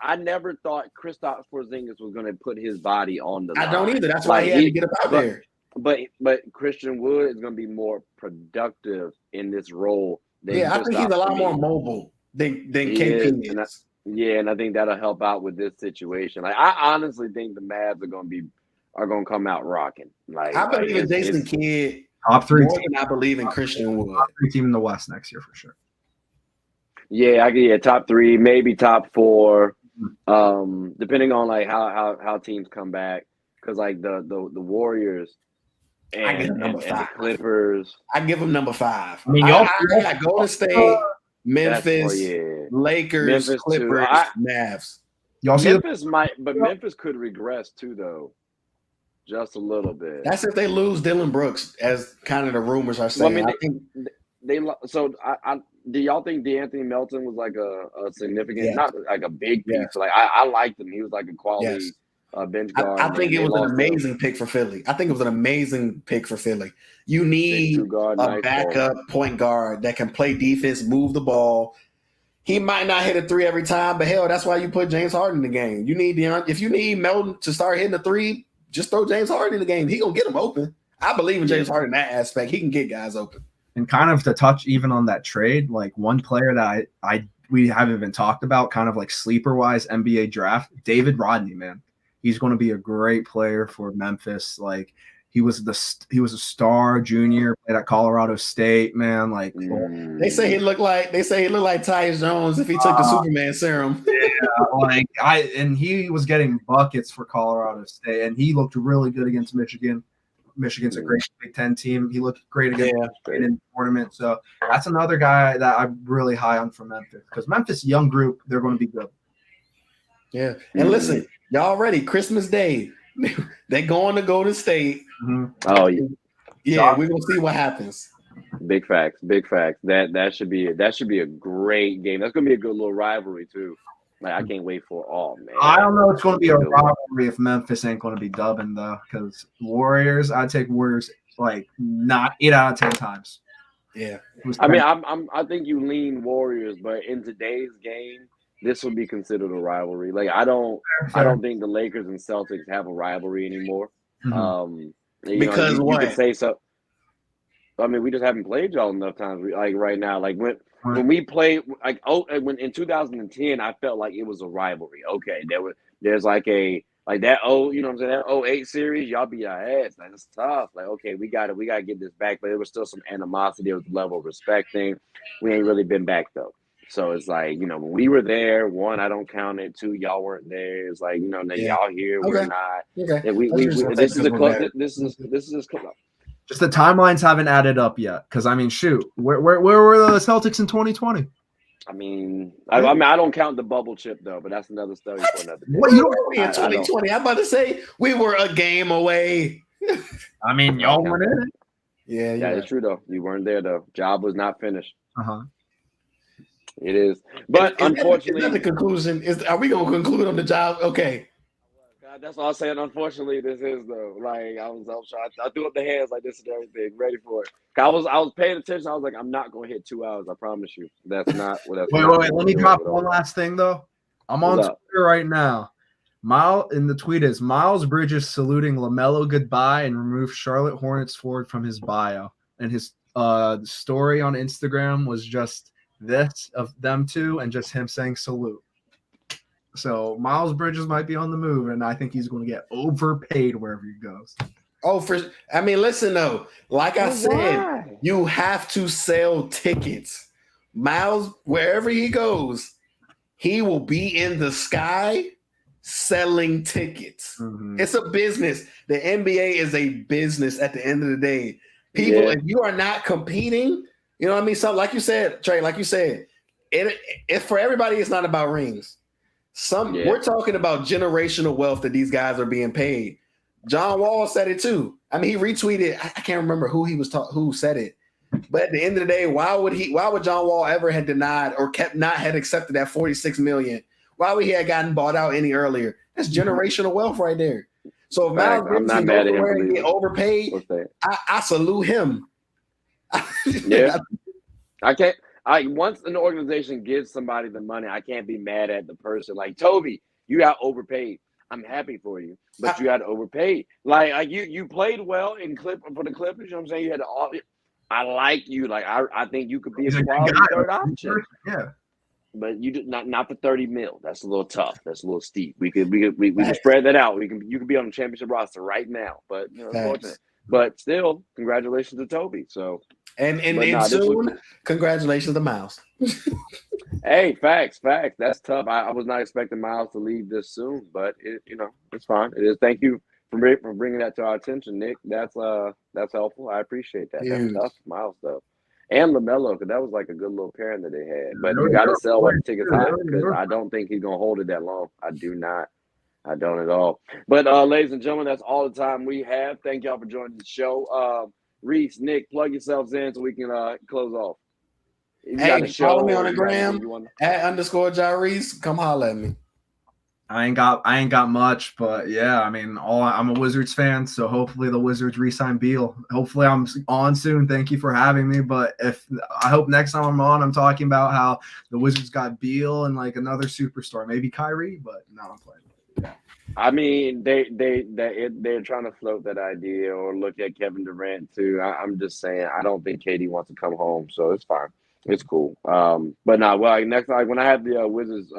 I never thought Kristaps Porzingis was going to put his body on the line. I don't either. That's why he had to get up out there. But Christian Wood is going to be more productive in this role. I think he's a lot more mobile than KP is. And I think that'll help out with this situation. Like I honestly think the Mavs are going to come out rocking. Like I believe in Jason Kidd top 3 more than I believe in Christian Wood. Top 3 team in the West next year for sure. Yeah, top 3, maybe top 4, depending on like how teams come back. Because like the Warriors. And the Clippers. I give them number 5. I mean, I Golden State, Memphis, Lakers, Memphis Clippers, Mavs. Y'all see Memphis could regress too, though, just a little bit. That's if they lose Dylan Brooks, as kind of the rumors are saying. Well, I mean, do y'all think DeAnthony Melton was like a significant, not like a big piece? Yeah. Like I liked him. He was like a quality. Yes. Bench guard. I think it was an amazing pick for Philly. You need a backup point guard that can play defense, move the ball. He might not hit a 3 every time, but hell, that's why you put James Harden in the game. If you need Melton to start hitting a 3, just throw James Harden in the game. He gonna get them open. I believe in James Harden in that aspect. He can get guys open. And kind of to touch even on that trade, like one player that we haven't even talked about, kind of like sleeper wise NBA draft, David Rodney, man. He's going to be a great player for Memphis. Like he was a star junior, played at Colorado State, man. Like they say he looked like Tyus Jones if he took the Superman serum. And he was getting buckets for Colorado State, and he looked really good against Michigan. Michigan's a great Big Ten team. He looked great against Michigan in the tournament. So that's another guy that I'm really high on for Memphis because Memphis, young group, they're going to be good. Yeah, and listen. Y'all ready? Christmas Day. They going to Golden State. Mm-hmm. Oh yeah. We're gonna see what happens. Big facts. That should be a great game. That's gonna be a good little rivalry too. Like I can't wait for all, man. I don't know. It's gonna be a rivalry if Memphis ain't gonna be dubbing though, because Warriors. I take Warriors like not 8 out of 10 times. Yeah. I mean, I think you lean Warriors, but in today's game. This would be considered a rivalry. Like I don't think the Lakers and Celtics have a rivalry anymore. Mm-hmm. Because you could say so. I mean, we just haven't played y'all enough times. Like right now, like when we played, like when in 2010, I felt like it was a rivalry. Okay, there's like that. You know what I'm saying? That 08 series, y'all beat our ass. Like it's tough. Like okay, we got to get this back. But there was still some animosity. There was a level of respect thing. We ain't really been back though. So it's like, when we were there, one, I don't count it. Two, y'all weren't there. It's like, y'all here, we're not. Okay. And we this is a close. This is close. Just the timelines haven't added up yet. Because I mean, shoot, where were the Celtics in 2020? I mean, I don't count the bubble chip though, but that's another story for another day. What, you don't in 2020? I'm about to say we were a game away. I mean, y'all weren't in it. Yeah, that is true though. You weren't there though. Job was not finished. It is, but unfortunately, is that the conclusion? Are we gonna conclude on the job? Okay. God, that's all I'm saying. Unfortunately, this is though. Like I was trying. I threw up the hands like this and everything, ready for it. I was paying attention. I was like, I'm not gonna hit 2 hours. I promise you. That's not what. That's wait. Let me drop one last thing though. I'm on Twitter right now. In the tweet is Miles Bridges saluting LaMelo goodbye and removed Charlotte Hornets forward from his bio, and his story on Instagram was just this of them two and just him saying salute. So Miles Bridges might be on the move, and I think he's going to get overpaid wherever he goes. Listen though, like I said, you have to sell tickets. Miles, wherever he goes, he will be in the sky selling tickets. Mm-hmm. It's a business. The NBA is a business at the end of the day. People, if you are not competing, you know what I mean? So, like you said, Trey, it for everybody, it's not about rings. We're talking about generational wealth that these guys are being paid. John Wall said it too. I mean, he retweeted. I can't remember who said it, but at the end of the day, why would John Wall ever had denied or had accepted that $46 million? Why would he have gotten bought out any earlier? That's generational wealth right there. So if Miles Bridges can go somewhere and get overpaid, I salute him. Yeah, I can't. Once an organization gives somebody the money, I can't be mad at the person. Like Toby, you got overpaid. I'm happy for you, but you got overpaid. Like you played well for the Clippers. You know what I'm saying? You had all. I like you. Like I think you could be a quality third option. Yeah. But you did not for 30 mil. That's a little tough. That's a little steep. We could spread that out. You could be on the championship roster right now. But unfortunate. But still, congratulations to Toby. So and soon, congratulations to Miles. Hey, facts. That's tough. I was not expecting Miles to leave this soon, but it's fine. It is. Thank you for bringing that to our attention, Nick. That's helpful. I appreciate that. That's tough, Miles though. And LaMelo, because that was like a good little pairing that they had. But you got to sell what the tickets hot, because I don't think he's going to hold it that long. I do not. I don't at all. But ladies and gentlemen, that's all the time we have. Thank y'all for joining the show. Reese, Nick, plug yourselves in so we can close off. Hey, follow me on the gram @_Jarice. Come holler at me. I ain't got much, but yeah, I mean, I'm a Wizards fan, so hopefully the Wizards re-sign Beal. Hopefully I'm on soon. Thank you for having me. But I hope next time I'm on, I'm talking about how the Wizards got Beal and like another superstar, maybe Kyrie, but no, I'm playing. Yeah. I mean, they're trying to float that idea or look at Kevin Durant too. I'm just saying, I don't think KD wants to come home, so it's fine. It's cool. But no, next time when I have the Wizards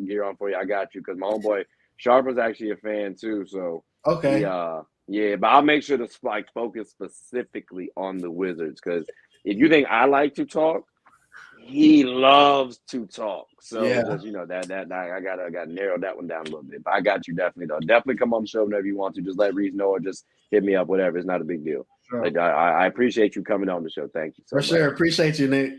gear on for you, I got you, because my homeboy Sharp was actually a fan too. So okay, yeah, but I'll make sure to focus specifically on the Wizards, because if you think I like to talk, he loves to talk. So just, that I gotta narrow that one down a little bit. But I got you definitely though. Definitely come on the show whenever you want to. Just let Reese know or just hit me up, whatever. It's not a big deal. Sure. Like, I appreciate you coming on the show. Thank you so much. For sure. Appreciate you, Nick.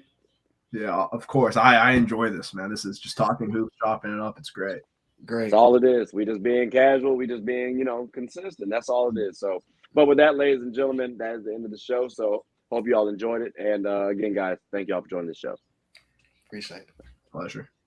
Yeah, of course. I enjoy this, man. This is just talking hoops, chopping it up. It's great. That's all it is. We just being casual. We just being, consistent. That's all it is. So, but with that, ladies and gentlemen, that is the end of the show. So hope you all enjoyed it. And again, guys, thank you all for joining the show. Appreciate it. Pleasure.